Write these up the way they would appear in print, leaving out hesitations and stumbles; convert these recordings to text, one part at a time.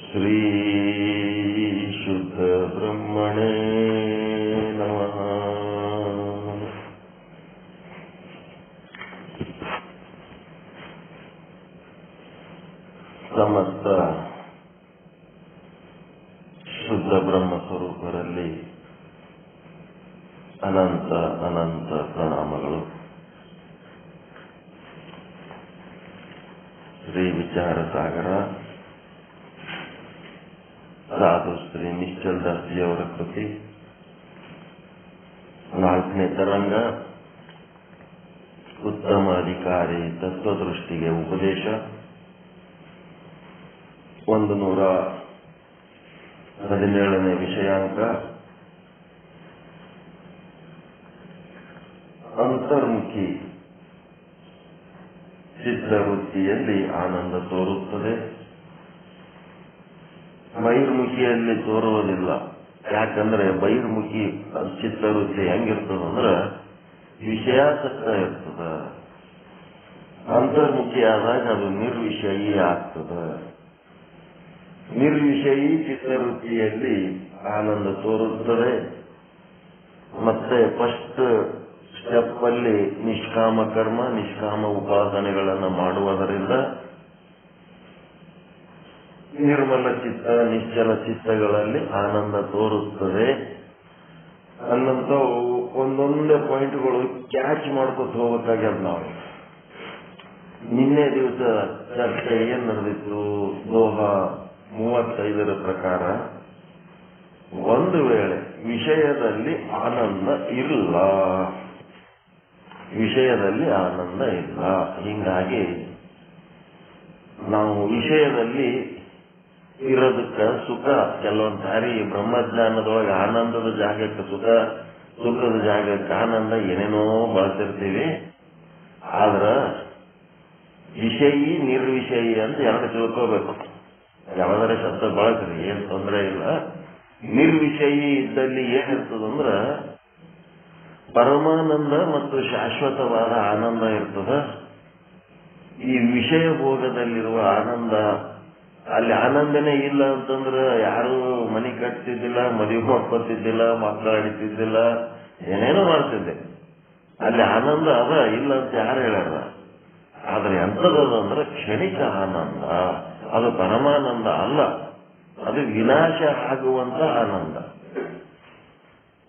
ಶ್ರೀ ಶುದ್ಧ ಬ್ರಹ್ಮಣೇ ನಮಃ. ಸಮಸ್ತ ಶುದ್ಧ ಬ್ರಹ್ಮ ಸ್ವರೂಪರಲ್ಲಿ ಅನಂತ ಅನಂತ ಪ್ರಣಾಮಗಳು. ಶ್ರೀ ವಿಚಾರ ಸಾಗರ ಸಾಧು ಶ್ರೀ ನಿಶ್ಚಲ್ ದಾಸ್ಜಿಯವರ ಕೃತಿ 4ನೇ ತರಂಗ, ಉತ್ತಮ ಅಧಿಕಾರಿ ತತ್ವದೃಷ್ಟಿಗೆ ಉಪದೇಶ, 117ನೇ ವಿಷಯಾಂಕ. ಅಂತರ್ಮುಖಿ ಚಿತ್ರವೃತ್ತಿಯಲ್ಲಿ ಆನಂದ ತೋರುತ್ತದೆ, ಬಹಿರ್ಮುಖಿಯಲ್ಲಿ ತೋರುವುದಿಲ್ಲ. ಯಾಕಂದ್ರೆ ಬಹಿರ್ಮುಖಿ ಚಿತ್ರವೃತ್ತಿ ಹೆಂಗಿರ್ತದಂದ್ರ ವಿಷಯಾಸಕ್ತ ಇರ್ತದ. ಅಂತರ್ಮುಖಿ ಆದಾಗ ಅದು ನಿರ್ವಿಷಯಿ ಆಗ್ತದ. ನಿರ್ವಿಷಯಿ ಚಿತ್ರವೃತ್ತಿಯಲ್ಲಿ ಆನಂದ ತೋರುತ್ತದೆ. ಮತ್ತೆ ಫಸ್ಟ್ ಸ್ಟೆಪ್ ಅಲ್ಲಿ ನಿಷ್ಕಾಮ ಕರ್ಮ, ನಿಷ್ಕಾಮ ಉಪಾಸನೆಗಳನ್ನು ಮಾಡುವುದರಿಂದ ನಿರ್ಮಲ ಚಿತ್ತ, ನಿಶ್ಚಲ ಚಿತ್ತಗಳಲ್ಲಿ ಆನಂದ ತೋರುತ್ತದೆ. ಅನ್ನಂತ ಒಂದೊಂದೇ ಪಾಯಿಂಟ್ಗಳು ಕ್ಯಾಚ್ ಮಾಡ್ಕೊತ ಹೋಗ್ಬೇಕಾಗ್ಯದ. ನಾವು ನಿನ್ನೆ ದಿವಸ ಚರ್ಚೆ ಏನ್ ನಡೆದಿತ್ತು? ದೋಹ 35ರ ಪ್ರಕಾರ ಒಂದು ವೇಳೆ ವಿಷಯದಲ್ಲಿ ಆನಂದ ಇಲ್ಲ, ವಿಷಯದಲ್ಲಿ ಆನಂದ ಇಲ್ಲ, ಹೀಗಾಗಿ ನಾವು ವಿಷಯದಲ್ಲಿ ಇರೋದಕ್ಕ ಸುಖ ಕೆಲವೊಂದು ಸಾರಿ ಬ್ರಹ್ಮಜ್ಞಾನದೊಳಗೆ ಆನಂದದ ಜಾಗಕ್ಕೆ ಸುಖ, ಸುಖದ ಜಾಗಕ್ಕೆ ಆನಂದ ಏನೇನೋ ಬಳಸಿರ್ತೀವಿ. ಆದ್ರ ವಿಷಯಿ ನಿರ್ವಿಷಯಿ ಅಂತ ಎರಡು ತಿಳ್ಕೋಬೇಕು. ಯಾವ್ದಾರ ಶಬ್ದ ಬಳಸ್ರಿ, ಏನ್ ತೊಂದರೆ ಇಲ್ಲ. ನಿರ್ವಿಷಯಿ ಇದ್ದಲ್ಲಿ ಏನಿರ್ತದಂದ್ರ ಪರಮಾನಂದ ಮತ್ತು ಶಾಶ್ವತವಾದ ಆನಂದ ಇರ್ತದ. ಈ ವಿಷಯ ಭೋಗದಲ್ಲಿರುವ ಆನಂದ, ಅಲ್ಲಿ ಆನಂದನೇ ಇಲ್ಲ ಅಂತಂದ್ರ ಯಾರು ಮನೆ ಕಟ್ತಿದ್ದಿಲ್ಲ, ಮದುವೆ ಮಾಡ್ಕೊತಿದ್ದಿಲ್ಲ, ಮಕ್ಕಳು ಆಡಿತಿದ್ದಿಲ್ಲ, ಏನೇನೋ ಮಾಡ್ತಿದ್ದೆ. ಅಲ್ಲಿ ಆನಂದ ಅದ, ಇಲ್ಲ ಅಂತ ಯಾರು ಹೇಳ್ಯಾರ? ಆದ್ರೆ ಎಂಥದಂದ್ರೆ ಕ್ಷಣಿಕ ಆನಂದ, ಅದು ಪರಮಾನಂದ ಅಲ್ಲ, ಅದು ವಿನಾಶ ಆಗುವಂತ ಆನಂದ.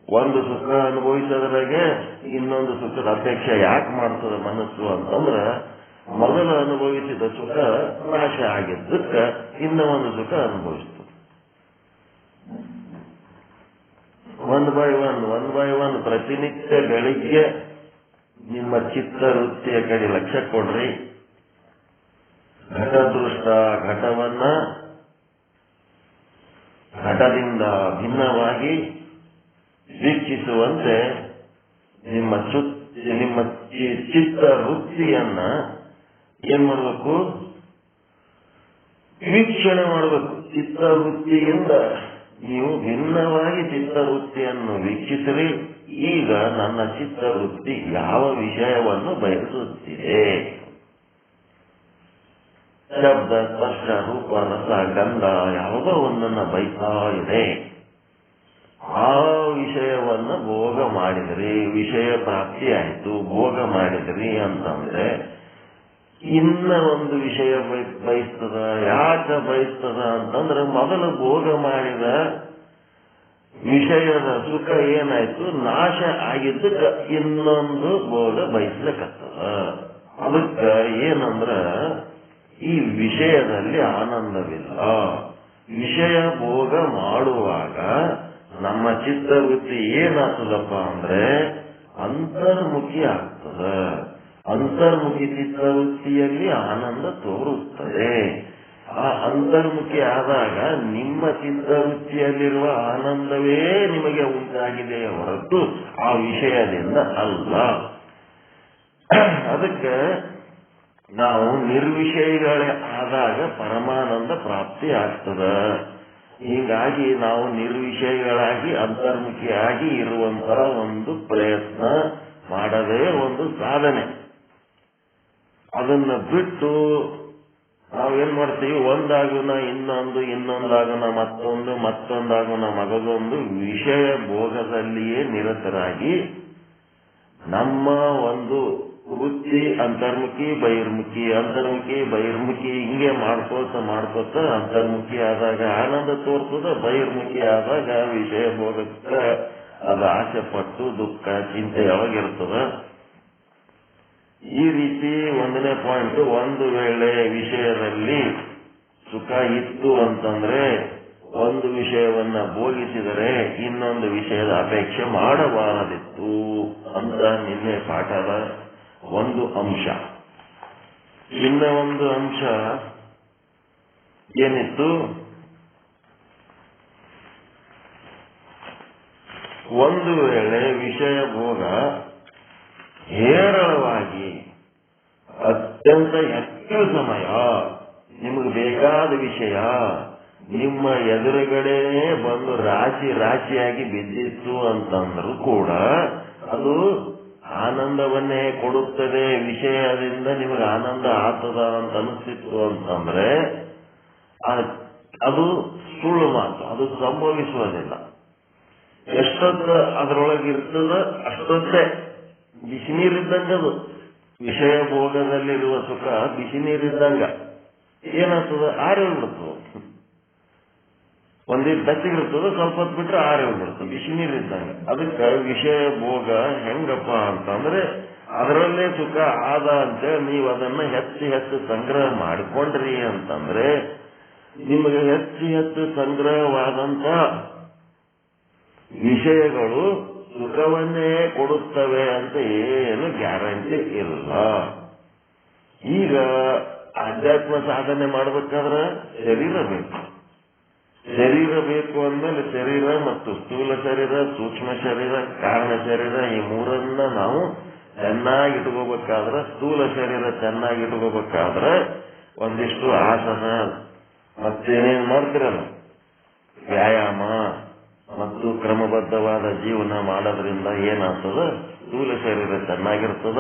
ಒಂದು ಸುಖ ಅನುಭವಿಸೋದ್ರಾಗೆ ಇನ್ನೊಂದು ಸುಖದ ಅಪೇಕ್ಷೆ ಯಾಕೆ ಮಾಡ್ತದ ಮನಸ್ಸು ಅಂತಂದ್ರ, ಮೊದಲು ಅನುಭವಿಸಿದ ಸುಖ ನಾಶ ಆಗಿದ್ದಕ್ಕ ಇನ್ನ ಒಂದು ಸುಖ ಅನುಭವಿಸ್ತದೆ. ಒನ್ ಬೈ ಒನ್ ಪ್ರತಿನಿತ್ಯ ಬೆಳಿಗ್ಗೆ ನಿಮ್ಮ ಚಿತ್ತವೃತ್ತಿಯ ಕಡೆ ಲಕ್ಷ್ಯ ಕೊಡ್ರಿ. ಘಟದೃಷ್ಟ ಘಟವನ್ನ ಘಟದಿಂದ ಭಿನ್ನವಾಗಿ ವೀಕ್ಷಿಸುವಂತೆ ನಿಮ್ಮ ಚಿತ್ತವೃತ್ತಿಯನ್ನ ಏನ್ ಮಾಡಬೇಕು? ವೀಕ್ಷಣೆ ಮಾಡಬೇಕು. ಚಿತ್ತವೃತ್ತಿಯಿಂದ ನೀವು ಭಿನ್ನವಾಗಿ ಚಿತ್ತವೃತ್ತಿಯನ್ನು ವೀಕ್ಷಿಸಿರಿ. ಈಗ ನನ್ನ ಚಿತ್ತವೃತ್ತಿ ಯಾವ ವಿಷಯವನ್ನು ಬಯಸುತ್ತಿದೆ? ಶಬ್ದ, ಸ್ಪರ್ಶ, ರೂಪ, ರಸ, ಗಂಧ ಯಾವುದೋ ಒಂದನ್ನು ಬಯಸ್ತಾ ಇದೆ. ಆ ವಿಷಯವನ್ನ ಭೋಗ ಮಾಡಿದ್ರಿ, ವಿಷಯ ಪ್ರಾಪ್ತಿ ಆಯ್ತು, ಭೋಗ ಮಾಡಿದ್ರಿ ಅಂತಂದ್ರೆ ಇನ್ನ ಒಂದು ವಿಷಯ ಬಯಸ್ತದ. ಯಾಕೆ ಬಯಸ್ತದ ಅಂತಂದ್ರೆ ಮೊದಲು ಭೋಗ ಮಾಡಿದ ವಿಷಯದ ಸುಖ ಏನಾಯ್ತು, ನಾಶ ಆಗಿದ್ದಕ್ಕ ಇನ್ನೊಂದು ಭೋಗ ಬಯಸ್ಲಿಕ್ಕತ್ತದ. ಅದಕ್ಕ ಏನಂದ್ರ ಈ ವಿಷಯದಲ್ಲಿ ಆನಂದವಿಲ್ಲ. ವಿಷಯ ಭೋಗ ಮಾಡುವಾಗ ನಮ್ಮ ಚಿತ್ತವೃತ್ತಿ ಏನಾಗ್ತದಪ್ಪ ಅಂದ್ರೆ ಅಂತರ್ಮುಖಿ ಆಗ್ತದ. ಅಂತರ್ಮುಖಿ ಚಿತ್ತವೃತ್ತಿಯಲ್ಲಿ ಆನಂದ ತೋರುತ್ತದೆ. ಆ ಅಂತರ್ಮುಖಿ ಆದಾಗ ನಿಮ್ಮ ಚಿತ್ತವೃತ್ತಿಯಲ್ಲಿರುವ ಆನಂದವೇ ನಿಮಗೆ ಉಂಟಾಗಿದೆ ಹೊರತು ಆ ವಿಷಯದಿಂದ ಅಲ್ಲ. ಅದಕ್ಕೆ ನಾವು ನಿರ್ವಿಷಯಗಳೇ ಆದಾಗ ಪರಮಾನಂದ ಪ್ರಾಪ್ತಿ ಆಗ್ತದ. ಹೀಗಾಗಿ ನಾವು ನಿರ್ವಿಷಯಗಳಾಗಿ ಅಂತರ್ಮುಖಿಯಾಗಿ ಇರುವಂತಹ ಒಂದು ಪ್ರಯತ್ನ ಮಾಡದೇ ಒಂದು ಸಾಧನೆ. ಅದನ್ನ ಬಿಟ್ಟು ನಾವೇನ್ ಮಾಡ್ತೀವಿ, ಒಂದಾಗುನ ಇನ್ನೊಂದು, ಇನ್ನೊಂದಾಗುನ ಮತ್ತೊಂದು, ಮತ್ತೊಂದಾಗುನ ಮಗದೊಂದು ವಿಷಯ ಭೋಗದಲ್ಲಿಯೇ ನಿರತರಾಗಿ ನಮ್ಮ ಒಂದು ವೃತ್ತಿ ಅಂತರ್ಮುಖಿ ಬಹಿರ್ಮುಖಿ, ಅಂತರ್ಮುಖಿ ಬಹಿರ್ಮುಖಿ ಹಿಂಗೆ ಮಾಡ್ಕೋತ ಅಂತರ್ಮುಖಿ ಆದಾಗ ಆನಂದ ತೋರ್ತದ, ಬಹಿರ್ಮುಖಿ ಆದಾಗ ವಿಷಯ ಭೋಗಕ್ಕೆ ಅದು ಆಸೆ ಪಟ್ಟು ದುಃಖ ಚಿಂತೆ ಯಾವಾಗಿರ್ತದ. ಈ ರೀತಿ ಒಂದನೇ ಪಾಯಿಂಟ್, ಒಂದು ವೇಳೆ ವಿಷಯದಲ್ಲಿ ಸುಖ ಇತ್ತು ಅಂತಂದ್ರೆ ಒಂದು ವಿಷಯವನ್ನ ಭೋಗಿಸಿದರೆ ಇನ್ನೊಂದು ವಿಷಯದ ಅಪೇಕ್ಷೆ ಮಾಡಬಾರದಿತ್ತು ಅಂತ ನಿನ್ನೆ ಪಾಠದ ಒಂದು ಅಂಶ. ಇನ್ನ ಒಂದು ಅಂಶ ಏನಿತ್ತು, ಒಂದು ವೇಳೆ ವಿಷಯ ಭೋಗ ಹೇರಳವಾಗಿ ಅತ್ಯಂತ ಹೆಚ್ಚು ಸಮಯ ನಿಮಗೆ ಬೇಕಾದ ವಿಷಯ ನಿಮ್ಮ ಎದುರುಗಡೆನೇ ಬಂದು ರಾಶಿಯಾಗಿ ಬಿದ್ದಿತ್ತು ಅಂತಂದ್ರೂ ಕೂಡ ಅದು ಆನಂದವನ್ನೇ ಕೊಡುತ್ತದೆ, ವಿಷಯದಿಂದ ನಿಮಗೆ ಆನಂದ ಆಗ್ತದ ಅಂತ ಅನಿಸ್ತಿತ್ತು ಅಂತಂದ್ರೆ ಅದು ಸುಳ್ಳು ಮಾತು, ಅದು ಸಂಭವಿಸುವುದಿಲ್ಲ. ಎಷ್ಟೊತ್ತು ಅದರೊಳಗಿರ್ತದ ಅಷ್ಟೊತ್ತೇ ಬಿಸಿ ನೀರಿದ್ದಂಗ. ಅದು ವಿಷಯ ಭೋಗದಲ್ಲಿರುವ ಸುಖ ಬಿಸಿ ನೀರಿದ್ದಂಗ. ಏನಾಗ್ತದ, ಆರೋಗ್ಬಿಡ್ತದ. ಒಂದಿಟ್ಟು ಬೆಚ್ಚಗಿರ್ತದ, ಸ್ವಲ್ಪ ಹೊತ್ತು ಬಿಟ್ರೆ ಆರೋಗ್ಬಿಡ್ತದೆ, ಬಿಸಿ ನೀರಿದ್ದಂಗ. ಅದಕ್ಕೆ ವಿಷಯ ಭೋಗ ಹೆಂಗಪ್ಪ ಅಂತಂದ್ರೆ ಅದರಲ್ಲೇ ಸುಖ ಆದ ಅಂತೇಳಿ ನೀವು ಅದನ್ನ ಹೆಚ್ಚು ಸಂಗ್ರಹ ಮಾಡಿಕೊಂಡ್ರಿ ಅಂತಂದ್ರೆ ನಿಮಗೆ ಹೆಚ್ಚು ಸಂಗ್ರಹವಾದಂತ ವಿಷಯಗಳು ಸುಖವನ್ನೇ ಕೊಡುತ್ತವೆ ಅಂತ ಏನು ಗ್ಯಾರಂಟಿ ಇಲ್ಲ. ಈಗ ಆಧ್ಯಾತ್ಮ ಸಾಧನೆ ಮಾಡಬೇಕಾದ್ರೆ ಶರೀರ ಬೇಕು ಅಂದ್ಮೇಲೆ ಶರೀರ ಮತ್ತು ಸ್ಥೂಲ ಶರೀರ, ಸೂಕ್ಷ್ಮ ಶರೀರ, ಕಾರಣ ಶರೀರ, ಈ ಮೂರನ್ನ ನಾವು ಚೆನ್ನಾಗಿಟ್ಕೋಬೇಕಾದ್ರೆ, ಸ್ಥೂಲ ಶರೀರ ಚೆನ್ನಾಗಿಟ್ಕೋಬೇಕಾದ್ರೆ ಒಂದಿಷ್ಟು ಆಸನ ಮತ್ತೇನೇನ್ ಮಾಡ್ತಿರಲ್ಲ ವ್ಯಾಯಾಮ ಮತ್ತು ಕ್ರಮಬದ್ಧವಾದ ಜೀವನ ಮಾಡೋದ್ರಿಂದ ಏನಾಗ್ತದ, ಸ್ಥೂಲ ಶರೀರ ಚೆನ್ನಾಗಿರ್ತದ.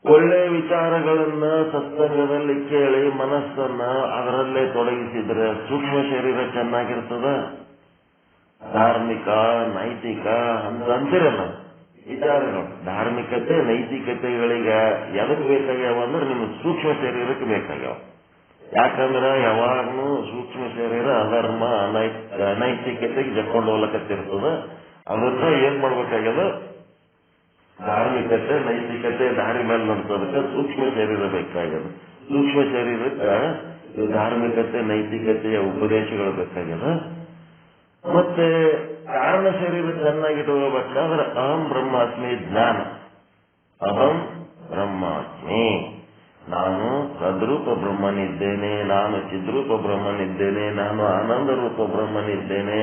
ಒಳ್ಳೆ ವಿಚಾರಗಳನ್ನ ಸತ್ಸಂಗದಲ್ಲಿ ಕೇಳಿ ಮನಸ್ಸನ್ನ ಅದರಲ್ಲೇ ತೊಡಗಿಸಿದ್ರೆ ಸೂಕ್ಷ್ಮ ಶರೀರ ಚೆನ್ನಾಗಿರ್ತದ. ಧಾರ್ಮಿಕ ನೈತಿಕ ಅಂತಿರಲ್ಲ ವಿಚಾರಗಳು, ಧಾರ್ಮಿಕತೆ ನೈತಿಕತೆಗಳಿಗೆ ಎದಕ್ ಬೇಕಾಗ್ಯಾವ ಅಂದ್ರೆ ನಿಮ್ಮ ಸೂಕ್ಷ್ಮ ಶರೀರಕ್ಕೆ ಬೇಕಾಗ್ಯಾವ. ಯಾಕಂದ್ರೆ ಯಾವಾಗ್ಲೂ ಸೂಕ್ಷ್ಮ ಶರೀರ ಅಧರ್ಮ ಅನೈತಿಕತೆಗೆ ಜಕ್ಕೊಂಡು ಹೋಗ್ಲಕತ್ತಿರ್ತದ. ಅದನ್ನ ಏನ್ ಮಾಡ್ಬೇಕಾಗ್ಯದ, ಧಾರ್ಮಿಕತೆ ನೈತಿಕತೆ ದಾರಿ ಮೇಲೆ ನಡೆಸೋದಕ್ಕೆ ಸೂಕ್ಷ್ಮ ಶರೀರ ಬೇಕಾಗ್ಯದ. ಸೂಕ್ಷ್ಮ ಶರೀರಕ್ಕೆ ಧಾರ್ಮಿಕತೆ ನೈತಿಕತೆಯ ಉಪದೇಶಗಳು ಬೇಕಾಗ್ಯದ. ಮತ್ತೆ ಕಾರಣ ಶರೀರ ಚೆನ್ನಾಗಿಟ್ಕೋಬೇಕಾದ್ರೆ ಅಹಂ ಬ್ರಹ್ಮಾಸ್ಮಿ ಜ್ಞಾನ, ಅಹಂ ಬ್ರಹ್ಮಾಸ್ಮಿ, ನಾನು ಸದ್ರೂಪ ಬ್ರಹ್ಮನಿದ್ದೇನೆ, ನಾನು ಚಿದ್ರೂಪ ಬ್ರಹ್ಮನಿದ್ದೇನೆ, ನಾನು ಆನಂದ ರೂಪ ಬ್ರಹ್ಮನಿದ್ದೇನೆ,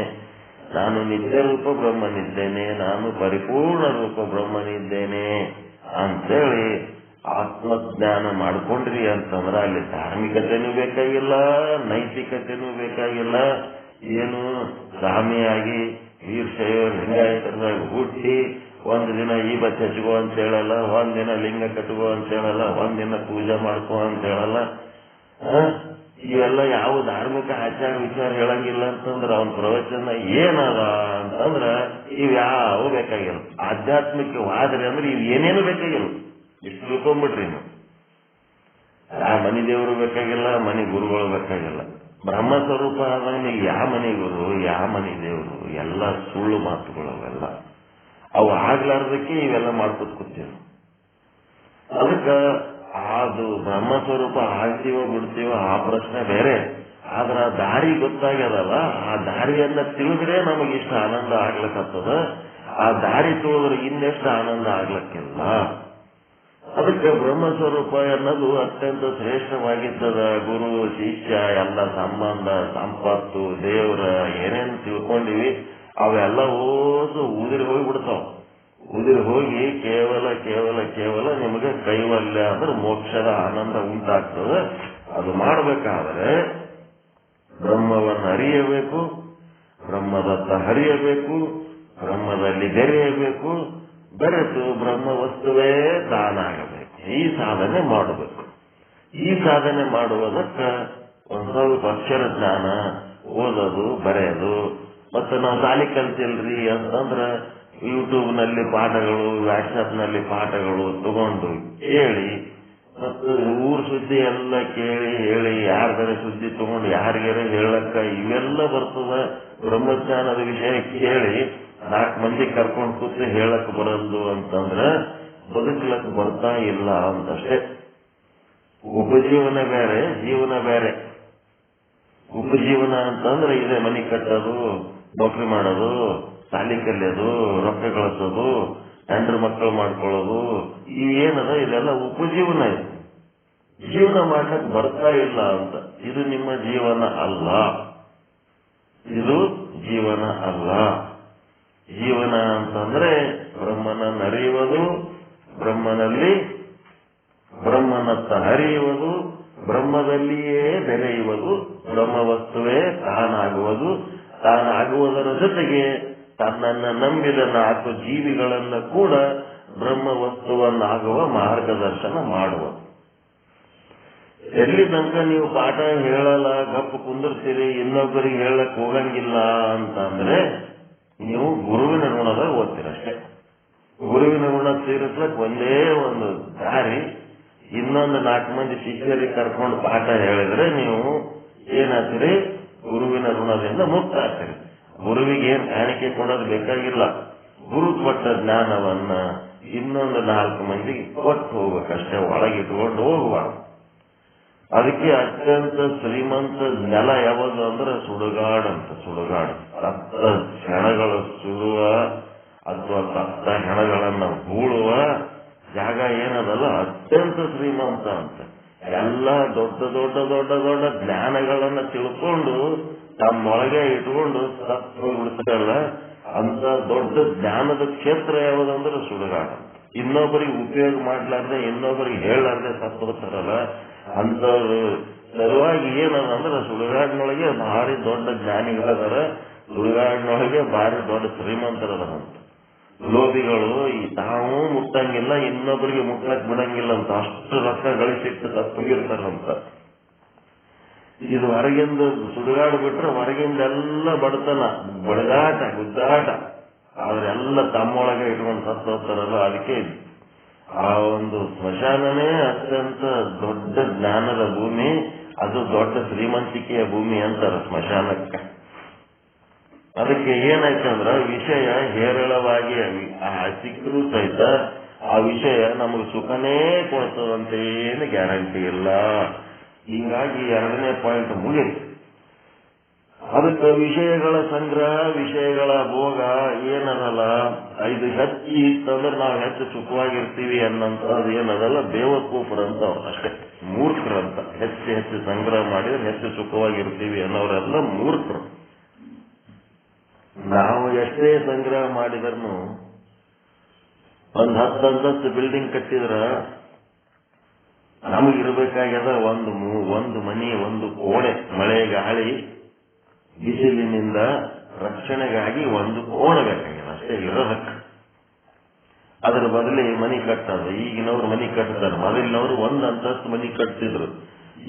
ನಾನು ನಿತ್ಯ ರೂಪ ಬ್ರಹ್ಮನಿದ್ದೇನೆ, ನಾನು ಪರಿಪೂರ್ಣ ರೂಪ ಬ್ರಹ್ಮನಿದ್ದೇನೆ ಅಂತೇಳಿ ಆತ್ಮಜ್ಞಾನ ಮಾಡ್ಕೊಂಡ್ರಿ ಅಂತಂದ್ರೆ ಅಲ್ಲಿ ಧಾರ್ಮಿಕತೆನೂ ಬೇಕಾಗಿಲ್ಲ, ನೈತಿಕತೆನೂ ಬೇಕಾಗಿಲ್ಲ. ಏನು ಸ್ವಾಮಿಯಾಗಿ ವೀರಶೈವ ಲಿಂಗಾಯತರದಾಗ ಹುಟ್ಟಿ ಒಂದು ದಿನ ಈ ಬಚ್ಚ ಹಚ್ಕೋ ಅಂತ ಹೇಳಲ್ಲ, ಒಂದಿನ ಲಿಂಗ ಕಟ್ಕೋ ಅಂತ ಹೇಳಲ್ಲ, ಒಂದಿನ ಪೂಜೆ ಮಾಡ್ಕೋ ಅಂತ ಹೇಳಲ್ಲ. ಇವೆಲ್ಲ ಯಾವ ಧಾರ್ಮಿಕ ಆಚಾರ ವಿಚಾರ ಹೇಳಂಗಿಲ್ಲ ಅಂತಂದ್ರೆ ಅವನ ಪ್ರವಚನ ಏನದ ಅಂತಂದ್ರ ಇವ್ಯಾವು ಬೇಕಾಗಿಲ್ಲ. ಆಧ್ಯಾತ್ಮಿಕವಾದ್ರಿ ಅಂದ್ರೆ ಇವ್ ಏನೇನು ಬೇಕಾಗಿಲ್ಲ, ಇಷ್ಟು ತಿಳ್ಕೊಂಡ್ಬಿಟ್ರಿ ನೀವು. ಯಾವ ಮನಿ ದೇವರು ಬೇಕಾಗಿಲ್ಲ, ಮನಿ ಗುರುಗಳು ಬೇಕಾಗಿಲ್ಲ. ಬ್ರಹ್ಮ ಸ್ವರೂಪ ಆದಾಗ ಯಾವ ಮನಿ ಗುರು ಯಾವ ಮನಿ ದೇವರು ಎಲ್ಲ ಸುಳ್ಳು ಮಾತುಗಳು. ಅವೆಲ್ಲ ಅವು ಆಗ್ಲಾರ್ದಕ್ಕೆ ಇವೆಲ್ಲ ಮಾಡ್ಕೊತ ಕೂತೀವಿ. ಅದಕ್ಕೆ ಅದು ಬ್ರಹ್ಮ ಸ್ವರೂಪ ಆಗ್ತೀವೋ ಬಿಡ್ತೀವೋ ಆ ಪ್ರಶ್ನೆ ಬೇರೆ. ಆದ್ರ ಆ ದಾರಿ ಗೊತ್ತಾಗ್ಯದಲ್ಲ, ಆ ದಾರಿಯನ್ನ ತಿಳಿದ್ರೆ ನಮಗಿಷ್ಟು ಆನಂದ ಆಗ್ಲಕ್ಕತ್ತದ. ಆ ದಾರಿ ತಿಳಿದ್ರೆ ಇನ್ನೆಷ್ಟು ಆನಂದ ಆಗ್ಲಕ್ಕಿಲ್ಲ. ಅದಕ್ಕೆ ಬ್ರಹ್ಮ ಸ್ವರೂಪ ಅನ್ನೋದು ಅತ್ಯಂತ ಶ್ರೇಷ್ಠವಾಗಿರ್ತದ. ಗುರು ಶಿಷ್ಯ ಎಲ್ಲ ಸಂಬಂಧ ಸಂಪತ್ತು ದೇವರ ಏನೇನು ತಿಳ್ಕೊಂಡಿವಿ ಅವೆಲ್ಲ ಉದಿರಿ ಹೋಗ್ಬಿಡ್ತಾವ. ಉದಿರಿ ಹೋಗಿ ಕೇವಲ ಕೇವಲ ಕೇವಲ ನಿಮಗೆ ಕೈವಲ್ಯ ಅಂದ್ರೆ ಮೋಕ್ಷದ ಆನಂದ ಉಂಟಾಗ್ತದೆ. ಅದು ಮಾಡಬೇಕಾದ್ರೆ ಬ್ರಹ್ಮವನ್ನು ಅರಿಯಬೇಕು, ಬ್ರಹ್ಮದತ್ತ ಹರಿಯಬೇಕು, ಬ್ರಹ್ಮದಲ್ಲಿ ಬೆರೆಯಬೇಕು, ಬೆರೆತು ಬ್ರಹ್ಮ ವಸ್ತುವೇ ತಾನಾಗಬೇಕು. ಈ ಸಾಧನೆ ಮಾಡಬೇಕು. ಈ ಸಾಧನೆ ಮಾಡುವುದಕ್ಕೆ ಒಂದು ಸ್ವಲ್ಪ ಅಕ್ಷರ ಜ್ಞಾನ, ಓದೋದು, ಬರೆಯೋದು, ಮತ್ತು ನಾವು ಶಾಲೆ ಕಲ್ತಿಲ್ರಿ ಅಂತಂದ್ರೆ ಯೂಟ್ಯೂಬ್ನಲ್ಲಿ ಪಾಠಗಳು, ವಾಟ್ಸಪ್ನಲ್ಲಿ ಪಾಠಗಳು ತಗೊಂಡು ಕೇಳಿ, ಮತ್ತು ಊರ್ ಸುದ್ದಿ ಎಲ್ಲ ಕೇಳಿ ಹೇಳಿ, ಯಾರ್ದಾರ ಸುದ್ದಿ ತಗೊಂಡು ಯಾರಿಗಾರ ಹೇಳಕ್ಕ ಇವೆಲ್ಲ ಬರ್ತದ. ಬ್ರಹ್ಮಜ್ಞಾನದ ವಿಷಯ ಕೇಳಿ 4 ಮಂದಿ ಕರ್ಕೊಂಡು ಕೂತು ಹೇಳಕ್ ಬರಲ್ದು ಅಂತಂದ್ರೆ ಬದುಕಲಕ್ ಬರ್ತಾ ಇಲ್ಲ ಅಂತಷ್ಟೇ. ಉಪಜೀವನ ಬೇರೆ, ಜೀವನ ಬೇರೆ. ಉಪಜೀವನ ಅಂತಂದ್ರೆ ಇದೆ ಮನೆ ಕಟ್ಟೋದು, ನೌಕರಿ ಮಾಡೋದು, ಶಾಲಿ ಕಲಿಯೋದು, ರೊಕ್ಕ ಗಳಿಸೋದು, ಹೆಂಡ್ರ ಮಕ್ಕಳು ಮಾಡ್ಕೊಳ್ಳೋದು, ಇವೇನದ ಇದೆಲ್ಲ ಉಪಜೀವನ. ಇದು ಜೀವನ ಮಾಡ್ಲಕ್ ಬರ್ತಾ ಇಲ್ಲ ಅಂತ. ಇದು ನಿಮ್ಮ ಜೀವನ ಅಲ್ಲ. ಇದು ಜೀವನ ಅಲ್ಲ. ಜೀವನ ಅಂತಂದ್ರೆ ಬ್ರಹ್ಮನನ್ನರಿಯುವುದು, ಬ್ರಹ್ಮನಲ್ಲಿ ಬ್ರಹ್ಮನತ್ತ ಹರಿಯುವುದು, ಬ್ರಹ್ಮದಲ್ಲಿಯೇ ಬೆರೆಯುವುದು, ಬ್ರಹ್ಮ ವಸ್ತುವೇ ತಾನಾಗುವುದು, ತಾನಾಗುವುದರ ಜೊತೆಗೆ ತನ್ನನ್ನು ನಂಬಿದ 4 ಜೀವಿಗಳನ್ನು ಕೂಡ ಬ್ರಹ್ಮ ವಸ್ತುವನ್ನಾಗುವ ಮಾರ್ಗದರ್ಶನ ಮಾಡುವುದು. ಎಲ್ಲಿ ತನಕ ನೀವು ಪಾಠ ಹೇಳಲ್ಲ, ಗಪ್ಪು ಕುಂದಿರ್ತೀರಿ, ಇನ್ನೊಬ್ಬರಿಗೆ ಹೇಳಕ್ ಹೋಗಂಗಿಲ್ಲ ಅಂತಂದ್ರೆ ನೀವು ಗುರುವಿನ ಋಣದಾಗ ಓದ್ತೀರಷ್ಟೇ. ಗುರುವಿನ ಋಣ ತೀರಿಸ್ಲಕ್ ಒಂದೇ ಒಂದು ದಾರಿ, ಇನ್ನೊಂದು 4 ಮಂದಿ ಶಿಷ್ಯರಿಗೆ ಕರ್ಕೊಂಡು ಪಾಠ ಹೇಳಿದ್ರೆ ನೀವು ಏನಾಗ್ತೀರಿ, ಗುರುವಿನ ಋಣದಿಂದ ಮುಕ್ತ ಆಗ್ತೀರಿ. ಗುರುವಿಗೆ ಏನ್ ಕಾಣಿಕೆ ಕೊಡೋದು ಬೇಕಾಗಿಲ್ಲ. ಗುರು ಕೊಟ್ಟ ಜ್ಞಾನವನ್ನ ಇನ್ನೊಂದು 4 ಮಂದಿಗೆ ಕೊಟ್ಟು ಹೋಗ್ಬೇಕಷ್ಟೇ, ಒಳಗಿಟ್ಕೊಂಡು ಹೋಗಬಾರ್ದು. ಅದಕ್ಕೆ ಅತ್ಯಂತ ಶ್ರೀಮಂತ ನೆಲ ಯಾವುದು ಅಂದ್ರೆ ಸುಡುಗಾಡು ಅಂತ. ಸುಡುಗಾಡು ಸತ್ತ ಹೆಣಗಳು ಸುಡುವ ಅಥವಾ ಸತ್ತ ಹೆಣಗಳನ್ನ ಹೂಳುವ ಜಾಗ ಏನದಲ್ಲ ಅತ್ಯಂತ ಶ್ರೀಮಂತ ಅಂತ. ಎಲ್ಲ ದೊಡ್ಡ ದೊಡ್ಡ ದೊಡ್ಡ ದೊಡ್ಡ ಜ್ಞಾನಗಳನ್ನ ತಿಳ್ಕೊಂಡು ತಮ್ಮೊಳಗೆ ಇಟ್ಕೊಂಡು ಸತ್ತು ಹೋಗ್ಬಿಡ್ತಾರಲ್ಲ, ಅಂತ ದೊಡ್ಡ ಜ್ಞಾನದ ಕ್ಷೇತ್ರ ಯಾವುದಂದ್ರೆ ಸುಡುಗಾಡು. ಇನ್ನೊಬ್ಬರಿಗೆ ಉಪಯೋಗ ಮಾಡ್ಲಾರ್ದೆ, ಇನ್ನೊಬ್ಬರಿಗೆ ಹೇಳಲಾರ್ದೆ ಸತ್ತು ಬರ್ತಾರಲ್ಲ, ಅಂತವ್ರು ಸಲುವಾಗಿ ಏನದಂದ್ರೆ ಸುಡುಗಾಡಿನೊಳಗೆ ಭಾರಿ ದೊಡ್ಡ ಜ್ಞಾನಿಗಳದಾರ, ಸುಡುಗಾಡಿನೊಳಗೆ ಭಾರಿ ದೊಡ್ಡ ಶ್ರೀಮಂತರದಾರಂತ. ಲೋಭಿಗಳು ತಾವು ಮುಟ್ಟಂಗಿಲ್ಲ, ಇನ್ನೊಬ್ಬರಿಗೆ ಮುಟ್ಟಕ್ ಬಿಡಂಗಿಲ್ಲ ಅಂತ, ಅಷ್ಟು ರೊಕ್ಕ ಗಳಿಸಿಟ್ಟು ಸತ್ತೋಗಿರ್ತಾರಂತ. ಇದು ಹೊರಗಿಂದ ಸುಡುಗಾಡು ಬಿಟ್ರೆ ಹೊರಗಿಂದೆಲ್ಲ ಬಡತನ, ಬಡದಾಟ, ಗುದ್ದಾಟ, ಅವರೆಲ್ಲ ತಮ್ಮೊಳಗೆ ಇಟ್ಕೊಂಡು ಸತ್ತು ಹೋಗ್ತಾರಲ್ಲ. ಅದಕ್ಕೆ ಆ ಒಂದು ಸ್ಮಶಾನನೇ ಅತ್ಯಂತ ದೊಡ್ಡ ಜ್ಞಾನದ ಭೂಮಿ, ಅದು ದೊಡ್ಡ ಶ್ರೀಮಂತಿಕೆಯ ಭೂಮಿ ಅಂತಾರ ಸ್ಮಶಾನಕ್ಕೆ. ಅದಕ್ಕೆ ಏನಾಯ್ತಂದ್ರ ವಿಷಯ ಹೇರಳವಾಗಿ ಸಿಕ್ಕರೂ ಸಹಿತ ಆ ವಿಷಯ ನಮಗೆ ಸುಖನೇ ಕೊಡ್ತದಂತ ಏನು ಗ್ಯಾರಂಟಿ ಇಲ್ಲ. ಹೀಗಾಗಿ 2ನೇ ಪಾಯಿಂಟ್ ಮುಗಿತು. ಅದಕ್ಕೆ ವಿಷಯಗಳ ಸಂಗ್ರಹ, ವಿಷಯಗಳ ಭೋಗ ಏನದಲ್ಲ, ಇದು ಹೆಚ್ಚು ಇತ್ತಂದ್ರೆ ನಾವು ಹೆಚ್ಚು ಸುಖವಾಗಿರ್ತೀವಿ ಅನ್ನೋಂಥದ್ದು ಏನದಲ್ಲ, ಬೇವಕೂಫರಂತ ಅಷ್ಟೇ, ಮೂರ್ಖರಂತ. ಹೆಚ್ಚು ಹೆಚ್ಚು ಸಂಗ್ರಹ ಮಾಡಿದ್ರೆ ಹೆಚ್ಚು ಸುಖವಾಗಿರ್ತೀವಿ ಅನ್ನೋರೆಲ್ಲ ಮೂರ್ಖರು. ನಾವು ಎಷ್ಟೇ ಸಂಗ್ರಹ ಮಾಡಿದ್ರು ಒಂದು 10 ಅಂತಸ್ತು ಬಿಲ್ಡಿಂಗ್ ಕಟ್ಟಿದ್ರ ನಮಗಿರ್ಬೇಕಾಗ್ಯದ ಒಂದು ಮನೆ, ಒಂದು ಕೋಣೆ, ಮಳೆ ಗಾಳಿ ಬಿಸಿಲಿನಿಂದ ರಕ್ಷಣೆಗಾಗಿ ಒಂದು ಕೋಣೆ ಬೇಕಾಗಿದೆ ಅಷ್ಟೇ ಇರೋದಕ್ಕೆ. ಅದರ ಬದಲಿ ಮನೆ ಕಟ್ಟೋದು. ಈಗಿನವ್ರು ಮನೆ ಕಟ್ತಾರೆ, ಮೊದಲಿನವ್ರು 1 ಅಂತಸ್ತು ಮನೆ ಕಟ್ತಿದ್ರು.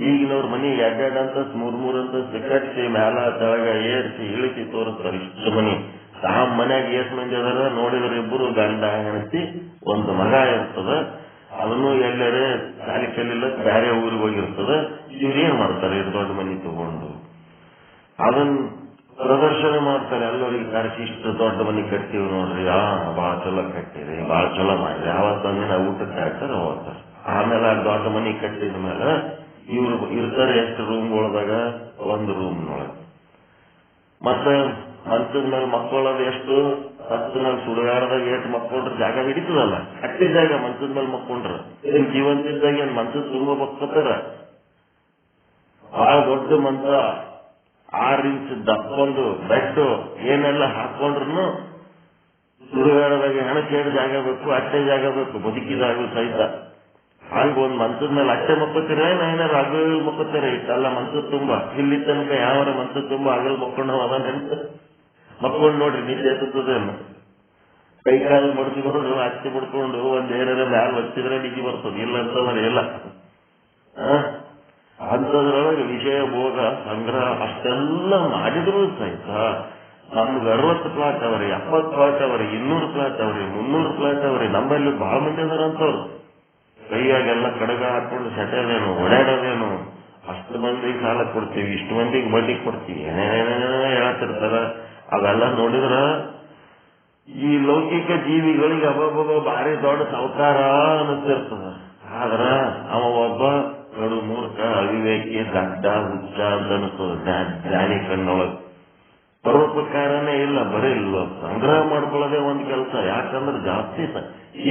ಈಗಿನವ್ರ ಮನೆ 2 ಅಂತಸ್ತು 3 ಅಂತಸ್ತು ಕಟ್ಟಿ ಮ್ಯಾಲ ತಳಗ ಏರ್ಸಿ ಇಳಿಸಿ ತೋರಿಸ್ತಾರೆ. ಇಷ್ಟು ಮನೆ ಮನ್ಯಾಗ ಎಷ್ಟು ಮಂದಿ ಅದರ ನೋಡಿದ್ರೆ 2 ಗಂಡ ಹೆಂಡತಿ, 1 ಮಗ ಇರ್ತದ. ಅದನ್ನು ಎಲ್ಲರೇ ಶಾಲೆ ಕಲಿಲ್ಲ ಬೇರೆ ಊರಿಗೆ ಹೋಗಿರ್ತದ. ಇವ್ರೇನ್ ಮಾಡ್ತಾರೆ, ಇದು ದೊಡ್ಡ ಮನೆ ತಗೊಂಡು ಅದನ್ನ ಪ್ರದರ್ಶನ ಮಾಡ್ತಾರೆ. ಎಲ್ಲರಿಗೆ ಕರೆಸಿ ಇಷ್ಟು ದೊಡ್ಡ ಮನೆ ಕಟ್ತೀವಿ ನೋಡ್ರಿ, ಬಹಳ ಚಲೋ ಕಟ್ಟಿರಿ, ಬಹಳ ಚಲೋ ಮಾಡ್ರಿ. ಆವತ್ತೊಂದಿನ ಊಟಕ್ಕೆ ಹಾಕ್ತಾರೆ, ಹೋಗ್ತಾರೆ. ಆಮೇಲೆ ಆ ದೊಡ್ಡ ಮನೆ ಕಟ್ಟಿದ ಮೇಲೆ ಇವ್ರು ಇರ್ತಾರೆ ಎಷ್ಟು ರೂಮ್ಗಳದಾಗ, 1 ರೂಮ್ನೊಳಗೆ. ಮತ್ತೆ ಮಂಚದ ಮೇಲೆ ಮಕ್ಕಳದು ಎಷ್ಟು, 10 ಮೇಲೆ ಸುಡುಗಾಡದಾಗ ಎಷ್ಟು ಮಕ್ಕೊಂಡ್ರೆ ಜಾಗ ಹಿಡಿತದಲ್ಲ, ಕಟ್ಟಿದ ಜಾಗ ಮಂಚದ ಮೇಲೆ ಮಕ್ಕೊಂಡ್ರ. ಏನ್ ಜೀವಂತಿದ್ದಾಗ ಏನ್ ಮಂಚದ ತುಂಬ ಮಕ್ಕೋತಾರ? ಬಹಳ ದೊಡ್ಡ ಮಂಚ, 6 ಇಂಚ್ ದಪ್ಪೊಂದು ಬೆಡ್ ಏನೆಲ್ಲ ಹಾಕೊಂಡ್ರು ಸುಡುಗಾಡದಾಗ ಹೆಣಚೇಡ್ ಜಾಗ ಬೇಕು, ಅಟ್ಟೆ ಜಾಗ ಬೇಕು, ಬದುಕಿದಾಗ ಸಹಿತ. ಹಾಗೆ 1 ಮಂಚದ ಮೇಲೆ ಅಟ್ಟೆ ಮಕ್ಕೋತೀರ, ಏನಾರು ಹಗಲು ಮಕ್ಕೋತೀರ? ಇಷ್ಟೆಲ್ಲ ಮಂಚದ ತುಂಬ. ಇಲ್ಲಿ ತನಕ ಯಾವಾರ ಮಂಚದ ತುಂಬ ಹಗಲು ಮಕ್ಕೊಂಡು ಅದನ್ನ ಮಕ್ಕೊಂಡು ನೋಡ್ರಿ, ನಿದ್ದೆ ಎತ್ತದೇನು? ಕೈ ಕಾಲು ಮಡ್ಚಿಕೊಂಡು ಹಚ್ಚಿ ಬಿಡ್ಕೊಂಡು ಒಂದೇನಾರ ಮ್ಯಾಲ ಹಚ್ಚಿದ್ರೆ ನಿಜಿ ಬರ್ತದೆ, ಇಲ್ಲ ಅಂತಂದ್ರೆ ಇಲ್ಲ. ಅಂಥದ್ರೊಳಗೆ ವಿಷಯ ಭೋಗ ಸಂಗ್ರಹ ಅಷ್ಟೆಲ್ಲ ಮಾಡಿದ್ರು ಸಹಿತ ನಮ್ಗೆ 60 ಪ್ಲಾಟ್ ಅವ್ರಿ, 70 ಪ್ಲಾಟ್ ಅವ್ರಿ, 200 ಪ್ಲಾಟ್ ಅವ್ರಿ, 300 ಪ್ಲಾಟ್ ಅವ್ರಿ. ನಮ್ಮಲ್ಲಿ ಬಹಳ ಮಂದಿ ಅದಾರಂತವ್ರು ಕೈಯಾಗೆಲ್ಲ ಕಡಗ ಹಾಕೊಂಡು ಸೆಟೇದೇನು ಓಡಾಡೋದೇನು, ಅಷ್ಟು ಮಂದಿಗೆ ಸಾಲ ಕೊಡ್ತೀವಿ, ಇಷ್ಟು ಮಂದಿಗೆ ಬಡ್ಡಿ ಕೊಡ್ತೀವಿ, ಏನೇನೇನೇನೋ ಹೇಳ್ತಿರ್ತಾರ. ಅವೆಲ್ಲ ನೋಡಿದ್ರ ಈ ಲೌಕಿಕ ಜೀವಿಗಳಿಗೆ ಅಬ್ಬಬ್ಬ ಭಾರಿ ದೊಡ್ಡ ಸಾವುಕಾರ ಅನ್ನಿಸ್ತಿರ್ತದ. ಆದ್ರ ಅವ ಒಬ್ಬ ಕಡು ಮೂರ್ಖ, ಅವಿವೇಕಿ, ದಡ್ಡ, ಹುಚ್ಚ ಅಂತ ಅನಿಸ್ತದ ಜ್ಞಾನಿ ಕಣ್ಣೊಳಗೆ. ಪರೋಪಕಾರನೇ ಇಲ್ಲ, ಬರೀ ಸಂಗ್ರಹ ಮಾಡ್ಕೊಳ್ಳೋದೇ ಒಂದ್ ಕೆಲಸ. ಯಾಕಂದ್ರೆ ಜಾಸ್ತಿ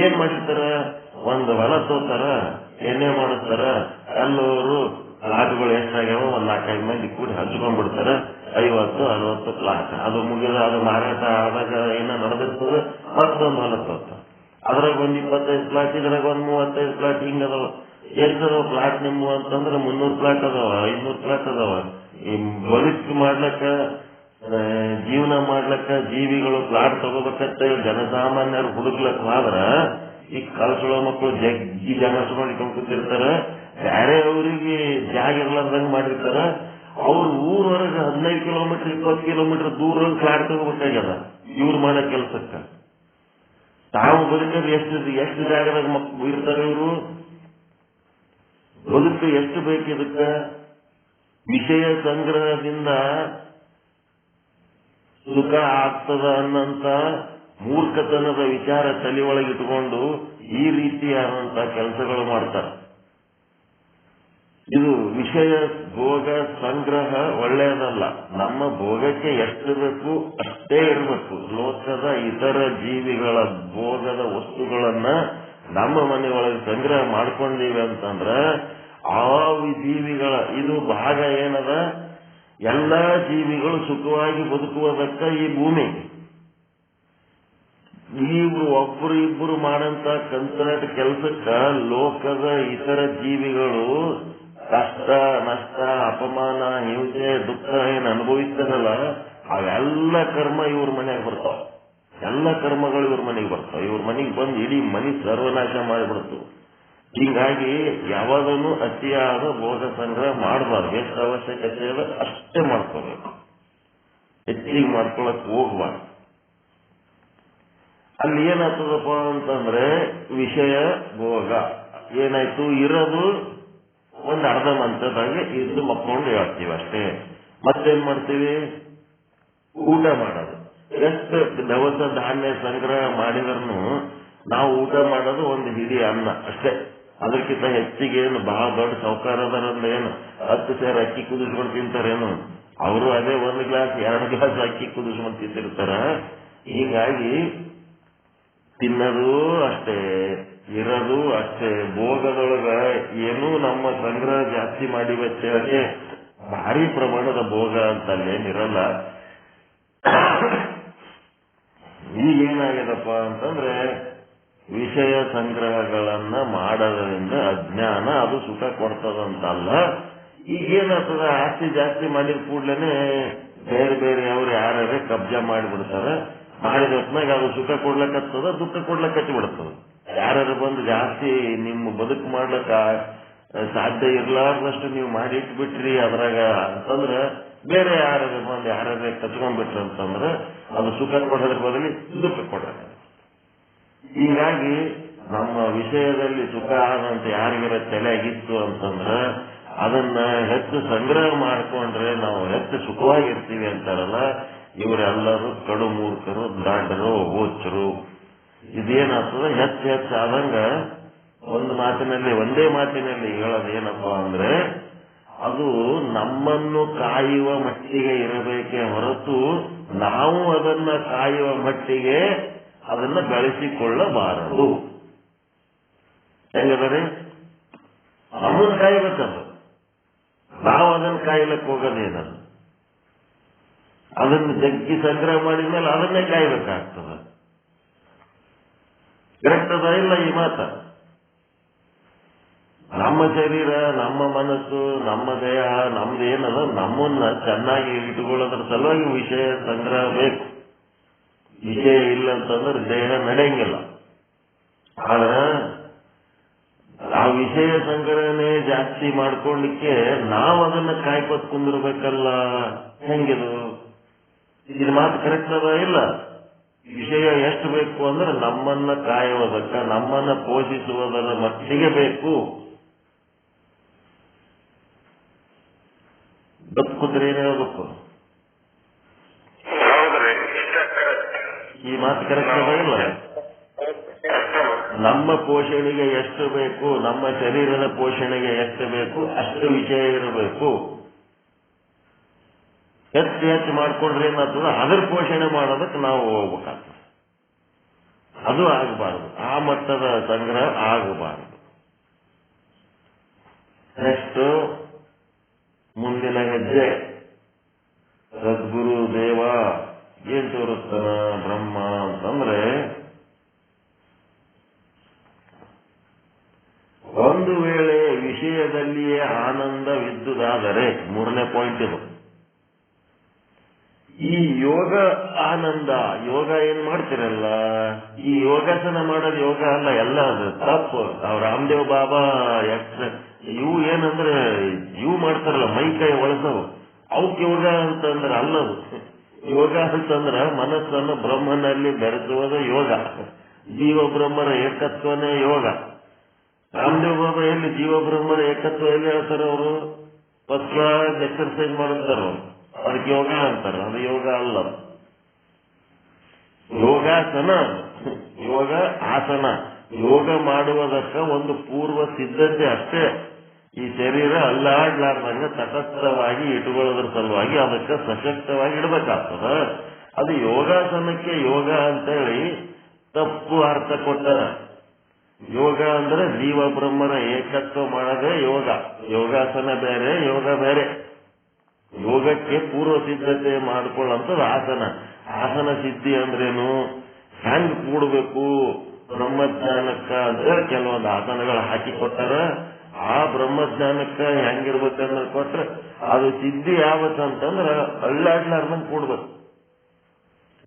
ಏನ್ ಮಾಡಿರ್ತಾರ, ಒಂದ್ ಹೊಲ ತೋತಾರ, ಎಣ್ಣೆ ಮಾಡಿಸ್ತಾರ, ಎಲ್ಲವರು ಪ್ಲಾಟ್ಗಳು ಎಷ್ಟಾಗ್ಯಾವ ಒಂದ್ 4-5 ಮಂದಿ ಕೂಡಿ ಹಚ್ಕೊಂಡ್ಬಿಡ್ತಾರ. 50-60 ಪ್ಲಾಟ್ ಅದು ಮುಗಿದ, ಅದು ಮಾರಾಟ ಆದಾಗ ಏನ ನಡೆದಿರ್ತದೆ, ಮತ್ತೊಂದು ಹೊಲ ತೋತಾರ. ಅದ್ರಾಗ ಒಂದ್ 25 ಪ್ಲಾಟ್, ಇದ್ರಾಗ ಒಂದ್ 35 ಪ್ಲಾಟ್. ಹಿಂಗದಾವ. ಎಷ್ಟದಾವ ಪ್ಲಾಟ್ ನಿಮ್ಮು ಅಂತಂದ್ರೆ 300 ಪ್ಲಾಟ್ ಅದಾವ, 500 ಪ್ಲಾಟ್ ಅದಾವ. ಈ ಬದುಕು ಮಾಡ್ಲಕ್ಕ, ಜೀವನ ಮಾಡ್ಲಕ್ಕ ಜೀವಿಗಳು ಪ್ಲಾಟ್ ತಗೋಬೇಕಂತ ಜನಸಾಮಾನ್ಯರು ಹುಡುಕ್ಲಕ್ ಆದ್ರ ಈ ಕಳ್ಸೋ ಮಕ್ಕಳು ಜಗ್ಗಿ ಜನ ಸುಮಾರಿಕೊಂಡು ಕೂತಿರ್ತಾರ. ಬ್ಯಾರೆ ಅವರಿಗೆ ಜಾಗ ಇರ್ಲಾರ್ದಂಗ್ ಮಾಡಿರ್ತಾರ. ಅವ್ರು ಊರವರೆಗೆ 15 ಕಿಲೋಮೀಟರ್ 20 ಕಿಲೋಮೀಟರ್ ದೂರ ಫ್ಲಾಟ್ ತಗೋಬೇಕಾಗ್ಯದ ಇವ್ರು ಮಾಡೋ ಕೆಲ್ಸಕ್ಕ. ತಾವು ಬದುಕದು ಎಷ್ಟು ಜಾಗದಾಗ ಮಕ್ಕಳು ಇರ್ತಾರೆ. ಇವರು ಬದುಕು ಎಷ್ಟು ಬೇಕಿದಕ್ಕ? ವಿಷಯ ಸಂಗ್ರಹದಿಂದ ಸುಖ ಆಗ್ತದ ಅನ್ನಂತ ಮೂರ್ಖತನದ ವಿಚಾರ ತಲೆ ಒಳಗೆ ಇಟ್ಕೊಂಡು ಈ ರೀತಿಯಾದಂತ ಕೆಲಸಗಳು ಮಾಡ್ತಾರೆ. ಇದು ವಿಷಯ ಭೋಗ ಸಂಗ್ರಹ ಒಳ್ಳೆಯದಲ್ಲ. ನಮ್ಮ ಭೋಗಕ್ಕೆ ಎಷ್ಟು ಬೇಕು ಅಷ್ಟೇ ಇರಬೇಕು. ಲೋಕದ ಇತರ ಜೀವಿಗಳ ಭೋಗದ ವಸ್ತುಗಳನ್ನ ನಮ್ಮ ಮನೆಯೊಳಗೆ ಸಂಗ್ರಹ ಮಾಡ್ಕೊಂಡಿವಿ ಅಂತಂದ್ರ ಆ ಜೀವಿಗಳ ಇದು ಭಾಗ ಏನದ, ಎಲ್ಲ ಜೀವಿಗಳು ಸುಖವಾಗಿ ಬದುಕುವುದಕ್ಕ ಈ ಭೂಮಿ. ಇವ್ರು ಒಬ್ಬರು ಇಬ್ಬರು ಮಾಡಂತ ಕಂತ್ರಾಟ ಕೆಲಸಕ್ಕ ಲೋಕದ ಇತರ ಜೀವಿಗಳು ಕಷ್ಟ ನಷ್ಟ ಅಪಮಾನ ಹಿಂಸೆ ದುಃಖ ಏನ್ ಅನುಭವಿಸ್ತದಲ್ಲ, ಅವೆಲ್ಲ ಕರ್ಮ ಇವ್ರ ಮನೆಗೆ ಬರ್ತಾವ. ಎಲ್ಲ ಕರ್ಮಗಳು ಇವ್ರ ಮನೆಗೆ ಬರ್ತಾವ. ಇವ್ರ ಮನೆಗೆ ಬಂದು ಇಡೀ ಮನೆ ಸರ್ವನಾಶ ಮಾಡಿಬಿಡ್ತು. ಹೀಗಾಗಿ ಯಾವಾಗಲೂ ಅತಿಯಾದ ಭೋಗ ಸಂಗ್ರಹ ಮಾಡಬಾರ್ದು. ಎಷ್ಟು ಅವಶ್ಯಕತೆ ಇದೆ ಅಷ್ಟೇ ಮಾಡ್ಕೋಬೇಕು, ಹೆಚ್ಚಿಗೆ ಮಾಡ್ಕೊಳಕ್ ಹೋಗ್ಬಾರ್ದು. ಅಲ್ಲಿ ಏನಾಗ್ತದಪ್ಪ ಅಂತಂದ್ರೆ ವಿಷಯ ಭೋಗ ಏನಾಯ್ತು, ಇರೋದು ಒಂದು ಅರ್ಧ ಮಂಚದಾಗೆ ಇದ್ದು ಮಕ್ಕೊಂಡು ಹೇಳ್ತೀವಿ ಅಷ್ಟೇ. ಮತ್ತೇನ್ ಮಾಡ್ತೀವಿ, ಊಟ ಮಾಡೋದು. ಎಷ್ಟು ದವಸ ಧಾನ್ಯ ಸಂಗ್ರಹ ಮಾಡಿದ್ರು ನಾವು ಊಟ ಮಾಡೋದು ಒಂದು ಹಿಡಿ ಅನ್ನ ಅಷ್ಟೇ. ಅದಕ್ಕಿಂತ ಹೆಚ್ಚಿಗೆ ಏನು ಬಹಳ ದೊಡ್ಡ ಸೌಕಾರದರಂದ್ರೆ ಏನು 10 ಸೇರು ಅಕ್ಕಿ ಕುದಿಸ್ಕೊಂಡು ತಿಂತಾರೇನು? ಅವರು ಅದೇ 1 ಗ್ಲಾಸ್ 2 ಗ್ಲಾಸ್ ಅಕ್ಕಿ ಕುದಿಸ್ಕೊಂಡು ತಿಂತಿರ್ತಾರ. ಹೀಗಾಗಿ ತಿನ್ನೋದು ಅಷ್ಟೇ, ಇರೋದು ಅಷ್ಟೇ. ಭೋಗದೊಳಗ ಏನೂ ನಮ್ಮ ಸಂಗ್ರಹ ಜಾಸ್ತಿ ಮಾಡಿ ಬಚ್ಚೆ ಭಾರಿ ಪ್ರಮಾಣದ ಭೋಗ ಅಂತ ಅಲ್ಲೇನಿರಲ್ಲ. ಈಗೇನಾಗ್ಯದಪ್ಪ ಅಂತಂದ್ರೆ ವಿಷಯ ಸಂಗ್ರಹಗಳನ್ನ ಮಾಡೋದ್ರಿಂದ ಅಜ್ಞಾನ ಅದು ಸುಖ ಕೊಡ್ತದಂತಲ್ಲ. ಈಗೇನಾಗ್ತದ, ಆಸ್ತಿ ಜಾಸ್ತಿ ಮಾಡಿದ ಕೂಡ್ಲೇನೆ ಬೇರೆ ಬೇರೆ ಅವ್ರು ಯಾರೇ ಕಬ್ಜಾ ಮಾಡಿಬಿಡ್ತಾರ. ಮಾಡಿದ ಹೊತ್ನಾಗ ಅದು ಸುಖ ಕೊಡ್ಲಕ್ಕತ್ತದ, ದುಃಖ ಕೊಡ್ಲಕ್ಕತ್ತಿ ಬಿಡ್ತದ. ಯಾರು ಬಂದು ಜಾಸ್ತಿ ನಿಮ್ಮ ಬದುಕು ಮಾಡ್ಲಕ್ಕ ಸಾಧ್ಯ ಇರ್ಲಾರ್ದಷ್ಟು ನೀವು ಮಾಡಿ ಇಟ್ಬಿಟ್ರಿ ಅದ್ರಾಗ ಅಂತಂದ್ರ ಬೇರೆ ಯಾರು ಬಂದು ಯಾರೇ ಕಚ್ಕೊಂಡ್ಬಿಟ್ರಿ ಅಂತಂದ್ರೆ ಅದು ಸುಖ ಕೊಡೋದ್ರ ಬದಲಿ ದುಃಖ ಕೊಡೋದು. ಹೀಗಾಗಿ ನಮ್ಮ ವಿಷಯದಲ್ಲಿ ಸುಖ ಆದಂತ ಯಾರಿಗಾರ ತಲೆಯಾಗಿತ್ತು ಅಂತಂದ್ರ ಅದನ್ನ ಹೆಚ್ಚು ಸಂಗ್ರಹ ಮಾಡ್ಕೊಂಡ್ರೆ ನಾವು ಹೆಚ್ಚು ಸುಖವಾಗಿರ್ತೀವಿ ಅಂತಾರಲ್ಲ. ಇವರೆಲ್ಲರೂ ಕಡು ಮೂರ್ಖರು, ದಾಂಡರು, ಓಚರು. ಇದೇನಾಗ್ತದ, ಹೆಚ್ಚು ಆದಂಗ ಒಂದೇ ಮಾತಿನಲ್ಲಿ ಹೇಳೋದೇನಪ್ಪ ಅಂದ್ರೆ ಅದು ನಮ್ಮನ್ನು ಕಾಯುವ ಮಟ್ಟಿಗೆ ಇರಬೇಕೇ ಹೊರತು ನಾವು ಅದನ್ನ ಕಾಯುವ ಮಟ್ಟಿಗೆ ಅದನ್ನ ಬೆಳೆಸಿಕೊಳ್ಳಬಾರದು. ಹೆಂಗದರೆ ನಮ್ಮನ್ನು ಕಾಯ್ಬೇಕದು, ನಾವು ಅದನ್ನು ಕಾಯ್ಲಕ್ಕೆ ಹೋಗೋದೇನದು. ಅದನ್ನು ಜಗ್ಗಿ ಸಂಗ್ರಹ ಮಾಡಿದ್ಮೇಲೆ ಅದನ್ನೇ ಕಾಯ್ಬೇಕಾಗ್ತದ. ಕರೆಕ್ಟ್ ಅದ ಇಲ್ಲ ಈ ಮಾತ? ನಮ್ಮ ಶರೀರ, ನಮ್ಮ ಮನಸ್ಸು, ನಮ್ಮ ದೇಹ, ನಮ್ದೇನದ ನಮ್ಮನ್ನ ಚೆನ್ನಾಗಿ ಇಟ್ಟುಕೊಳ್ಳೋದ್ರ ಸಲುವಾಗಿ ವಿಷಯ ಸಂಗ್ರಹ ಬೇಕು. ವಿಷಯ ಇಲ್ಲ ಅಂತಂದ್ರೆ ದೇಹ ನಡೆಯಂಗಿಲ್ಲ. ಆದ್ರೆ ಆ ವಿಷಯ ಸಂಗ್ರಹಣೆ ಜಾಸ್ತಿ ಮಾಡ್ಕೊಳ್ಳಿಕ್ಕೆ ನಾವು ಅದನ್ನ ಕಾಯ್ಕೊತ್ ಕುಂದಿರ್ಬೇಕಲ್ಲ. ಹೆಂಗಿದು? ಇದು ಮಾತು ಕರೆಕ್ಟ್ ಅದ ಇಲ್ಲ? ವಿಷಯ ಎಷ್ಟು ಬೇಕು ಅಂದ್ರೆ ನಮ್ಮನ್ನ ಕಾಯುವುದಕ್ಕ, ನಮ್ಮನ್ನ ಪೋಷಿಸುವುದರ ಮಟ್ಟಿಗೆ ಬೇಕು. ಬದುಕುದ್ರೆ ಏನ್ ಹೇಳ್ಬೇಕು? ಈ ಮಾತು ಕರೆಕ್ಟ್ ಅದ ಇಲ್ಲ? ನಮ್ಮ ಪೋಷಣೆಗೆ ಎಷ್ಟು ಬೇಕು, ನಮ್ಮ ಶರೀರದ ಪೋಷಣೆಗೆ ಎಷ್ಟು ಬೇಕು ಅಷ್ಟು ವಿಷಯ ಇರಬೇಕು. ಹೆಚ್ಚು ಮಾಡ್ಕೊಂಡ್ರೆ ಏನಾಗ್ತದ, ಅದ್ರ ಪೋಷಣೆ ಮಾಡೋದಕ್ಕೆ ನಾವು ಹೋಗ್ಬೇಕಾಗ್ತದೆ. ಅದು ಆಗಬಾರದು, ಆ ಮಟ್ಟದ ಸಂಗ್ರಹ ಆಗಬಾರದು. ನೆಕ್ಸ್ಟ್ ಮುಂದಿನ ಹೆಜ್ಜೆ, ಸದ್ಗುರು ದೇವ ಏನ್ ತೋರಿಸ್ತಾನ ಬ್ರಹ್ಮ ಅಂತಂದ್ರೆ, ಒಂದು ವೇಳೆ ವಿಷಯದಲ್ಲಿಯೇ ಆನಂದವಿದ್ದುದಾದರೆ, ಮೂರನೇ ಪಾಯಿಂಟ್ ಇದು, ಈ ಯೋಗ ಆನಂದ, ಯೋಗ ಏನ್ ಮಾಡ್ತಿರಲ್ಲ, ಈ ಯೋಗಾಸನ ಮಾಡೋದು ಯೋಗ ಅಲ್ಲ, ಎಲ್ಲ ಅದು ತಪ್ಪು. ರಾಮದೇವ್ ಬಾಬಾ ಇವು ಏನಂದ್ರೆ ಇವು ಮಾಡ್ತಾರಲ್ಲ, ಮೈ ಕೈ ಒಳಸವು, ಅವಕ್ಕೆ ಯೋಗ ಅಂತಂದ್ರೆ ಅಲ್ಲದು. ಯೋಗ ಅಂತಂದ್ರ ಮನಸ್ಸನ್ನು ಬ್ರಹ್ಮನಲ್ಲಿ ಬೆರೆಸುವುದು ಯೋಗ, ಜೀವ ಬ್ರಹ್ಮರ ಏಕತ್ವನೇ ಯೋಗ. ರಾಮದೇವ್ ಬಾಬಾ ಎಲ್ಲಿ ಜೀವ ಬ್ರಹ್ಮರ ಏಕತ್ವ ಎಲ್ಲಿ ಹೇಳ್ತಾರೆ ಅವರು? ಫಸ್ಟ್ ಕ್ಲಾಸ್ ಎಕ್ಸರ್ಸೈಸ್ ಮಾಡುತ್ತಾರ, ಅದಕ್ಕೆ ಯೋಗ ಅಂತಾರ. ಅದು ಯೋಗ ಅಲ್ಲ, ಯೋಗಾಸನ. ಯೋಗ ಆಸನ, ಯೋಗ ಮಾಡುವುದಕ್ಕ ಒಂದು ಪೂರ್ವ ಸಿದ್ಧತೆ ಅಷ್ಟೇ. ಈ ಶರೀರ ಅಲ್ಲಾಡ್ಲಾರ್ದಂಗ ತಟಸ್ಥವಾಗಿ ಇಟ್ಕೊಳ್ಳೋದ್ರ ಸಲುವಾಗಿ ಅದಕ್ಕೆ ಸಶಕ್ತವಾಗಿ ಇಡಬೇಕಾಗ್ತದ. ಅದು ಯೋಗಾಸನಕ್ಕೆ ಯೋಗ ಅಂತೇಳಿ ತಪ್ಪು ಅರ್ಥ ಕೊಟ್ಟಾರ. ಯೋಗ ಅಂದ್ರೆ ಜೀವ ಬ್ರಹ್ಮರ ಏಕತ್ವ ಮಾಡದೆ ಯೋಗ. ಯೋಗಾಸನ ಬೇರೆ, ಯೋಗ ಬೇರೆ. ಯೋಗಕ್ಕೆ ಪೂರ್ವ ಸಿದ್ಧತೆ ಮಾಡ್ಕೊಳ್ಳಂಥದ್ದು ಆಸನ. ಆಸನ ಸಿದ್ಧಿ ಅಂದ್ರೇನು, ಹೆಂಗ್ ಕೂಡಬೇಕು ಬ್ರಹ್ಮಜ್ಞಾನಕ್ಕ ಅಂತೇಳಿ ಕೆಲವೊಂದು ಆಸನಗಳು ಹಾಕಿಕೊಟ್ಟಾರ. ಆ ಬ್ರಹ್ಮಜ್ಞಾನಕ್ಕ ಹೆಂಗಿರ್ಬೇಕಂದ್ರೆ ಕೊಟ್ರೆ ಅದು ಸಿದ್ಧಿ ಯಾವತ್ತಂತಂದ್ರ ಅಳ್ಳಾಡ್ಲಾರ್ದಂಗ್ ಕೂಡ್ಬೇಕು.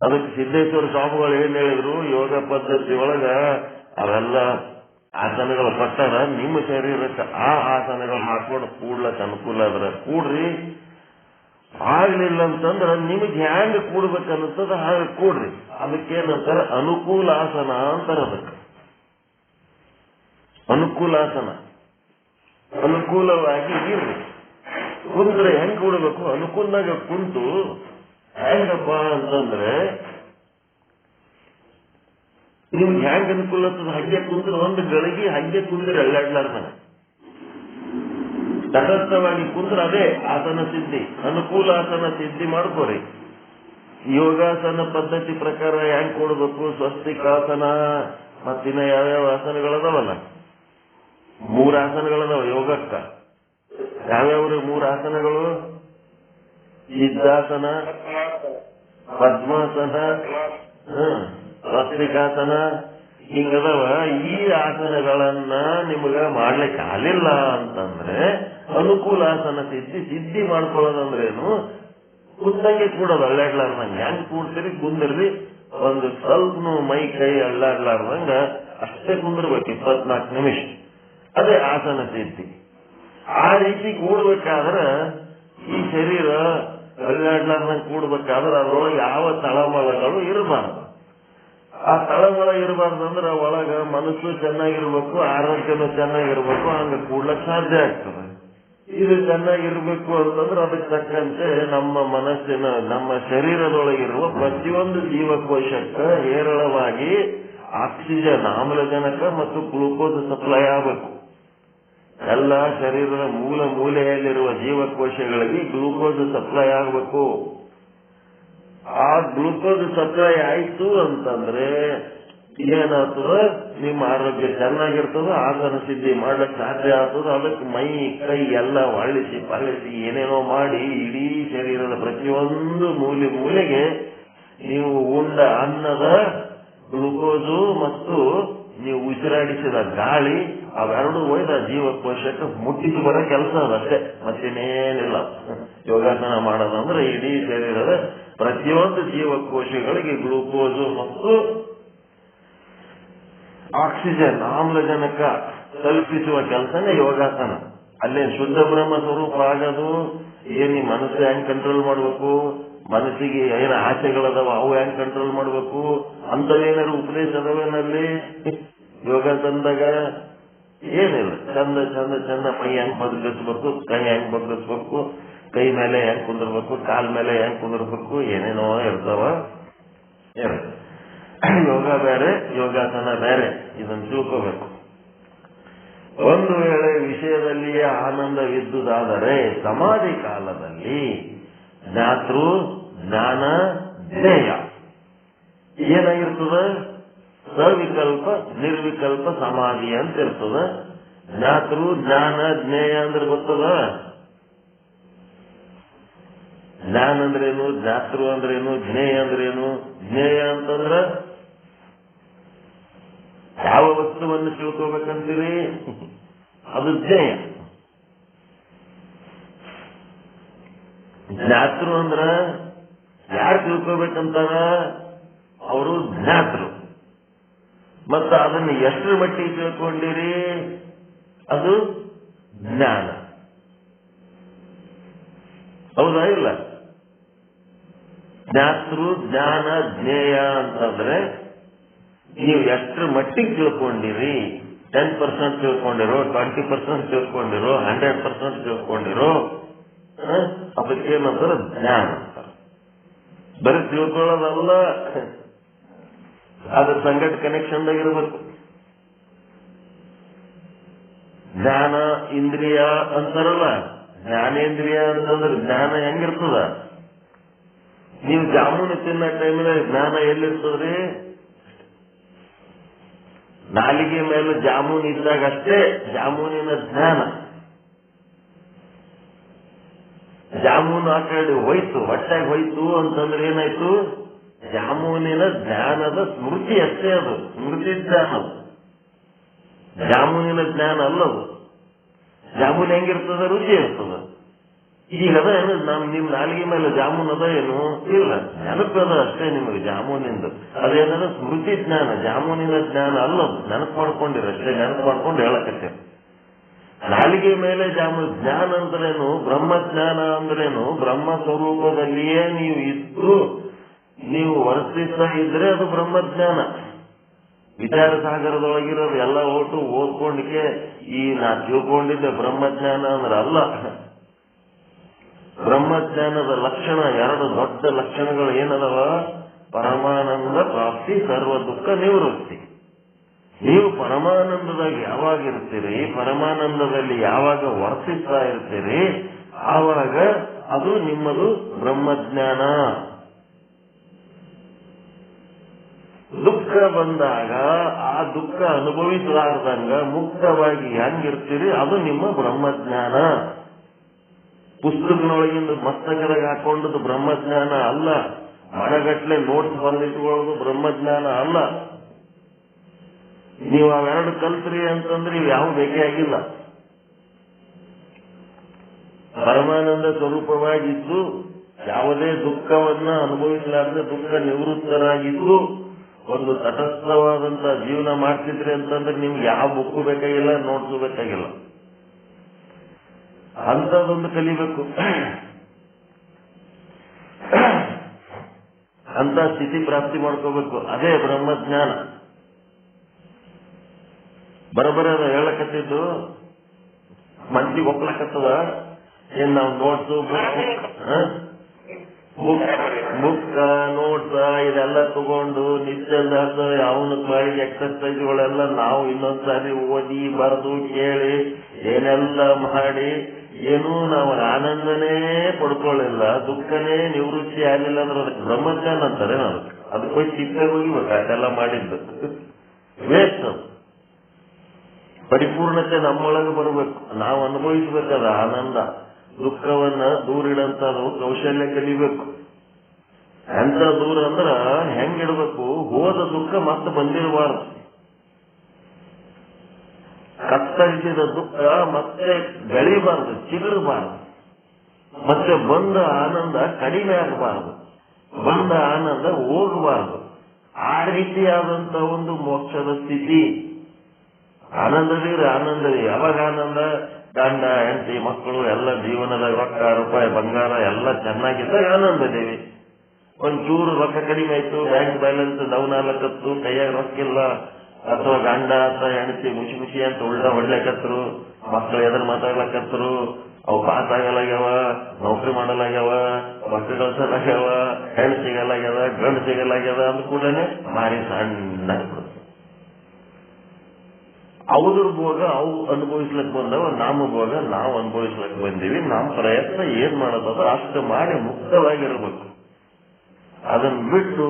ಅದಕ್ಕೆ ಸಿದ್ದೇಶ್ವರ ಸ್ವಾಮಿಗಳು ಏನ್ ಹೇಳಿದ್ರು, ಯೋಗ ಪದ್ಧತಿ ಒಳಗ ಅವೆಲ್ಲ ಆಸನಗಳು ಕೊಟ್ಟಾರ. ನಿಮ್ಮ ಶರೀರಕ್ಕೆ ಆ ಆಸನಗಳು ಹಾಕೊಂಡು ಕೂಡ್ಲಕ್ ಅನುಕೂಲ ಅದ್ರ ಕೂಡ್ರಿ. ಆಗ್ಲಿಲ್ಲ ಅಂತಂದ್ರ ನಿಮಗೆ ಹ್ಯಾಂಗ ಕೂಡ್ಬೇಕನ್ನುತ್ತದ ಹಾಗೆ ಕೂಡ್ರಿ. ಅದಕ್ಕೇನಂತಾರ ಅನುಕೂಲಾಸನ ಅಂತಾರ. ಅದಕ್ಕೆ ಅನುಕೂಲಾಸನ, ಅನುಕೂಲವಾಗಿ ಇರ್ರಿ. ಕುಂದ್ರೆ ಹೆಂಗ್ ಕೂಡಬೇಕು, ಅನುಕೂಲನಾಗ ಕುಂತು ಹೆಂಗಪ್ಪ ಅಂತಂದ್ರೆ ನಿಮ್ಗೆ ಹೆಂಗ್ ಅನುಕೂಲ ಆಗ್ತದ ಹಂಗೆ ಕುಂದ್ರೆ ಒಂದು ಗಳಿಗೆ ಹಂಗೆ ಕುಂದ್ರೆ ಅಲ್ಲಾಡ್ಲಾರ್ದಾನೆ ತಟಸ್ಥವಾಗಿ ಕುಂದ್ರೆ ಅದೇ ಆಸನ ಸಿದ್ಧಿ. ಅನುಕೂಲಾಸನ ಸಿದ್ಧಿ ಮಾಡ್ಕೋರಿ. ಯೋಗಾಸನ ಪದ್ಧತಿ ಪ್ರಕಾರ ಹೆಂಗ್ ಕೊಡ್ಬೇಕು, ಸ್ವಸ್ತಿಕಾಸನ ಮತ್ತಿನ್ನ ಯಾವ್ಯಾವ ಆಸನಗಳದಾವಲ್ಲ, 3 ಆಸನಗಳದಾವ ಯೋಗಕ್ಕ. ಯಾವ್ಯಾವ್ರಿ 3 ಆಸನಗಳು? ಸಿದ್ಧಾಸನ, ಪದ್ಮಾಸನ, ಸ್ವಸ್ತಿಕಾಸನ ಹಿಂಗದವ. ಈ ಆಸನಗಳನ್ನ ನಿಮಗ ಮಾಡ್ಲಿಕ್ಕೆ ಆಗಲಿಲ್ಲ ಅಂತಂದ್ರೆ ಅನುಕೂಲಾಸನ ಸಿದ್ಧಿ ಮಾಡ್ಕೊಳ್ಳೋದಂದ್ರೇನು, ಕುಂದಂಗೆ ಕೂಡೋದು ಅಳ್ಳಾಡ್ಲಾರ್ದಂಗ. ಹೆಂಗ್ ಕೂಡ್ತೀರಿ ಕುಂದಿರ್ರಿ, ಒಂದು ಸ್ವಲ್ಪ ಮೈ ಕೈ ಅಳ್ಳಾಡ್ಲಾರ್ದಂಗ ಅಷ್ಟೇ ಕುಂದಿರ್ಬೇಕು 24 ನಿಮಿಷ. ಅದೇ ಆಸನ ಸಿದ್ಧಿ. ಆ ರೀತಿ ಕೂಡ್ಬೇಕಾದ್ರ ಈ ಶರೀರ ಅಳ್ಳಾಡ್ಲಾರ್ದಂಗ ಕೂಡ್ಬೇಕಾದ್ರೆ ಅದ್ರೊಳಗೆ ಯಾವ ತಳಮಳಗಳು ಇರಬಾರ್ದು. ಆ ತಳಮಳ ಇರಬಾರ್ದಂದ್ರೆ ಒಳಗ ಮನಸ್ಸು ಚೆನ್ನಾಗಿರ್ಬೇಕು, ಆರೋಗ್ಯನೂ ಚೆನ್ನಾಗಿರ್ಬೇಕು, ಹಂಗ ಕೂಡ್ಲಕ್ ಸಾಧ್ಯ ಆಗ್ತದೆ. ಇದು ಚೆನ್ನಾಗಿರ್ಬೇಕು ಅಂತಂದ್ರೆ ಅದಕ್ಕೆ ತಕ್ಕಂತೆ ನಮ್ಮ ಮನಸ್ಸಿನ, ನಮ್ಮ ಶರೀರದೊಳಗಿರುವ ಪ್ರತಿಯೊಂದು ಜೀವಕೋಶಕ್ಕ ಹೇರಳವಾಗಿ ಆಕ್ಸಿಜನ್, ಆಮ್ಲಜನಕ ಮತ್ತು ಗ್ಲೂಕೋಸ್ ಸಪ್ಲೈ ಆಗಬೇಕು. ಎಲ್ಲ ಶರೀರದ ಮೂಲೆಯಲ್ಲಿರುವ ಜೀವಕೋಶಗಳಿಗೆ ಗ್ಲೂಕೋಸ್ ಸಪ್ಲೈ ಆಗಬೇಕು. ಆ ಗ್ಲೂಕೋಸ್ ಸಪ್ಲೈ ಆಯ್ತು ಅಂತಂದ್ರೆ ಏನಾಗ್ತದ, ನಿಮ್ಮ ಆರೋಗ್ಯ ಚೆನ್ನಾಗಿರ್ತದ, ಆಸನ ಸಿದ್ಧಿ ಮಾಡ್ಲಿಕ್ಕೆ ಸಾಧ್ಯ ಆಗ್ತದ. ಅದಕ್ಕೆ ಮೈ ಕೈ ಎಲ್ಲ ಒಳ್ಳಿಸಿ ಪಳ್ಳಿಸಿ ಏನೇನೋ ಮಾಡಿ ಇಡೀ ಶರೀರದ ಪ್ರತಿಯೊಂದು ಮೂಲೆಗೆ ನೀವು ಉಂಡ ಅನ್ನದ ಗ್ಲೂಕೋಸು ಮತ್ತು ನೀವು ಉಸಿರಾಡಿಸಿದ ಗಾಳಿ ಅವೆರಡು ಒಯ್ದ ಜೀವಕೋಶಕ್ಕೆ ಮುಟ್ಟಿಸಿ ಬರೋ ಕೆಲಸ ಅದಷ್ಟೇ, ಮತ್ತಿನ್ನೇನಿಲ್ಲ. ಯೋಗಾಸನ ಮಾಡೋದಂದ್ರೆ ಇಡೀ ಶರೀರದ ಪ್ರತಿಯೊಂದು ಜೀವಕೋಶಗಳಿಗೆ ಗ್ಲೂಕೋಸು ಮತ್ತು ಆಕ್ಸಿಜನ್, ಆಮ್ಲಜನಕ ತಲುಪಿಸುವ ಕೆಲಸನೇ ಯೋಗಾಸನ. ಅಲ್ಲೇ ಶುದ್ಧ ಬ್ರಹ್ಮ ಸ್ವರೂಪ ಆಗೋದು ಏನಿ ಮನಸ್ಸು ಹೆಂಗ್ ಕಂಟ್ರೋಲ್ ಮಾಡ್ಬೇಕು, ಮನಸ್ಸಿಗೆ ಏನ ಆಸೆಗಳದಾವ ಅವು ಹೆಂಗ್ ಕಂಟ್ರೋಲ್ ಮಾಡ್ಬೇಕು ಅಂತವೇನಾದ್ರು ಉಪದೇಶ ಅದಾವೇನಲ್ಲಿ ಯೋಗಾಸನದಾಗ? ಏನಿಲ್ಲ. ಚಂದ ಚಂದ ಚಂದ ಮೈ ಹೆಂಗ್ ಬದಲಿಸ್ಬೇಕು, ಕೈ ಹೆಂಗ್ ಬದಲಿಸ್ಬೇಕು, ಕೈ ಮೇಲೆ ಹೆಂಗ್ ಕುಂದಿರ್ಬೇಕು, ಕಾಲ್ ಮೇಲೆ ಹೆಂಗ್ ಕುಂದಿರ್ಬೇಕು, ಏನೇನೋ ಇರ್ತಾವ. ಯೋಗ ಬೇರೆ, ಯೋಗಾಸನ ಬೇರೆ, ಇದನ್ನು ತಿಳ್ಕೋಬೇಕು. ಒಂದು ವೇಳೆ ವಿಷಯದಲ್ಲಿಯೇ ಆನಂದವಿದ್ದುದಾದರೆ ಸಮಾಧಿ ಕಾಲದಲ್ಲಿ ಜ್ಞಾತೃ ಜ್ಞಾನ ಜ್ಞೇಯ ಏನಾಗಿರ್ತದ? ಸವಿಕಲ್ಪ ನಿರ್ವಿಕಲ್ಪ ಸಮಾಧಿ ಅಂತ ಇರ್ತದ. ಜ್ಞಾತೃ ಜ್ಞಾನ ಜ್ಞೇಯ ಅಂದ್ರೆ ಗೊತ್ತದ? ಜ್ಞಾನ ಅಂದ್ರೇನು, ಜ್ಞಾತೃ ಅಂದ್ರೇನು, ಜ್ಞೇಯ ಅಂದ್ರೇನು? ಜ್ಞೇಯ ಅಂತಂದ್ರ ಯಾವ ವಸ್ತುವನ್ನು ತಿಳ್ಕೋಬೇಕಂತೀರಿ? ಅದು ಜ್ಞೇಯ. ಜ್ಞಾತೃ ಅಂದ್ರ ಯಾರು ತಿಳ್ಕೋಬೇಕಂತಾರ? ಅವರು ಜ್ಞಾತೃ. ಮತ್ತ ಅದನ್ನು ಎಷ್ಟರ ಮಟ್ಟಿಗೆ ತಿಳ್ಕೊಂಡಿರಿ? ಅದು ಜ್ಞಾನ. ಹೌದಾ ಇಲ್ಲ? ಜ್ಞಾತೃ ಜ್ಞಾನ ಜ್ಞೇಯ ಅಂತಂದ್ರೆ ನೀವು ಎಷ್ಟರ ಮಟ್ಟಿಗೆ ತಿಳ್ಕೊಂಡಿರಿ? 10% ತಿಳ್ಕೊಂಡಿರೋ, 20% ತಿಳ್ಕೊಂಡಿರೋ, 100% ತಿಳ್ಕೊಂಡಿರೋ, ಅದಕ್ಕೇನಂತಾರೆ ಜ್ಞಾನ ಅಂತಾರೆ. ಬರೀ ತಿಳ್ಕೊಳ್ಳೋದಲ್ಲ, ಅದ್ರ ಸಂಗಟ ಕನೆಕ್ಷನ್ದಾಗ ಇರಬೇಕು. ಜ್ಞಾನ ಇಂದ್ರಿಯ ಅಂತಾರಲ್ಲ, ಜ್ಞಾನೇಂದ್ರಿಯ ಅಂತಂದ್ರೆ ಜ್ಞಾನ ಹೆಂಗಿರ್ತದ? ನೀವು ಜಾಮೂನು ತಿನ್ನೋ ಟೈಮಿನಲ್ಲಿ ಜ್ಞಾನ ಎಲ್ಲಿರ್ತದ್ರಿ? ನಾಲಿಗೆ ಮೇಲೆ ಜಾಮೂನ್ ಇದ್ದಾಗ ಅಷ್ಟೇ ಜಾಮೂನಿನ ಜ್ಞಾನ. ಜಾಮೂನು ಆ ಕಡೆ ಹೋಯ್ತು, ಹೊಟ್ಟೆಗೆ ಹೋಯ್ತು ಅಂತಂದ್ರೆ ಏನಾಯ್ತು? ಜಾಮೂನಿನ ಜ್ಞಾನದ ಸ್ಮೃತಿ ಅಷ್ಟೇ, ಅದು ಸ್ಮೃತಿ ಜ್ಞಾನ. ಜಾಮೂನಿನ ಜ್ಞಾನ ಅಲ್ಲದು. ಜಾಮೂನ್ ಹೆಂಗಿರ್ತದ? ರುಚಿ ಇರ್ತದ. ಈಗ ಅದ ಏನು ನಿಮ್ ನಾಲಿಗೆ ಮೇಲೆ ಜಾಮೂನ್ ಅದ ಏನು? ಇಲ್ಲ, ನೆನಪದ ಅಷ್ಟೇ ನಿಮಗೆ ಜಾಮೂನಿಂದ. ಅದೇನಂದ್ರೆ ಸ್ಮೃತಿ ಜ್ಞಾನ, ಜಾಮೂನಿನ ಜ್ಞಾನ ಅಲ್ಲದು. ನೆನಪು ಮಾಡ್ಕೊಂಡಿರ ಅಷ್ಟೇ, ನೆನಪು ಮಾಡ್ಕೊಂಡು ಹೇಳಕತ್ತೆ. ನಾಲಿಗೆ ಮೇಲೆ ಜಾಮೂನ್ ಜ್ಞಾನ ಅಂದ್ರೇನು? ಬ್ರಹ್ಮಜ್ಞಾನ ಅಂದ್ರೇನು? ಬ್ರಹ್ಮ ಸ್ವರೂಪದಲ್ಲಿಯೇ ನೀವು ಇದ್ದು ನೀವು ವರ್ತಿಸ್ತಾ ಇದ್ರೆ ಅದು ಬ್ರಹ್ಮಜ್ಞಾನ. ವಿಚಾರ ಸಾಗರದೊಳಗಿರೋದು ಎಲ್ಲ ಒಟ್ಟು ಓದ್ಕೊಂಡಕ್ಕೆ ಈ ನಾ ತಿಳ್ಕೊಂಡಿದ್ದೆ ಬ್ರಹ್ಮಜ್ಞಾನ ಅಂದ್ರೆ ಅಲ್ಲ. ಬ್ರಹ್ಮಜ್ಞಾನದ ಲಕ್ಷಣ ಎರಡು ದೊಡ್ಡ ಲಕ್ಷಣಗಳು ಏನದವ? ಪರಮಾನಂದ ಪ್ರಾಪ್ತಿ, ಸರ್ವ ದುಃಖ ನಿವೃತ್ತಿ. ನೀವು ಪರಮಾನಂದದಾಗ ಯಾವಾಗ ಇರ್ತೀರಿ, ಪರಮಾನಂದದಲ್ಲಿ ಯಾವಾಗ ವರ್ತಿಸ್ತಾ ಇರ್ತೀರಿ, ಆವಾಗ ಅದು ನಿಮ್ಮದು ಬ್ರಹ್ಮಜ್ಞಾನ. ದುಃಖ ಬಂದಾಗ ಆ ದುಃಖ ಅನುಭವಿಸಲಾರ್ದಂಗ ಮುಕ್ತವಾಗಿ ಹೆಂಗಿರ್ತೀರಿ, ಅದು ನಿಮ್ಮ ಬ್ರಹ್ಮಜ್ಞಾನ. ಪುಸ್ತಕದೊಳಗಿಂದ ಮಸ್ತಕದಾಗ ಹಾಕೊಂಡದ್ದು ಬ್ರಹ್ಮಜ್ಞಾನ ಅಲ್ಲ. ಮನಗಟ್ಲೆ ನೋಟ್ಸ್ ಬಂದಿಟ್ಕೊಳ್ಳೋದು ಬ್ರಹ್ಮಜ್ಞಾನ ಅಲ್ಲ. ನೀವು ಅವೆರಡು ಕಲ್ತ್ರಿ ಅಂತಂದ್ರೆ ಇವು ಯಾವ ಬೇಕೇ ಆಗಿಲ್ಲ. ಪರಮಾನಂದ ಸ್ವರೂಪವಾಗಿದ್ದು ಯಾವುದೇ ದುಃಖವನ್ನ ಅನುಭವಿಸಲಾರದೆ ದುಃಖ ನಿವೃತ್ತರಾಗಿದ್ದು ಒಂದು ತಟಸ್ಥವಾದಂತ ಜೀವನ ಮಾಡ್ತಿದ್ರಿ ಅಂತಂದ್ರೆ ನಿಮ್ಗೆ ಯಾವ ಬುಕ್ಕು ಬೇಕಾಗಿಲ್ಲ, ನೋಟ್ಸು ಬೇಕಾಗಿಲ್ಲ. ಅಂಥದ್ದೊಂದು ಕಲಿಬೇಕು. ಅಂತ ಸ್ಥಿತಿ ಪ್ರಾಪ್ತಿ ಮಾಡ್ಕೋಬೇಕು. ಅದೇ ಬ್ರಹ್ಮಜ್ಞಾನ. ಬರಬರ ಹೇಳಕತ್ತಿದ್ದು ಮನ್ಸಿಗೆ ಒಪ್ಲಕತ್ತದ. ಏನ್ ನಾವು ನೋಟ್ಸು ಬುಕ್ ನೋಟ್ಸ ಇದೆಲ್ಲ ತಗೊಂಡು ನಿತ್ಯದಾಸ ಅವನ ಮಾಡಿ ಎಕ್ಸರ್ಸೈಸ್ಗಳೆಲ್ಲ ನಾವು ಇನ್ನೊಂದ್ಸಾರಿ ಓದಿ ಬರೆದು ಕೇಳಿ ಏನೆಲ್ಲ ಮಾಡಿ ಏನೂ ನಾವು ಆನಂದನೇ ಪಡ್ಕೊಳ್ಳಿಲ್ಲ, ದುಃಖನೇ ನಿವೃತ್ತಿ ಆಗಿಲ್ಲ ಅಂದ್ರೆ ಅದಕ್ಕೆ ಬ್ರಹ್ಮಜ್ಞಾನ ಅಂತಾರೆ. ನಾನು ಅದಕ್ಕೆ ಹೋಗಿ ಚಿಂತೆಗೆ ಹೋಗಿಬೇಕು. ಅದೆಲ್ಲ ಮಾಡಿದ್ದು ವೇಸ್ಟ್. ಅದು ಪರಿಪೂರ್ಣತೆ ನಮ್ಮೊಳಗೆ ಬರಬೇಕು. ನಾವು ಅನುಭವಿಸಬೇಕಾದ ಆನಂದ ದುಃಖವನ್ನ ದೂರಿಡಂತದು ಕೌಶಲ್ಯ ಕಲಿಬೇಕು. ಎಂತ ದೂರ ಅಂದ್ರ ಹೆಂಗಿಡ್ಬೇಕು? ಹೋದ ದುಃಖ ಮತ್ತೆ ಬಂದಿರಬಾರ್ದು. ಕಷ್ಟ ತತ್ತರಿಸಿದ ದುಃಖ ಮತ್ತೆ ಬೆಳಿಬಾರದು, ಚಿಗುರಬಾರದು. ಮತ್ತೆ ಬಂದ ಆನಂದ ಕಡಿಮೆ ಆಗಬಾರದು, ಬಂದ ಆನಂದ ಹೋಗಬಾರದು. ಆ ರೀತಿಯಾದಂತ ಒಂದು ಮೋಕ್ಷದ ಸ್ಥಿತಿ. ಆನಂದದಿರಿ, ಆನಂದದಿ. ಯಾವಾಗ ಆನಂದ? ಗಂಡ ಹೆಂಡತಿ ಮಕ್ಕಳು ಎಲ್ಲ ಜೀವನದ ರೊಕ್ಕ ರೂಪಾಯಿ ಬಂಗಾರ ಎಲ್ಲ ಚೆನ್ನಾಗಿದ್ದಾಗ ಆನಂದದೇವಿ. ಒಂಚೂರು ರೊಕ್ಕ ಕಡಿಮೆ ಆಯ್ತು, ಬ್ಯಾಂಕ್ ಬ್ಯಾಲೆನ್ಸ್ ಡೌನ್ ಆಗ್ಲಕತ್ತು, ಕೈಯಾಗ ರೊಕ್ಕಿಲ್ಲ, ಅಥವಾ ಗಂಡ ಅಥವಾ ಹೆಂಡತಿ ಮುಷಿ ಮುಷಿ ಅಂತ ಉಲ್ಟಾ ಹೊಡ್ಲಕತ್ರು, ಮಕ್ಕಳು ಎದುರು ಮಾತಾಡ್ಲಕತ್ರು, ಅವು ಪಾಸ್ ಆಗಲಾಗ್ಯಾವ, ನೌಕರಿ ಮಾಡಲಾಗ್ಯಾವ, ಮಕ್ಕಳು ಕಳ್ಸಲಾಗ್ಯಾವ, ಹೆಣ್ಣು ಸಿಗಲಾಗ್ಯದ, ಗಂಡು ಸಿಗಲಾಗ್ಯದ ಅಂದ ಕೂಡಲೇ ಮಾರಿ ಸಣ್ಣ ಅವ್ರ ಭೋಗ ಅವು ಅನುಭವಿಸ್ಲಕ್ ಬಂದವ, ನಮ್ಮ ಭೋಗ ನಾವು ಅನುಭವಿಸ್ಲಕ್ ಬಂದೀವಿ. ನಮ್ಮ ಪ್ರಯತ್ನ ಏನ್ ಮಾಡೋದದ ಅಷ್ಟು ಮಾಡಿ ಮುಕ್ತವಾಗಿರ್ಬೇಕು. ಅದನ್ನ ಬಿಟ್ಟು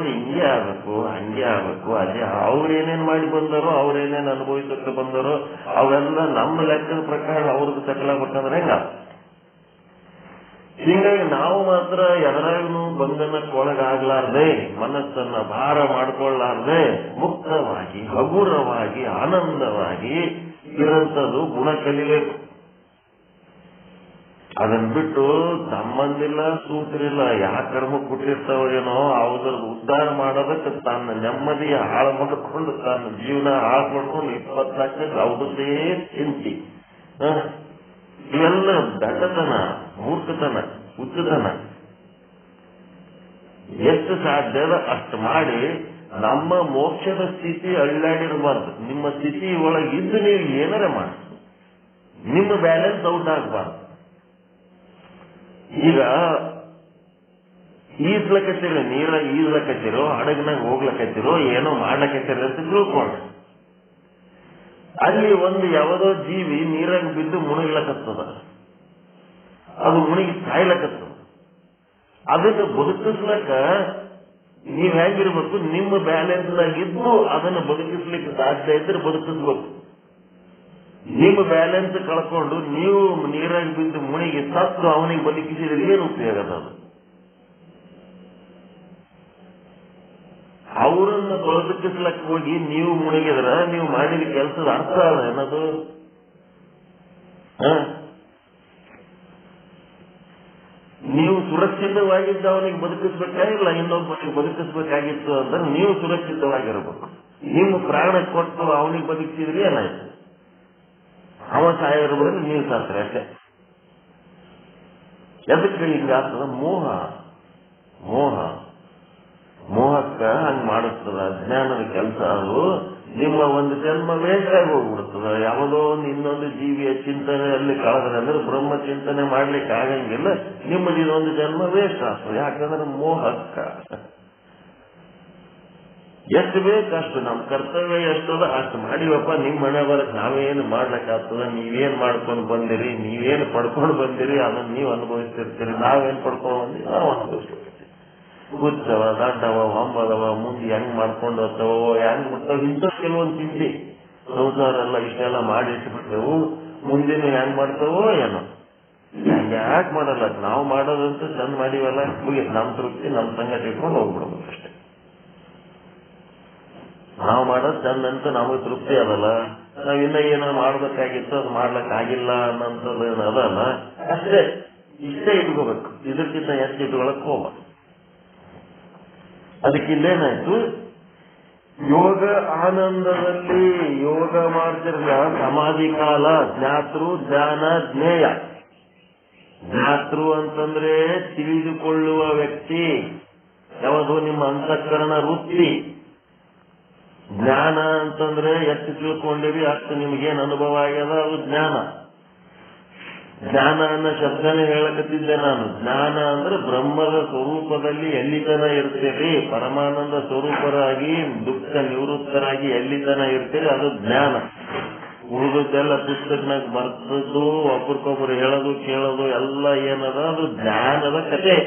ಹಿಂಗೆ ಆಗ್ಬೇಕು ಹಂಗೆ ಆಗ್ಬೇಕು, ಅದೇ ಅವ್ರೇನೇನ್ ಮಾಡಿ ಬಂದಾರೋ ಅವ್ರೇನೇನ್ ಅನುಭವಿಸಕ್ಕೆ ಬಂದಾರೋ ಅವೆಲ್ಲ ನಮ್ಮ ಲೆಕ್ಕದ ಪ್ರಕಾರ ಅವ್ರದ್ದು ತಗೊಳಬೇಕಂದ್ರೆ ಹೆಂಗ? ಹೀಗಾಗಿ ನಾವು ಮಾತ್ರ ಎದರಾಗೂ ಬಂಧನಕ್ಕೊಳಗಾಗ್ಲಾರ್ದೆ, ಮನಸ್ಸನ್ನ ಭಾರ ಮಾಡ್ಕೊಳ್ಳಾರ್ದೆ ಮುಕ್ತವಾಗಿ ಹಗುರವಾಗಿ ಆನಂದವಾಗಿ ಇರಂಥದ್ದು ಗುಣ ಕಲಿಬೇಕು. ಅದನ್ ಬಿಟ್ಟು ಸಂಬಂಧಿಲ್ಲ ಸೂತ್ರಿಲ್ಲ, ಯಾವ ಕರ್ಮಕ್ಕೆ ಬಿಟ್ಟಿರ್ತಾವ ಏನೋ ಅವ್ರ ಉದ್ಧಾರ ಮಾಡೋದಕ್ಕೆ ತನ್ನ ನೆಮ್ಮದಿಯ ಹಾಳು ಮಾಡ್ಕೊಂಡು ತನ್ನ ಜೀವನ ಹಾಳು ಮಾಡ್ಕೊಂಡು 24 ಅವರದೇ ಚಿಂತಿ. ಇವೆಲ್ಲ ದಡ್ಡತನ, ಮೂರ್ಖತನ, ಹುಚ್ಚತನ. ಎಷ್ಟು ಸಾಧ್ಯದ ಅಷ್ಟು ಮಾಡಿ ನಮ್ಮ ಮೋಕ್ಷದ ಸ್ಥಿತಿ ಅಳ್ಳಾಡಿರಬಾರ್ದು. ನಿಮ್ಮ ಸ್ಥಿತಿ ಒಳಗಿದ್ದು ನೀವು ಏನಾರ ಮಾಡಿ ನಿಮ್ಮ ಬ್ಯಾಲೆನ್ಸ್ ಔಟ್ ಆಗಬಾರ್ದು. ಈಗ ಈಜ್ಲಕತ್ತಿರೋ, ನೀರ ಈಜ್ಲಕತ್ತಿರೋ, ಹಡಗ್ನಾಗ ಹೋಗ್ಲಕತ್ತಿರೋ, ಏನೋ ಮಾಡ್ಲಕತ್ತಿರೋ ಅಂತ ತಿಳ್ಕೊಂಡ್ರೆ ಅಲ್ಲಿ ಒಂದು ಯಾವುದೋ ಜೀವಿ ನೀರಾಗ ಬಿದ್ದು ಮುಣಗ್ಲಕತ್ತದ, ಅದು ಮುಣಗಿ ಸಾಯ್ಲಕತ್ತದ. ಅದನ್ನು ಬದುಕಿಸ್ಲಕ್ಕ ನೀವ್ ಹೆಂಗಿರ್ಬೇಕು? ನಿಮ್ಮ ಬ್ಯಾಲೆನ್ಸ್ನಾಗಿದ್ದು ಅದನ್ನು ಬದುಕಿಸ್ಲಿಕ್ಕೆ ಸಾಧ್ಯ ಇದ್ರೆ ಬದುಕಿಸ್ಬೇಕು. ನಿಮ್ಮ ಬ್ಯಾಲೆನ್ಸ್ ಕಳ್ಕೊಂಡು ನೀವು ನೀರಾಗಿ ಬಿದ್ದು ಮುಣಿಗೆ ಸತ್ತು ಅವನಿಗೆ ಬದುಕಿಸಿದ್ರೆ ಏನು ಉಪಯೋಗ? ಅದು ಅವರನ್ನ ಬದುಕಿಸ್ಲಕ್ಕೆ ಹೋಗಿ ನೀವು ಮುಣಿಗಿದ್ರ ನೀವು ಮಾಡಿದ ಕೆಲಸದ ಅರ್ಥ ಅಲ್ಲ ಏನದು? ನೀವು ಸುರಕ್ಷಿತವಾಗಿದ್ದ ಅವನಿಗೆ ಬದುಕಿಸ್ಬೇಕಾಗಿಲ್ಲ, ಇನ್ನೊಬ್ಬನಿಗೆ ಬದುಕಿಸ್ಬೇಕಾಗಿತ್ತು ಅಂದ್ರೆ ನೀವು ಸುರಕ್ಷಿತವಾಗಿರ್ಬೇಕು. ನಿಮ್ಮ ಪ್ರಾಣ ಕೊಟ್ಟು ಅವನಿಗೆ ಬದುಕಿಸಿದ್ರೆ ಏನಾಯ್ತು? ಅವ ಸಾಯಿರ್ಬೋದು, ನೀವು ಸಾತ್ರೆ ಅಷ್ಟೇ. ಎದಕ್ಕೆ ಹಿಂಗಾಗ್ತದ? ಮೋಹ. ಮೋಹ ಮೋಹಕ್ಕ ಹಂಗ್ ಮಾಡಿಸ್ತದ. ಅಜ್ಞಾನದ ಕೆಲಸ ಅದು. ನಿಮ್ಮ ಒಂದು ಜನ್ಮ ವೇಸ್ಟ್ ಆಗಿ ಹೋಗ್ಬಿಡ್ತದ. ಯಾವುದೋ ಒಂದು ಇನ್ನೊಂದು ಜೀವಿಯ ಚಿಂತನೆಯಲ್ಲಿ ಕಳೆದ್ರೆ ಅಂದ್ರೆ ಬ್ರಹ್ಮ ಚಿಂತನೆ ಮಾಡ್ಲಿಕ್ಕೆ ಆಗಂಗಿಲ್ಲ. ನಿಮ್ಮದು ಇದೊಂದು ಜನ್ಮ ವೇಸ್ಟ್ ಆಗ್ತದೆ. ಯಾಕಂದ್ರೆ ಮೋಹಕ್ಕ ಎಷ್ಟು ಬೇಕಷ್ಟು ನಮ್ಮ ಕರ್ತವ್ಯ ಎಷ್ಟದ ಅಷ್ಟು ಮಾಡಿವಪ್ಪ. ನಿಮ್ಮ ಮನೆ ಬರಕ್ ನಾವೇನು ಮಾಡ್ಲಿಕ್ಕಾಗ್ತದ? ನೀವೇನ್ ಮಾಡ್ಕೊಂಡು ಬಂದಿರಿ, ನೀವೇನು ಪಡ್ಕೊಂಡು ಬಂದಿರಿ ಅದನ್ನ ನೀವು ಅನುಭವಿಸ್ತಿರ್ತೀರಿ. ನಾವೇನ್ ಪಡ್ಕೊಂಡು ಬಂದಿರಿ ನಾವು ಅನುಭವಿಸ್ತೀವಿ. ಹುಚ್ಚವ, ದಡ್ಡವ, ಹೊಂಬದವ, ಮುಂದೆ ಹೆಂಗ್ ಮಾಡ್ಕೊಂಡು ಹೋಗ್ತಾವೋ, ಹೆಂಗ್ ಬಿಡ್ತಾವ, ಇಂಥ ಕೆಲವೊಂದು ಚಿಂತೆ. ಸಂಸಾರ ಎಲ್ಲ ಇಷ್ಟೆಲ್ಲ ಮಾಡಿ ಇಟ್ಬಿಟ್ಟೆವು, ಮುಂದಿನ ಹೆಂಗ್ ಮಾಡ್ತಾವೋ ಏನೋ. ಹಂಗೆ ಯಾಕೆ ಮಾಡಲ್ಲ? ನಾವು ಮಾಡೋದಂತೂ ಚಂದ ಮಾಡಿವಲ್ಲ, ಮುಗಿಸ್ ನಮ್ ತೃಪ್ತಿ ನಮ್ ಸಂಗತಿ ಇಟ್ಕೊಂಡು ಹೋಗ್ಬಿಡ್ಬೇಕು ಅಷ್ಟೇ. ನಾವು ಮಾಡೋದು ಚಂದ ಅಂತ ನಮಗೆ ತೃಪ್ತಿ ಅದಲ್ಲ. ನಾವಿನ್ನ ಏನೋ ಮಾಡ್ಬೇಕಾಗಿತ್ತು ಅದು ಮಾಡ್ಲಕ್ ಆಗಿಲ್ಲ ಅನ್ನೋಂಥದ್ದು ಏನು ಅದಲ್ಲ. ಅಷ್ಟೇ, ಇಷ್ಟೇ ಇಟ್ಕೋಬೇಕು. ಇದಕ್ಕಿಂತ ಎಷ್ಟು ಇಟ್ಕೊಳಕ್ ಹೋಗ್ಬಾರ್ದು. ಅದಕ್ಕಿಲ್ಲೇನಾಯ್ತು? ಯೋಗ ಆನಂದದಲ್ಲಿ ಯೋಗ ಮಾಡ್ತಿರಲ್ಲ, ಸಮಾಧಿ ಕಾಲ, ಜ್ಞಾತೃ ಜ್ಞಾನ ಜ್ಞೇಯ. ಜ್ಞಾತೃ ಅಂತಂದ್ರೆ ತಿಳಿದುಕೊಳ್ಳುವ ವ್ಯಕ್ತಿ, ಯಾವುದು ನಿಮ್ಮ ಅಂತಃಕರಣ ವೃತ್ತಿ. ಜ್ಞಾನ ಅಂತಂದ್ರೆ ಎಷ್ಟು ತಿಳ್ಕೊಂಡಿವಿ ಅಷ್ಟು ನಿಮ್ಗೇನು ಅನುಭವ ಆಗ್ಯದ, ಅದು ಜ್ಞಾನ. ಜ್ಞಾನ ಅನ್ನೋ ಶಬ್ದನೇ ಹೇಳಕತ್ತಿದ್ದೆ ನಾನು. ಜ್ಞಾನ ಅಂದ್ರೆ ಬ್ರಹ್ಮದ ಸ್ವರೂಪದಲ್ಲಿ ಎಲ್ಲಿತನ ಇರ್ತೀರಿ, ಪರಮಾನಂದ ಸ್ವರೂಪರಾಗಿ ದುಃಖ ನಿವೃತ್ತರಾಗಿ ಎಲ್ಲಿತನ ಇರ್ತೀರಿ, ಅದು ಜ್ಞಾನ. ಉಳಿದದ್ದೆಲ್ಲ ಪುಸ್ತಕನಾಗ ಬರ್ತದ್ದು, ಒಬ್ರಿಗೊಬ್ರು ಹೇಳೋದು ಕೇಳೋದು ಎಲ್ಲ ಏನದ, ಅದು ಜ್ಞಾನದ ಕತೆ.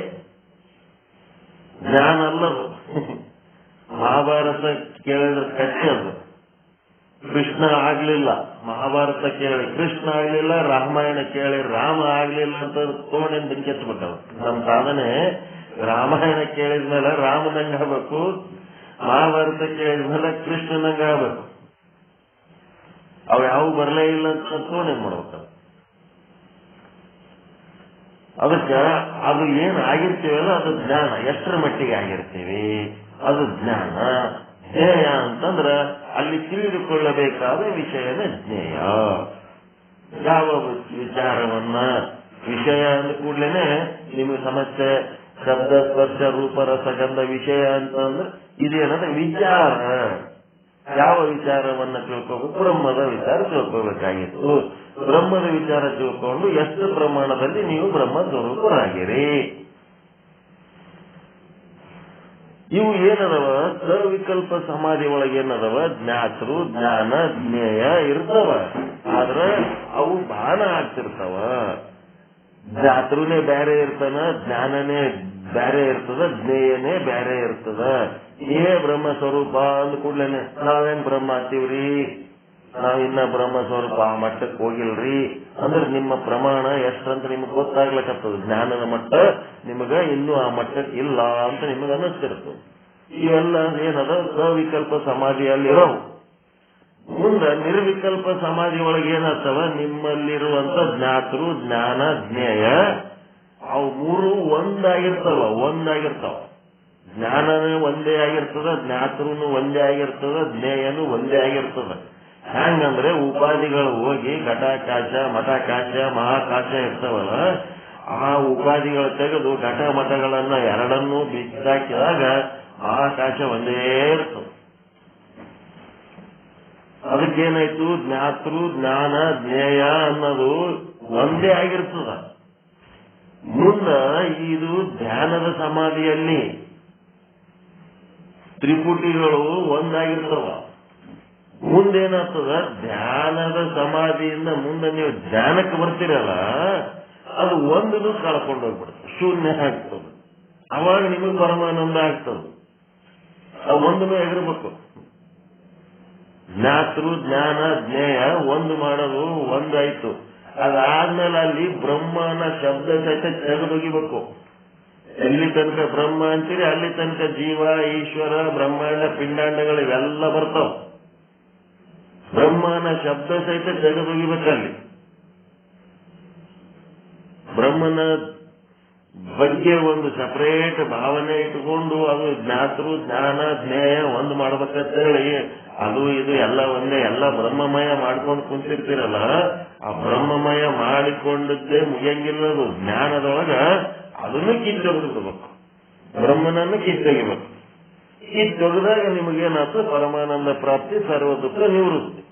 ಜ್ಞಾನ ಅಲ್ಲದು. ಮಹಾಭಾರತ ಕೇಳಿದ ಕಥೆ ಅದು. ಕೃಷ್ಣ ಆಗ್ಲಿಲ್ಲ, ಮಹಾಭಾರತ ಕೇಳಿ ಕೃಷ್ಣ ಆಗ್ಲಿಲ್ಲ, ರಾಮಾಯಣ ಕೇಳಿ ರಾಮ ಆಗ್ಲಿಲ್ಲ ಅಂತ ತೋಣಿಂದ ಬೆಂಕೆತ್ಬಿಟ್ಟವ. ನಮ್ಮ ಸಾಧನೆ ರಾಮಾಯಣ ಕೇಳಿದ್ಮೇಲೆ ರಾಮನಂಗ ಆಗ್ಬೇಕು, ಮಹಾಭಾರತ ಕೇಳಿದ್ಮೇಲೆ ಕೃಷ್ಣನಂಗ ಆಗ್ಬೇಕು. ಅವು ಯಾವ ಬರಲೇ ಇಲ್ಲ ಅಂತ ಏನ್ ಮಾಡ್ಬೇಕು. ಅದಕ್ಕೆ ಅದು ಏನ್ ಆಗಿರ್ತೀವಲ್ಲ ಅದು ಜ್ಞಾನ. ಎಷ್ಟರ ಮಟ್ಟಿಗೆ ಆಗಿರ್ತೀವಿ ಅದು ಜ್ಞಾನ. ಜ್ಞೇಯ ಅಂತಂದ್ರ ಅಲ್ಲಿ ತಿಳಿದುಕೊಳ್ಳಬೇಕಾದ ವಿಷಯದ ಜ್ಞೇಯ. ಯಾವ ವಿಚಾರವನ್ನ ವಿಷಯ ಅಂದ ಕೂಡ್ಲೇನೆ ನಿಮಗೆ ಸಮಸ್ಯೆ ಶಬ್ದ ಸ್ಪರ್ಶ ರೂಪ ರಸಗಂಧ ವಿಷಯ ಅಂತಂದ್ರೆ ಇದೇನಂದ್ರೆ ವಿಚಾರ. ಯಾವ ವಿಚಾರವನ್ನ ತಿಳ್ಕೋಬೇಕು? ಬ್ರಹ್ಮದ ವಿಚಾರ ತಿಳ್ಕೋಬೇಕಾಗಿತ್ತು. ಬ್ರಹ್ಮದ ವಿಚಾರ ತಿಳ್ಕೊಂಡು ಎಷ್ಟು ಪ್ರಮಾಣದಲ್ಲಿ ನೀವು ಬ್ರಹ್ಮ ಸ್ವರೂಪರಾಗಿರಿ. ಇವು ಏನದವ ಸವಿಕಲ್ಪ ಸಮಾಧಿ ಒಳಗೆ ಏನದವ ಜ್ಞಾತೃ ಜ್ಞಾನ ಜ್ಞೇಯ ಇರ್ತಾವ. ಆದ್ರೆ ಅವು ಬಾಣ ಆಗ್ತಿರ್ತಾವ. ಜ್ಞಾತೃನೇ ಬೇರೆ ಇರ್ತಾನ, ಜ್ಞಾನನೇ ಬೇರೆ ಇರ್ತದ, ಜ್ಞೇಯನೇ ಬೇರೆ ಇರ್ತದ. ಏ ಬ್ರಹ್ಮ ಸ್ವರೂಪ ಅಂದ ಕೂಡ್ಲೇನೆ ನಾವೇನ್ ಬ್ರಹ್ಮ ಆಗ್ತೀವ್ರಿ, ನಾವಿನ್ನ ಬ್ರಹ್ಮ ಸ್ವರೂಪ ಆ ಮಟ್ಟಕ್ಕೆ ಹೋಗಿಲ್ರಿ ಅಂದ್ರೆ ನಿಮ್ಮ ಪ್ರಮಾಣ ಎಷ್ಟಂತ ನಿಮ್ಗೆ ಗೊತ್ತಾಗ್ಲಕ್ಕತ್ತದ. ಜ್ಞಾನದ ಮಟ್ಟ ನಿಮಗ ಇನ್ನೂ ಆ ಮಟ್ಟಕ್ಕೆ ಇಲ್ಲ ಅಂತ ನಿಮಗ ಅನ್ನಿಸ್ತಿರ್ತದೆ. ಇವೆಲ್ಲ ಏನದ ಸವಿಕಲ್ಪ ಸಮಾಧಿಯಲ್ಲಿರೋವು. ಮುಂದೆ ನಿರ್ವಿಕಲ್ಪ ಸಮಾಧಿ ಒಳಗೆ ಏನಾಗ್ತವ ನಿಮ್ಮಲ್ಲಿರುವಂತ ಜ್ಞಾತೃ ಜ್ಞಾನ ಜ್ಞೇಯ ಅವು ಮೂರು ಒಂದಾಗಿರ್ತಾವ. ಜ್ಞಾನನೂ ಒಂದೇ ಆಗಿರ್ತದ, ಜ್ಞಾತೃನು ಒಂದೇ ಆಗಿರ್ತದ, ಜ್ಞೇಯನು ಒಂದೇ ಆಗಿರ್ತದ. ಹ್ಯಾಂಗಂದ್ರೆ ಉಪಾಧಿಗಳು ಹೋಗಿ ಘಟಾಕಾಶ ಮಠಾಕಾಶ ಮಹಾಕಾಶ ಇರ್ತಾವಲ್ಲ, ಆ ಉಪಾಧಿಗಳು ತೆಗೆದು ಘಟ ಮಠಗಳನ್ನ ಎರಡನ್ನೂ ಬಿಚ್ಚಾಕಿದಾಗ ಆಕಾಶ ಒಂದೇ ಇರ್ತದೆ. ಅದಕ್ಕೇನಾಯ್ತು ಜ್ಞಾತೃ ಜ್ಞಾನ ಜ್ಞೇಯ ಅನ್ನೋದು ಒಂದೇ ಆಗಿರ್ತದ. ಮುಂದ ಇದು ಧ್ಯಾನದ ಸಮಾಧಿಯಲ್ಲಿ ತ್ರಿಪುಟಿಗಳು ಒಂದಾಗಿರ್ತವ. ಮುಂದೇನಾಗ್ತದ ಧ್ಯಾನದ ಸಮಾಧಿಯಿಂದ ಮುಂದೆ ನೀವು ಧ್ಯಾನಕ್ಕೆ ಬರ್ತೀರಲ್ಲ ಅದು ಒಂದನ್ನು ಕಳ್ಕೊಂಡು ಹೋಗ್ಬಿಡುತ್ತೆ, ಶೂನ್ಯ ಆಗ್ತದೆ. ಅವಾಗ ನಿಮಗೆ ಪರಮಾನಂದ ಆಗ್ತದೆ. ಅದು ಒಂದನ್ನು ಎಗರಬೇಕು. ಜ್ಞಾತೃ ಜ್ಞಾನ ಜ್ಞೇಯ ಒಂದು ಮಾಡೋದು ಒಂದಾಯ್ತು. ಅದಾದ್ಮೇಲೆ ಅಲ್ಲಿ ಬ್ರಹ್ಮನ ಶಬ್ದ ಸಹಿತ ತೆಗೆದೊಗಿಬೇಕು. ಎಲ್ಲಿ ತನಕ ಬ್ರಹ್ಮ ಅಂತೀರಿ ಅಲ್ಲಿ ತನಕ ಜೀವ ಈಶ್ವರ ಬ್ರಹ್ಮಾಂಡ ಪಿಂಡಾಂಡಗಳು ಇವೆಲ್ಲ ಬರ್ತಾವ. ಬ್ರಹ್ಮನ ಶಬ್ದ ಸಹಿತ ತೆಗೆದೊಗಿಬೇಕಲ್ಲಿ. ಬ್ರಹ್ಮನ ಬಗ್ಗೆ ಒಂದು ಸಪರೇಟ್ ಭಾವನೆ ಇಟ್ಕೊಂಡು ಅದು ಜ್ಞಾತೃ ಜ್ಞಾನ ಜ್ಞೇಯ ಒಂದು ಮಾಡ್ಬೇಕಂತ ಹೇಳಿ ಅದು ಇದು ಎಲ್ಲ ಒಂದೇ ಎಲ್ಲ ಬ್ರಹ್ಮಮಯ ಮಾಡ್ಕೊಂಡು ಕುಂತಿರ್ತೀರಲ್ಲ, ಆ ಬ್ರಹ್ಮಮಯ ಮಾಡಿಕೊಂಡದ್ದೇ ಮುಗಿಯಂಗಿಲ್ಲ. ಅದು ಜ್ಞಾನದೊಳಗ ಅದನ್ನು ಕಿತ್ತೊಗೆದ್ಬಿಡ್ಬೇಕು, ಬ್ರಹ್ಮನನ್ನು ಕಿತ್ತೊಗಿಬೇಕು. ಕಿತ್ತೊಗೆದಾಗ ನಿಮಗೇನಾಯ್ತು ಪರಮಾನಂದ ಪ್ರಾಪ್ತಿ, ಸರ್ವ ದುಃಖ ನಿವೃತ್ತಿ.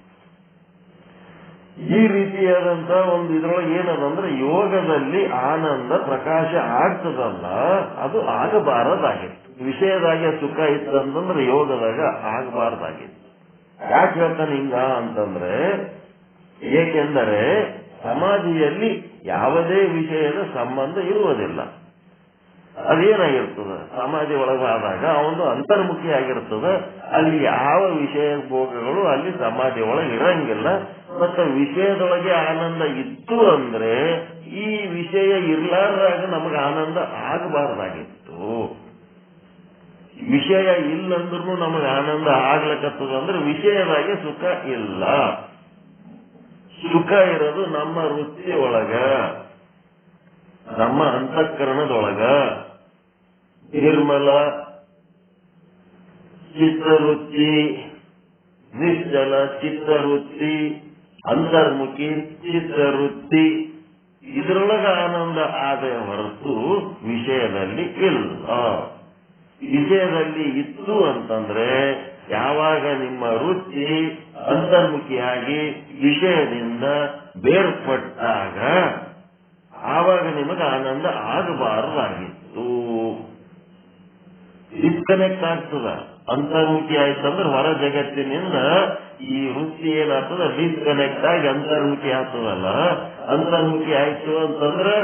ಈ ರೀತಿಯಾದಂತ ಒಂದು ಇದ್ರೊಳಗೆ ಏನದಂದ್ರೆ ಯೋಗದಲ್ಲಿ ಆನಂದ ಪ್ರಕಾಶ ಆಗ್ತದಲ್ಲ ಅದು ಆಗಬಾರದಾಗಿತ್ತು. ವಿಷಯದಾಗ ಸುಖ ಇತ್ತಂತಂದ್ರೆ ಯೋಗದಾಗ ಆಗಬಾರ್ದಾಗಿತ್ತು. ಯಾಕೆ ಹೇಳ್ತಾನೆ ಹಿಂಗ ಅಂತಂದ್ರೆ ಏಕೆಂದರೆ ಸಮಾಧಿಯಲ್ಲಿ ಯಾವುದೇ ವಿಷಯದ ಸಂಬಂಧ ಇರುವುದಿಲ್ಲ. ಅದೇನಾಗಿರ್ತದ ಸಮಾಧಿ ಒಳಗಾದಾಗ ಅವನು ಅಂತರ್ಮುಖಿ ಆಗಿರ್ತದ. ಅಲ್ಲಿ ಯಾವ ವಿಷಯ ಭೋಗಗಳು ಅಲ್ಲಿ ಸಮಾಧಿ ಒಳಗೆ ಇರಂಗಿಲ್ಲ. ಮತ್ತೆ ವಿಷಯದೊಳಗೆ ಆನಂದ ಇತ್ತು ಅಂದ್ರೆ ಈ ವಿಷಯ ಇರ್ಲಾರ್ದಾಗ ನಮಗೆ ಆನಂದ ಆಗಬಾರ್ದಾಗಿತ್ತು. ವಿಷಯ ಇಲ್ಲಂದ್ರೂ ನಮಗೆ ಆನಂದ ಆಗ್ಲಕ್ಕತ್ತದ ಅಂದ್ರೆ ವಿಷಯದಾಗೆ ಸುಖ ಇಲ್ಲ. ಸುಖ ಇರೋದು ನಮ್ಮ ವೃತ್ತಿ ಒಳಗ, ನಮ್ಮ ಅಂತಃಕರಣದೊಳಗ. ನಿರ್ಮಲ ಚಿತ್ತವೃತ್ತಿ, ನಿಶ್ಚಲ ಚಿತ್ತವೃತ್ತಿ, ಅಂತರ್ಮುಖಿ ಚಿತ್ತವೃತ್ತಿ, ಇದರೊಳಗ ಆನಂದ ಆದ ಹೊರತು ವಿಷಯದಲ್ಲಿ ಇಲ್ಲ. ವಿಷಯದಲ್ಲಿ ಇತ್ತು ಅಂತಂದ್ರೆ ಯಾವಾಗ ನಿಮ್ಮ ವೃತ್ತಿ ಅಂತರ್ಮುಖಿಯಾಗಿ ವಿಷಯದಿಂದ ಬೇರ್ಪಟ್ಟಾಗ ಆವಾಗ ನಿಮಗೆ ಆನಂದ ಆಗಬಾರದಾಗಿತ್ತು. ಡಿಸ್ಕನೆಕ್ಟ್ ಆಗ್ತದ. ಅಂತರ್ಮುಖಿ ಆಯ್ತಂದ್ರೆ ಹೊರ ಜಗತ್ತಿನಿಂದ ಈ ವೃತ್ತಿ ಏನಾಗ್ತದ ಡಿಸ್ಕನೆಕ್ಟ್ ಆಗಿ ಅಂತರ್ಮುಖಿ ಆಗ್ತದಲ್ಲ. ಅಂತರ್ಮುಖಿ ಆಯ್ತು ಅಂತಂದ್ರೆ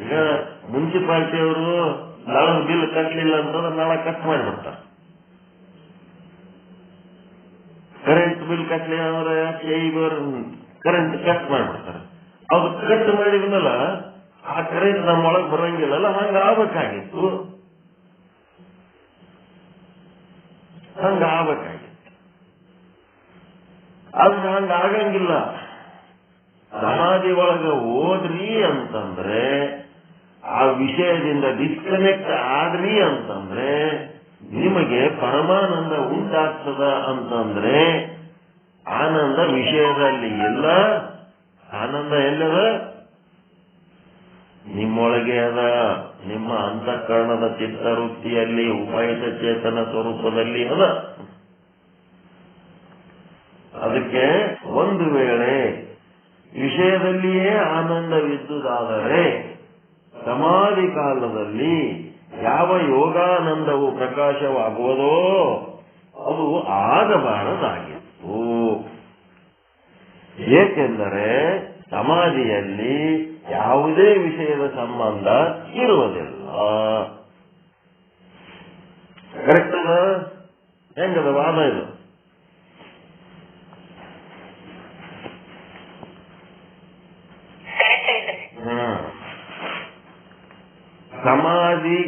ಈಗ ಮುನ್ಸಿಪಾಲಿಟಿಯವರು ನಾಳೆ ಬಿಲ್ ಕಟ್ಟಲಿಲ್ಲ ಅಂತಂದ್ರೆ ನಾಳೆ ಕಟ್ ಮಾಡಿಬಿಡ್ತಾರೆ. ಕರೆಂಟ್ ಬಿಲ್ ಕಟ್ಟಲಿಲ್ಲ ಅಂದ್ರೆ ಕರೆಂಟ್ ಕಟ್ ಮಾಡಿಬಿಡ್ತಾರೆ. ಅದು ಕಟ್ ಮಾಡಿದ್ಮೇಲೆ ಆ ಕರೆಂಟ್ ನಮ್ಮೊಳಗೆ ಬರಂಗಿಲ್ಲಲ್ಲ, ಹಂಗ ಆಗ್ಬೇಕಾಗಿತ್ತು. ಅದು ಹಂಗಾಗಂಗಿಲ್ಲ. ಸಮಾಧಿ ಒಳಗೆ ಹೋದ್ರಿ ಅಂತಂದ್ರೆ, ಆ ವಿಷಯದಿಂದ ಡಿಸ್ಕನೆಕ್ಟ್ ಆದ್ರಿ ಅಂತಂದ್ರೆ ನಿಮಗೆ ಪರಮಾನಂದ ಉಂಟಾಗ್ತದ ಅಂತಂದ್ರೆ, ಆನಂದ ವಿಷಯದಲ್ಲಿ ಎಲ್ಲ. ಆನಂದ ಎಲ್ಲದ? ನಿಮ್ಮೊಳಗೆ ಅದ. ನಿಮ್ಮ ಅಂತಃಕರಣದ ಚಿತ್ತವೃತ್ತಿಯಲ್ಲಿ ಉಪಯುತ ಚೇತನ ಸ್ವರೂಪದಲ್ಲಿ ಅದ. ಅದಕ್ಕೆ ಒಂದು ವೇಳೆ ವಿಷಯದಲ್ಲಿಯೇ ಆನಂದವಿದ್ದುದಾದರೆ ಸಮಾಧಿ ಕಾಲದಲ್ಲಿ ಯಾವ ಯೋಗಾನಂದವು ಪ್ರಕಾಶವಾಗುವುದೋ ಅದು ಆಗಬಾರದಾಗಿತ್ತು. ಏಕೆಂದರೆ ಸಮಾಧಿಯಲ್ಲಿ ಯಾವುದೇ ವಿಷಯದ ಸಂಬಂಧ ಇರುವುದಿಲ್ಲ. ಕರೆಕ್ಟ್ ಅದ? ಹೆಂಗದ ವಾದ ಇದು? ಸಮಾಧಿ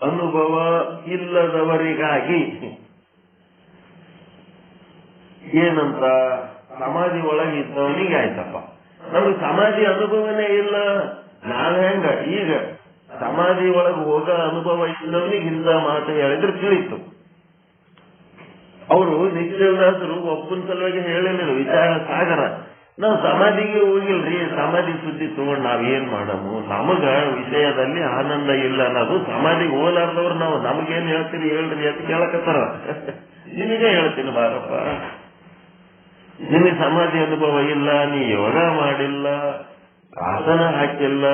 ಅನುಭವ ಇಲ್ಲದವರಿಗಾಗಿ ಏನಂತ? ಸಮಾಧಿ ಒಳಗೆ ಇದ್ದವನಿಗೆ ಆಯ್ತಪ್ಪ, ನಮಗೆ ಸಮಾಧಿ ಅನುಭವನೇ ಇಲ್ಲ. ನಾವೆಂಗ ಈಗ ಸಮಾಧಿ ಒಳಗೆ ಹೋಗ ಅನುಭವ ಇದ್ದವನಿಗೆ ಇಂಥ ಮಾತು ಹೇಳಿದ್ರೆ ತಿಳಿತು. ಅವರು ನಿತ್ಯದಾಸರು ಒಬ್ಬನ ಸಲುವಾಗಿ ಹೇಳಿಲ್ಲ, ವಿಚಾರ ಸಾಗರ. ನಾವು ಸಮಾಧಿಗೆ ಹೋಗಿಲ್ರಿ, ಸಮಾಧಿ ಸುದ್ದಿ ತಗೊಂಡು ನಾವೇನ್ ಮಾಡಮು? ನಮಗ ವಿಷಯದಲ್ಲಿ ಆನಂದ ಇಲ್ಲ ಅನ್ನೋದು ಸಮಾಧಿಗೆ ಹೋಲಾರ್ದವ್ರು ನಾವು ನಮಗೇನ್ ಹೇಳ್ತೀರಿ ಹೇಳ್ರಿ ಅಂತ ಕೇಳಕತ್ತಾರ. ನಿನಗೆ ಹೇಳ್ತೀನಿ ಬಾರಪ್ಪ, ನಿನಗೆ ಸಮಾಧಿ ಅನುಭವ ಇಲ್ಲ, ನೀ ಯೋಗ ಮಾಡಿಲ್ಲ, ಆಸನ ಹಾಕಿಲ್ಲ,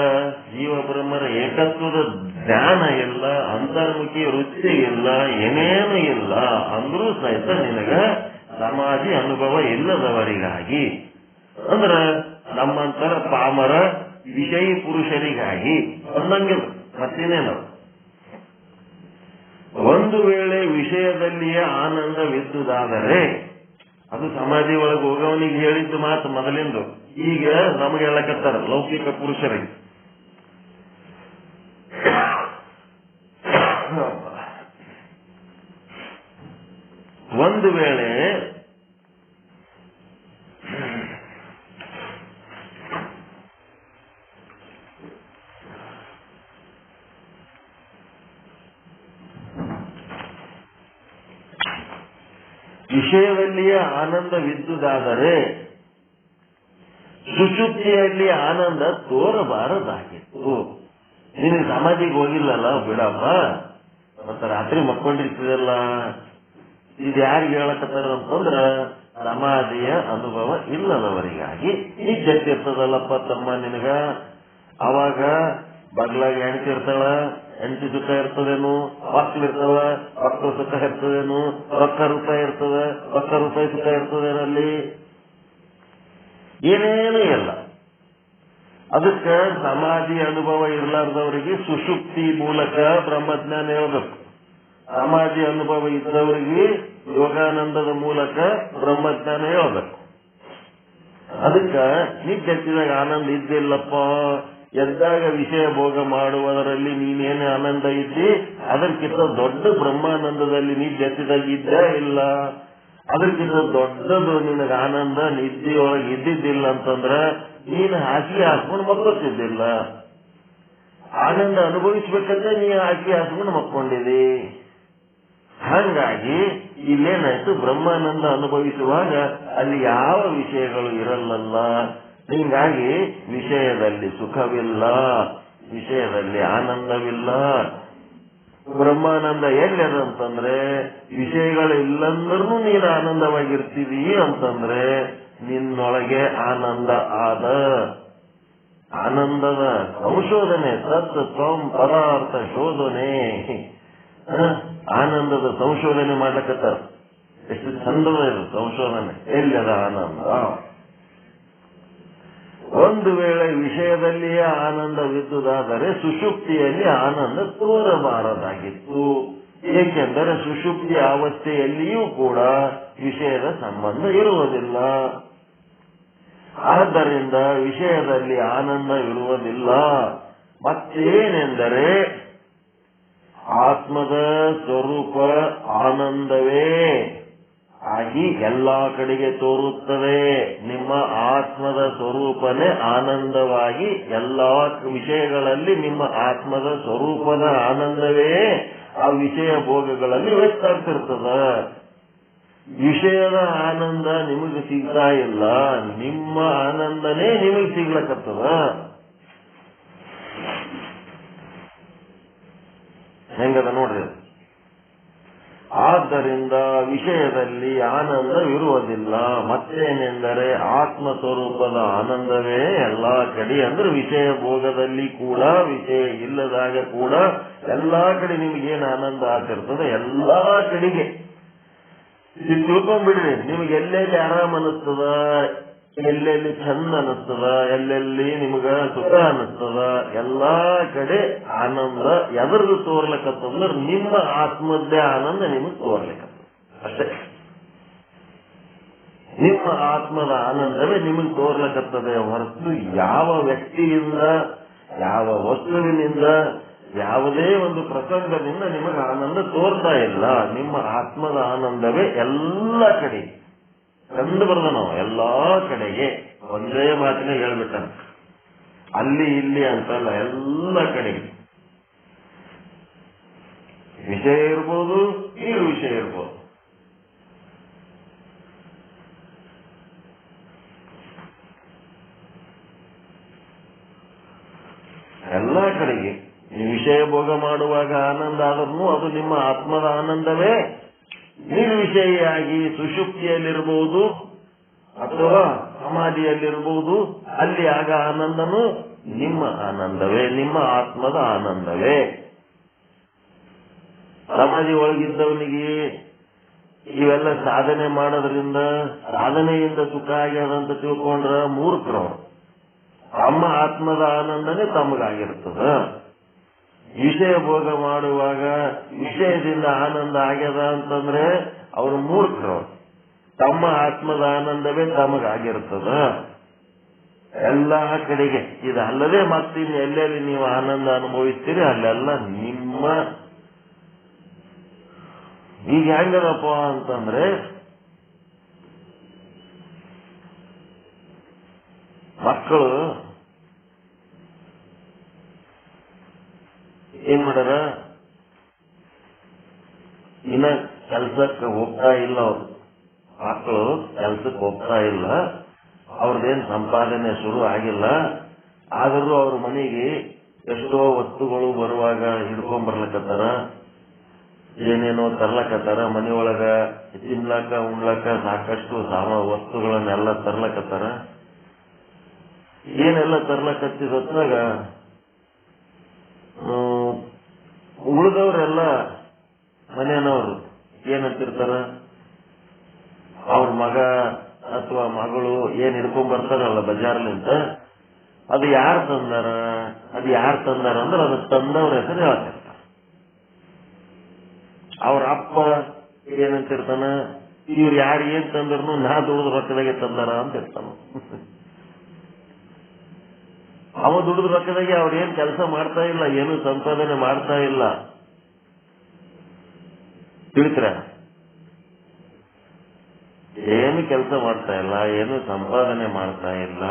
ಜೀವ ಬ್ರಹ್ಮರ ಏಕತ್ವದ ಜ್ಞಾನ ಇಲ್ಲ, ಅಂತರ್ಮುಖಿ ವೃತ್ತಿ ಇಲ್ಲ, ಏನೇನು ಇಲ್ಲ ಅಂದ್ರೂ ಸಹಿತ ನಿನಗ ಸಮಾಧಿ ಅನುಭವ ಇಲ್ಲದವರಿಗಾಗಿ, ಅಂದ್ರ ನಮ್ಮಂತರ ಪಾಮರ ವಿಷಯಿ ಪುರುಷರಿಗಾಗಿ ಅನ್ನಂಗಿಲ್ಲ. ಮತ್ತೇನೇನು? ಒಂದು ವೇಳೆ ವಿಷಯದಲ್ಲಿಯೇ ಆನಂದವಿದ್ದುದಾದರೆ, ಅದು ಸಮಾಧಿ ಒಳಗೆ ಹೋಗವನಿಗೆ ಹೇಳಿದ್ದು ಮಾತು ಮೊದಲಿಂದು. ಈಗ ನಮಗೆ ಹೇಳಕತ್ತಾರ ಲೌಕಿಕ ಪುರುಷರಿಗೆ. ಒಂದು ವೇಳೆ ವಿಷಯದಲ್ಲಿಯೇ ಆನಂದವಿದ್ದುದಾದರೆ ಸುಷುಪ್ತಿಯಲ್ಲಿ ಆನಂದ ತೋರಬಾರದಾಗಿತ್ತು. ನೀನು ಸಮಾಧಿಗೆ ಹೋಗಿಲ್ಲಲ್ಲ ಬಿಡಪ್ಪ, ಮತ್ತೆ ರಾತ್ರಿ ಮಕ್ಕೊಂಡಿರ್ತಿದಲ್ಲ, ಇದು ಯಾರಿಗೆ ಹೇಳಕತ್ತಾರ ಅಂತಂದ್ರ ಸಮಾಧಿಯ ಅನುಭವ ಇಲ್ಲದವರಿಗಾಗಿ. ಈಗ ಜಗ್ತಿರ್ತದಲ್ಲಪ್ಪ ತಮ್ಮ ನಿನಗ, ಅವಾಗ ಬಗ್ಲಾಗ ಹೆಂಡತಿ ಇರ್ತಾಳ, ಹೆಂಡತಿ ಸುಖ ಇರ್ತದೇನು, ಮಕ್ಳಿರ್ತಾವ, ಮಕ್ಕಳ ಸುಖ ಇರ್ತದೇನು, ರೊಕ್ಕ ರೂಪಾಯಿ ಇರ್ತದ, ರೊಕ್ಕ ರೂಪಾಯಿ ಸುಖ ಇರ್ತದೇನಲ್ಲಿ? ಏನೇನು ಇಲ್ಲ. ಅದಕ್ಕೆ ಸಮಾಧಿ ಅನುಭವ ಇರಲಾರ್ದವರಿಗೆ ಸುಷುಪ್ತಿ ಮೂಲಕ ಬ್ರಹ್ಮಜ್ಞಾನ ಹೇಳ್ಬೇಕು. ಸಮಾಧಿ ಅನುಭವ ಇದ್ದವರಿಗೆ ಯೋಗಾನಂದದ ಮೂಲಕ ಬ್ರಹ್ಮಜ್ಞಾನ ಹೇಳ್ಬೇಕು. ಅದಕ್ಕೆ ನಿತ್ಯದಾಗ ಆನಂದ ಇದ್ದಿಲ್ಲಪ್ಪ, ಎದ್ದಾಗ ವಿಷಯ ಭೋಗ ಮಾಡುವುದರಲ್ಲಿ ನೀನೇನು ಆನಂದ ಇದ್ದಿ, ಅದಕ್ಕಿಂತ ದೊಡ್ಡ ಬ್ರಹ್ಮಾನಂದದಲ್ಲಿ ನೀ ಜೊತೆದಾಗ ಇದ್ದ ಇಲ್ಲ, ಅದಕ್ಕಿಂತ ದೊಡ್ಡದು ನಿನಗೆ ಆನಂದ ನಿದ್ದೆಯೊಳಗೆ ಇದ್ದಿದ್ದಿಲ್ಲ ಅಂತಂದ್ರ ನೀನು ಹಾಸಿಗೆ ಹಾಸ್ಕೊಂಡು ಮಕ್ಕೋತಿದ್ದಿಲ್ಲ. ಆನಂದ ಅನುಭವಿಸ್ಬೇಕಂದ್ರೆ ನೀ ಹಾಸಿಗೆ ಹಾಸ್ಕೊಂಡು ಮಕ್ಕೊಂಡಿದಿ. ಹಾಗಾಗಿ ಇಲ್ಲೇನಾಯ್ತು, ಬ್ರಹ್ಮಾನಂದ ಅನುಭವಿಸುವಾಗ ಅಲ್ಲಿ ಯಾವ ವಿಷಯಗಳು ಇರಲ್ಲಲ್ಲ. ಹೀಗಾಗಿ ವಿಷಯದಲ್ಲಿ ಸುಖವಿಲ್ಲ, ವಿಷಯದಲ್ಲಿ ಆನಂದವಿಲ್ಲ. ಬ್ರಹ್ಮಾನಂದ ಎಲ್ಲದಂತಂದ್ರೆ ವಿಷಯಗಳು ಇಲ್ಲಂದ್ರೂ ನೀನು ಆನಂದವಾಗಿರ್ತೀವಿ ಅಂತಂದ್ರೆ ನಿನ್ನೊಳಗೆ ಆನಂದ ಆದ. ಆನಂದದ ಸಂಶೋಧನೆ, ತತ್ ತ್ವಂ ಪದಾರ್ಥ ಶೋಧನೆ, ಆನಂದದ ಸಂಶೋಧನೆ ಮಾಡ್ಲಕತ್ತಾರ. ಎಷ್ಟು ಚಂದದ ಇದು ಸಂಶೋಧನೆ. ಎಲ್ಲದ ಆನಂದ? ಒಂದು ವೇಳೆ ವಿಷಯದಲ್ಲಿಯೇ ಆನಂದವಿದ್ದುದಾದರೆ ಸುಷುಪ್ತಿಯಲ್ಲಿ ಆನಂದ ತೋರಬಾರದಾಗಿತ್ತು. ಏಕೆಂದರೆ ಸುಷುಪ್ತಿ ಅವಸ್ಥೆಯಲ್ಲಿಯೂ ಕೂಡ ವಿಷಯದ ಸಂಬಂಧ ಇರುವುದಿಲ್ಲ. ಆದ್ದರಿಂದ ವಿಷಯದಲ್ಲಿ ಆನಂದವಿರುವುದಿಲ್ಲ. ಮತ್ತೇನೆಂದರೆ ಆತ್ಮದ ಸ್ವರೂಪ ಆನಂದವೇ. ಆಗಿ ಎಲ್ಲಾ ಕಡೆಗೆ ತೋರುತ್ತದೆ. ನಿಮ್ಮ ಆತ್ಮದ ಸ್ವರೂಪನೇ ಆನಂದವಾಗಿ ಎಲ್ಲಾ ವಿಷಯಗಳಲ್ಲಿ ನಿಮ್ಮ ಆತ್ಮದ ಸ್ವರೂಪದ ಆನಂದವೇ ಆ ವಿಷಯ ಭೋಗಗಳಲ್ಲಿ ವ್ಯಕ್ತಾಗ್ತಿರ್ತದ. ವಿಷಯದ ಆನಂದ ನಿಮಗೆ ಸಿಗ್ತಾ ಇಲ್ಲ, ನಿಮ್ಮ ಆನಂದನೇ ನಿಮಗೆ ಸಿಗ್ಲಕ್ಕತ್ತದ. ಹೆಂಗದ ನೋಡ್ರಿ. ಆದ್ದರಿಂದ ವಿಷಯದಲ್ಲಿ ಆನಂದವಿರುವುದಿಲ್ಲ. ಮತ್ತೇನೆಂದರೆ ಆತ್ಮ ಸ್ವರೂಪದ ಆನಂದವೇ ಎಲ್ಲಾ ಕಡೆ. ಅಂದ್ರೆ ವಿಷಯ ಭೋಗದಲ್ಲಿ ಕೂಡ, ವಿಷಯ ಇಲ್ಲದಾಗ ಕೂಡ ಎಲ್ಲಾ ಕಡೆ ನಿಮಗೇನು ಆನಂದ ಆಗ್ತಿರ್ತದೆ, ಎಲ್ಲಾ ಕಡೆಗೆ ತಿಳ್ಕೊಂಡ್ಬಿಡ್ರಿ. ನಿಮ್ಗೆ ಎಲ್ಲೆಲ್ಲಿ ಆರಾಮ್ ಅನಿಸ್ತದ, ಎಲ್ಲೆಲ್ಲಿ ಚಂದ ಅನಿಸ್ತದ, ಎಲ್ಲೆಲ್ಲಿ ನಿಮಗ ಸುಖ ಅನಿಸ್ತದ, ಎಲ್ಲಾ ಕಡೆ ಆನಂದ ಎದುರು ತೋರ್ಲಕ್ಕತ್ತಂದ್ರೆ ನಿಮ್ಮ ಆತ್ಮದ್ದೇ ಆನಂದ ನಿಮಗೆ ತೋರ್ಲಿಕ್ಕತ್ತ ಅಷ್ಟೇ. ನಿಮ್ಮ ಆತ್ಮದ ಆನಂದವೇ ನಿಮಗೆ ತೋರ್ಲಕ್ಕತ್ತದೆ ಹೊರತು ಯಾವ ವ್ಯಕ್ತಿಯಿಂದ, ಯಾವ ವಸ್ತುವಿನಿಂದ, ಯಾವುದೇ ಒಂದು ಪ್ರಸಂಗದಿಂದ ನಿಮಗೆ ಆನಂದ ತೋರ್ತಾ ಇಲ್ಲ. ನಿಮ್ಮ ಆತ್ಮದ ಆನಂದವೇ ಎಲ್ಲ ಕಡೆ ಕಂಡು ಬರದ. ನಾವು ಎಲ್ಲಾ ಕಡೆಗೆ ಒಂದೇ ಮಾತಿನ ಹೇಳ್ಬಿಟ್ಟ, ಅಲ್ಲಿ ಇಲ್ಲಿ ಅಂತಲ್ಲ, ಎಲ್ಲ ಕಡೆಗೆ ವಿಷಯ ಇರ್ಬೋದು, ಈ ವಿಷಯ ಇರ್ಬೋದು. ಎಲ್ಲ ಕಡೆಗೆ ಈ ವಿಷಯ ಭೋಗ ಮಾಡುವಾಗ ಆನಂದ ಆದ್ರೂ ಅದು ನಿಮ್ಮ ಆತ್ಮದ ಆನಂದವೇ. ನಿರ್ವಿಷಯಿಯಾಗಿ ಸುಷುಪ್ತಿಯಲ್ಲಿರ್ಬಹುದು ಅಥವಾ ಸಮಾಧಿಯಲ್ಲಿರ್ಬಹುದು, ಅಲ್ಲಿ ಆಗ ಆನಂದನು ನಿಮ್ಮ ಆನಂದವೇ, ನಿಮ್ಮ ಆತ್ಮದ ಆನಂದವೇ. ಸಮಾಧಿ ಒಳಗಿದ್ದವನಿಗೆ ಇವೆಲ್ಲ ಸಾಧನೆ ಮಾಡೋದ್ರಿಂದ, ಸಾಧನೆಯಿಂದ ಸುಖ ಆಗ್ಯದಂತ ತಿಳ್ಕೊಂಡ್ರ ಮೂರ್ಖರವರು. ತಮ್ಮ ಆತ್ಮದ ಆನಂದನೇ ತಮಗಾಗಿರ್ತದ. ವಿಷಯ ಭೋಗ ಮಾಡುವಾಗ ವಿಷಯದಿಂದ ಆನಂದ ಆಗ್ಯದ ಅಂತಂದ್ರೆ ಅವರು ಮೂರ್ಖರವರು. ತಮ್ಮ ಆತ್ಮದ ಆನಂದವೇ ತಮಗಾಗಿರ್ತದ ಎಲ್ಲಾ ಕಡೆಗೆ. ಇದಲ್ಲದೆ ಮತ್ತಿನ್ನು ಎಲ್ಲೆಲ್ಲಿ ನೀವು ಆನಂದ ಅನುಭವಿಸ್ತೀರಿ ಅಲ್ಲೆಲ್ಲ ನಿಮ್ಮ. ಈಗ ಹೆಂಗದಪ್ಪ ಅಂತಂದ್ರೆ, ಮಕ್ಕಳು ಏನ್ ಮಾಡ್ಯಾರ, ಇನ್ನ ಕೆಲ್ಸಕ್ಕೆ ಹೋಗ್ತಾ ಇಲ್ಲ. ಅವರು ಮಕ್ಕಳು ಕೆಲ್ಸಕ್ಕೆ ಹೋಗ್ತಾ ಇಲ್ಲ, ಅವ್ರದ್ದೇನು ಸಂಪಾದನೆ ಶುರು ಆಗಿಲ್ಲ. ಆದರೂ ಅವ್ರ ಮನೆಗೆ ಎಷ್ಟೋ ವಸ್ತುಗಳು ಬರುವಾಗ ಹಿಡ್ಕೊಂಡ್ಬರ್ಲಕತ್ತಾರ, ಏನೇನೋ ತರ್ಲಕತ್ತಾರ. ಮನೆಯೊಳಗ ತಿನ್ಲಕ್ಕ ಉಣ್ಲಕ್ಕ ಸಾಕಷ್ಟು ವಸ್ತುಗಳನ್ನೆಲ್ಲ ತರ್ಲಕತ್ತಾರ. ಏನೆಲ್ಲ ತರ್ಲಕತ್ತಿದಾಗ ಉಳಿದವರೆಲ್ಲ ಮನೆಯವರು ಏನಂತಿರ್ತಾರ, ಅವ್ರ ಮಗ ಅಥವಾ ಮಗಳು ಏನ್ ಹಿಡ್ಕೊಂಡ್ ಬರ್ತಾರಲ್ಲ ಬಜಾರ್ಲಿಂದ, ಅದು ಯಾರು ತಂದಾರ, ಅದು ಯಾರು ತಂದಾರ ಅಂದ್ರೆ ಅದು ತಂದವ್ರ ಹೆಸರು ಹೇಳ್ತಿರ್ತಾರ. ಅವ್ರ ಅಪ್ಪ ಏನಂತಿರ್ತಾನ, ಇವ್ರು ಯಾರು ಏನ್ ತಂದ್ರು ನಾ ದುಡಿದ ರೊಕ್ಕದಾಗೆ ತಂದಾರ ಅಂತ ಇರ್ತಾನ. ಅವ ದುಡಿದ ರೊಕ್ಕದಾಗೆ ಅವ್ರೇನ್ ಕೆಲಸ ಮಾಡ್ತಾ ಇಲ್ಲ, ಏನು ಸಂಪಾದನೆ ಮಾಡ್ತಾ ಇಲ್ಲ. ತಿಳಿತ್ರ, ಏನು ಕೆಲಸ ಮಾಡ್ತಾ ಇಲ್ಲ, ಏನು ಸಂಪಾದನೆ ಮಾಡ್ತಾ ಇಲ್ಲ.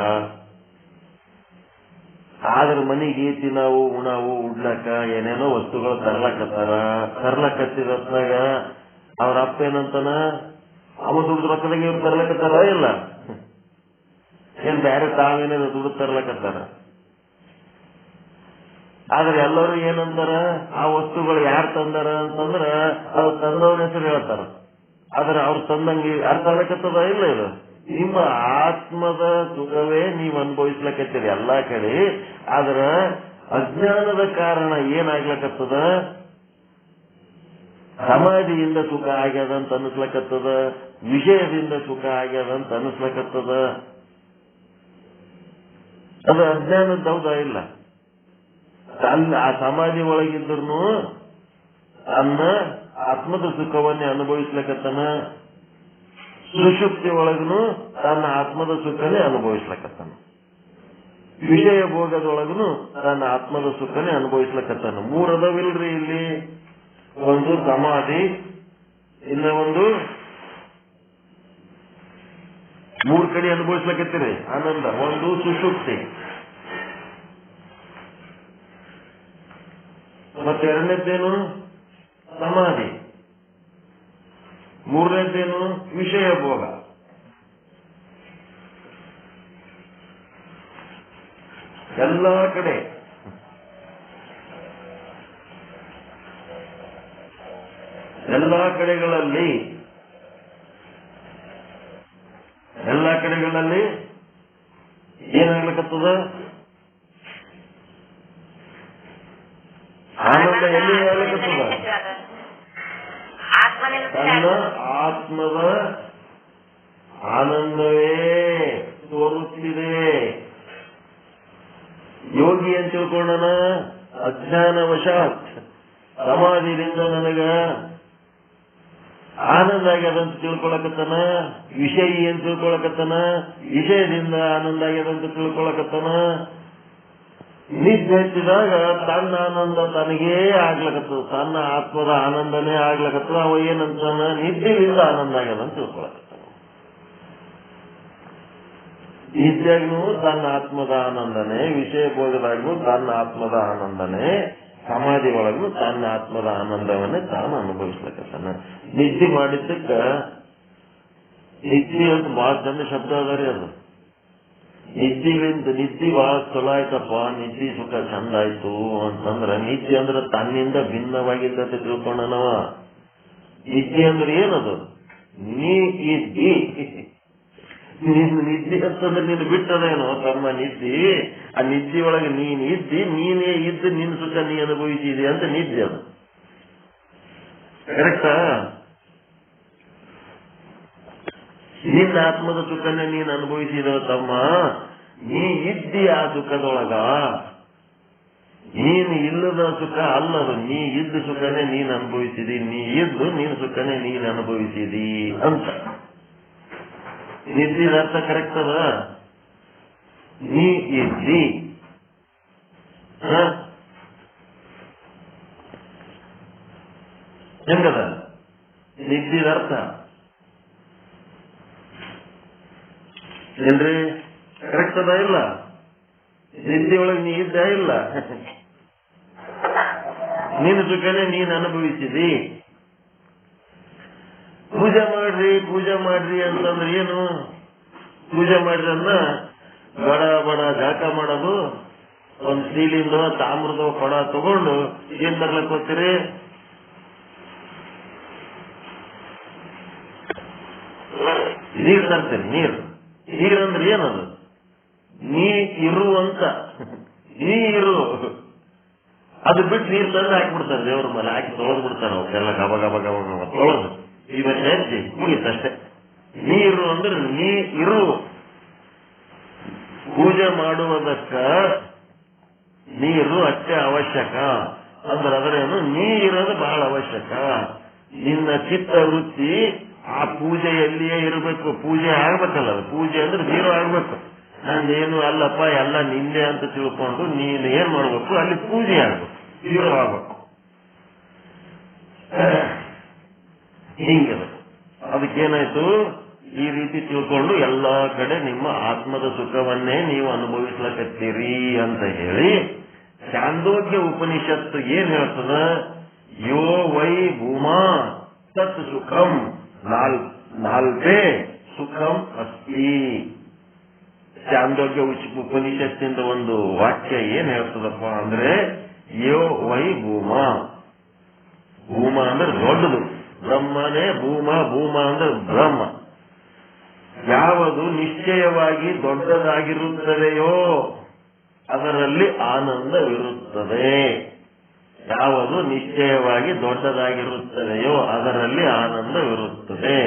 ಆದ್ರ ಮನೆಗೆ ತಿನ್ನವು ಉಣವು ಉಡ್ಲಕ್ಕ ಏನೇನೋ ವಸ್ತುಗಳು ತರ್ಲಕತ್ತಿದಾಗ ಅವ್ರ ಅಪ್ಪ ಏನಂತಾನ, ಅವ ದುಡ್ದು ರೊಕ್ಕದಾಗ ಇವ್ರು ತರ್ಲಕತ್ತಾರ ಇಲ್ಲ, ಏನ್ ಬೇರೆ ತಾವೇನೇನು ದುಡ್ಡು ತರ್ಲಕತ್ತಾರ. ಆದ್ರೆ ಎಲ್ಲರೂ ಏನಂತಾರ, ಆ ವಸ್ತುಗಳು ಯಾರು ತಂದಾರ ಅಂತಂದ್ರ ಅವ್ರು ತಂದವ್ರ ಹೆಸರು ಹೇಳ್ತಾರ. ಆದ್ರೆ ಅವ್ರು ತಂದಂಗೆ ಅರ್ಥ ಆಗಕತ್ತದ ಇಲ್ಲ. ಇದು ನಿಮ್ಮ ಆತ್ಮದ ಸುಖವೇ ನೀವು ಅನುಭವಿಸ್ಲಕತ್ತೀರಿ ಎಲ್ಲಾ ಕಡೆ. ಆದ್ರ ಅಜ್ಞಾನದ ಕಾರಣ ಏನಾಗ್ಲಕತ್ತದ, ಸಮಾಧಿಯಿಂದ ಸುಖ ಆಗ್ಯದಂತ ಅನಿಸ್ಲಕತ್ತದ, ವಿಷಯದಿಂದ ಸುಖ ಆಗ್ಯದಂತ ಅನಿಸ್ಲಕತ್ತದ. ಅದು ಅಜ್ಞಾನದ ಹೌದಾ ಇಲ್ಲ. ಅಲ್ಲಿ ಆ ಸಮಾಧಿ ಒಳಗಿದ್ರು ತನ್ನ ಆತ್ಮದ ಸುಖವನ್ನೇ ಅನುಭವಿಸ್ಲಕತ್ತನ, ಸುಷುಪ್ತಿ ಒಳಗನು ತನ್ನ ಆತ್ಮದ ಸುಖನೇ ಅನುಭವಿಸ್ಲಕತ್ತಾನ, ವಿಷಯ ಭೋಗದೊಳಗನು ತನ್ನ ಆತ್ಮದ ಸುಖನೇ ಅನುಭವಿಸ್ಲಕತ್ತಾನ. ಮೂರದವಿಲ್ರಿ ಇಲ್ಲಿ, ಒಂದು ಸಮಾಧಿ, ಇನ್ನ ಒಂದು ಮೂರ್ ಕಡೆ ಅನುಭವಿಸ್ಲಕತ್ತೀರಿ ಆನಂದ. ಒಂದು ಸುಷುಪ್ತಿ, ಮತ್ತೆ ಎರಡನೇದ್ದೇನು ಸಮಾಧಿ, ಮೂರನೇದ್ದೇನು ವಿಷಯ ಭೋಗ. ಎಲ್ಲ ಕಡೆಗಳಲ್ಲಿ ಏನಾಗ್ಲಿಕ್ಕತ್ತದ? ಆನಂದ ಎಲ್ಲಿ ಆಗ್ಲಿಕ್ಕತ್ತದ? ತನ್ನ ಆತ್ಮದ ಆನಂದವೇ ತೋರುತ್ತಿದೆ. ಯೋಗಿ ಅಂತ ತಿಳ್ಕೊಂಡನ ಅಜ್ಞಾನವಶಾತ್ ಸಮಾಧಿಯಿಂದ ನನಗ ಆನಂದ ಆಗ್ಯದಂತ ತಿಳ್ಕೊಳಕತ್ತನ, ವಿಷಯಿ ಅಂತ ತಿಳ್ಕೊಳಕತ್ತನ, ವಿಷಯದಿಂದ ಆನಂದ ಆಗ್ಯದಂತ ತಿಳ್ಕೊಳಕತ್ತನ. ನಿದ್ದೆ ಹಚ್ಚಿದಾಗ ತನ್ನ ಆನಂದ ತನಗೇ ಆಗ್ಲಕತ್ತದ, ತನ್ನ ಆತ್ಮದ ಆನಂದನೇ ಆಗ್ಲಕತ್ತದ. ಅವ ಏನಂತಾನ, ನಿದ್ದೆಯಿಂದ ಆನಂದ ಆಗ್ಯದಂತ ತಿಳ್ಕೊಳಕತ್ತಾನ. ನಿದ್ದೆಗೂ ತನ್ನ ಆತ್ಮದ ಆನಂದನೇ, ವಿಷಯ ಭೋಗದಾಗೂ ತನ್ನ ಆತ್ಮದ ಆನಂದನೇ, ಸಮಾಧಿ ಒಳಗೂ ತನ್ನ ಆತ್ಮದ ಆನಂದವನ್ನೇ ತಾನು ಅನುಭವಿಸ್ಲಕತ್ತಾನ. ನಿದ್ದೆ ಮಾಡಿದ್ದಕ್ಕ ನಿದ್ದೆ ಅಂತ ಬಹಳ ಚಂದ ಶಬ್ದ ಅದರಿ. ಅದು ನಿದ್ದೆ ಬಹಳ ಚಲೋ ಆಯ್ತಪ್ಪ, ನಿದ್ದೆ ಸುಖ ಚಂದ ಆಯ್ತು ಅಂತಂದ್ರ, ನಿದ್ದೆ ಅಂದ್ರೆ ತನ್ನಿಂದ ಭಿನ್ನವಾಗಿದ್ದಂತೆ ತಿಳ್ಕೊಂಡನವ. ನಿದ್ದೆ ಅಂದ್ರೆ ಏನದು? ನೀ ಇದ್ದಿ, ನೀನು ನಿದ್ದೆ ಅಂತಂದ್ರೆ ನೀನು ಬಿಟ್ಟದೇನೋ ತಮ್ಮ ನಿದ್ದೆ. ಆ ನಿದ್ದೆ ಒಳಗೆ ನೀನು ಇದ್ದಿ, ನೀನೇ ಇದ್ದು ನಿನ್ನ ಸುಖ ನೀ ಅನುಭವಿಸಿದೆ ಅಂತ ನಿದ್ದೆ. ಅದು ಕರೆಕ್ಟಾ? ನಿನ್ನ ಆತ್ಮದ ಸುಖನೇ ನೀನು ಅನುಭವಿಸಿದ ತಮ್ಮ. ನೀ ಇದ್ದಿ ಆ ಸುಖದೊಳಗ, ನೀನು ಇಲ್ಲದ ಸುಖ ಅಲ್ಲದು. ನೀ ಇದ್ದ ಸುಖನೇ ನೀನು ಅನುಭವಿಸಿದಿ, ನೀ ಇದ್ದು ನಿನ್ನ ಸುಖನೇ ನೀನು ಅನುಭವಿಸಿದಿ ಅಂತ. ನಿದ್ದಿದ ಅರ್ಥ ಕರೆಕ್ಟ್ ಅದ. ನೀ ಇದ್ದಿ, ಹೆಂಗದ ನಿದ್ದಿದ ಅರ್ಥ ಏನ್ರಿ? ಕರೆಕ್ಟ್ ಅದ ಇಲ್ಲ? ನಿದ್ದೆ ಒಳಗೆ ನೀ ಇದ್ದ ಇಲ್ಲ, ನಿನ್ನ ಸುಖನೇ ನೀನು ಅನುಭವಿಸಿದಿ. ಪೂಜೆ ಮಾಡ್ರಿ ಅಂತಂದ್ರೆ ಏನು? ಪೂಜೆ ಮಾಡ್ರಿ ಅಂದ್ರ ಬಡ ಜಾಕ ಮಾಡೋದು, ಒಂದ್ ಸ್ಟೀಲಿಂದ ತಾಮ್ರದ ಕೊಡ ತಗೊಂಡು ಏನ್ ತರ್ಲಕ್ ಹೋಗ್ತೀರಿ? ನೀರ್ ತರ್ತೀರಿ. ನೀರಂದ್ರೆ ಏನದು? ನೀ ಇರು ಅಂತ, ನೀ ಇರು. ಅದು ಬಿಟ್ಟು ನೀರ್ ತಂದು ಹಾಕಿಬಿಡ್ತಾರೆ ದೇವ್ರ ಮೇಲೆ, ಹಾಕಿ ತೊಳೆದು ಬಿಡ್ತಾರೆ. ಅವಕ್ಕೆಲ್ಲ ಗಬ ತೊಳೆದು ಇವತ್ತು ಹೆಜ್ಜೆ ಮುಗಿತಷ್ಟೇ. ನೀರು ಅಂದ್ರೆ ನೀ ಇರು. ಪೂಜೆ ಮಾಡುವುದಕ್ಕ ನೀರು ಅಷ್ಟೇ ಅವಶ್ಯಕ. ಅಂದ್ರೆ ಅದರೇನು, ನೀರಿರೋದು ಬಹಳ ಅವಶ್ಯಕ. ನಿನ್ನ ಚಿತ್ತ ವೃತ್ತಿ ಆ ಪೂಜೆಯಲ್ಲಿಯೇ ಇರಬೇಕು. ಪೂಜೆ ಆಗ್ಬೇಕಲ್ಲ, ಅದು ಪೂಜೆ ಅಂದ್ರೆ ನೀರು ಆಗ್ಬೇಕು. ನಂದೇನು ಅಲ್ಲಪ್ಪ ಎಲ್ಲ ನಿಂದೆ ಅಂತ ತಿಳ್ಕೊಂಡು ನೀನು ಏನ್ ಮಾಡ್ಬೇಕು, ಅಲ್ಲಿ ಪೂಜೆ ಆಗ್ಬೇಕು, ನೀರು ಆಗ್ಬೇಕು. ಹಿಂಗದ. ಅದಕ್ಕೇನಾಯ್ತು, ಈ ರೀತಿ ತಿಳ್ಕೊಂಡು ಎಲ್ಲಾ ಕಡೆ ನಿಮ್ಮ ಆತ್ಮದ ಸುಖವನ್ನೇ ನೀವು ಅನುಭವಿಸ್ಲಕತ್ತೀರಿ ಅಂತ ಹೇಳಿ ಚಾಂದೋಗ್ಯ ಉಪನಿಷತ್ತು ಏನ್ ಹೇಳ್ತದ? ಯೋ ವೈ ಭೂಮಾ ತತ್ ಸುಖಂ ನಾಲ್ಪೇ ಸುಖಂ ಅಸ್ತಿ. ಚಾಂದೋಗ್ಯ ಉಪನಿಷತ್ತಿಂದ ಒಂದು ವಾಕ್ಯ ಏನ್ ಹೇಳ್ತದಪ್ಪ ಅಂದ್ರೆ, ಯೋ ವೈ ಭೂಮಾ. ಭೂಮ ಅಂದ್ರೆ ದೊಡ್ಡದು, ಬ್ರಹ್ಮನೇ ಭೂಮ ಅಂದ್ರೆ ಬ್ರಹ್ಮ. ಯಾವುದು ನಿಶ್ಚಯವಾಗಿ ದೊಡ್ಡದಾಗಿರುತ್ತದೆಯೋ ಅದರಲ್ಲಿ ಆನಂದವಿರುತ್ತದೆ. ಯಾವುದು ನಿಶ್ಚಯವಾಗಿ ದೊಡ್ಡದಾಗಿರುತ್ತದೆಯೋ ಅದರಲ್ಲಿ ಆನಂದವಿರುತ್ತದೆ.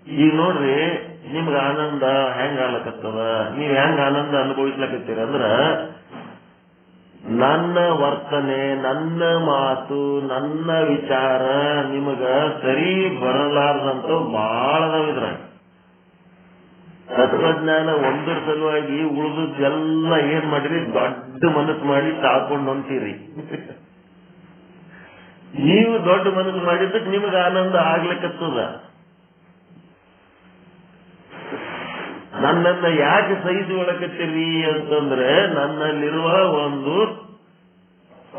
ಈಗ ನೋಡ್ರಿ, ನಿಮ್ಗೆ ಆನಂದ ಹೆಂಗ ಆಗ್ಲಕತ್ತದ, ನೀವ್ ಹೆಂಗ ಆನಂದ ಅನುಭವಿಸ್ಲಕತ್ತೀರ ಅಂದ್ರ, ನನ್ನ ವರ್ತನೆ, ನನ್ನ ಮಾತು, ನನ್ನ ವಿಚಾರ ನಿಮಗ ಸರಿ ಬರಲಾರ್ದಂತ ಬಹಳ ಅದಾವಿದ್ರ. ತತ್ವಜ್ಞಾನ ಒಂದರ ಸಲುವಾಗಿ ಉಳಿದೆಲ್ಲ ಏನ್ ಮಾಡಿರಿ, ದೊಡ್ಡ ಮನಸ್ಸು ಮಾಡಿ ತಾಳ್ಕೊಂಡು ಹೊಂತೀರಿ. ನೀವು ದೊಡ್ಡ ಮನಸ್ಸು ಮಾಡಿದ್ದಕ್ಕೆ ನಿಮಗೆ ಆನಂದ ಆಗ್ಲಿಕ್ಕತ್ತದ. ನನ್ನನ್ನ ಯಾಕೆ ಸಹಿಸಿಕೊಳ್ಳಕತ್ತೀರಿ ಅಂತಂದ್ರೆ ನನ್ನಲ್ಲಿರುವ ಒಂದು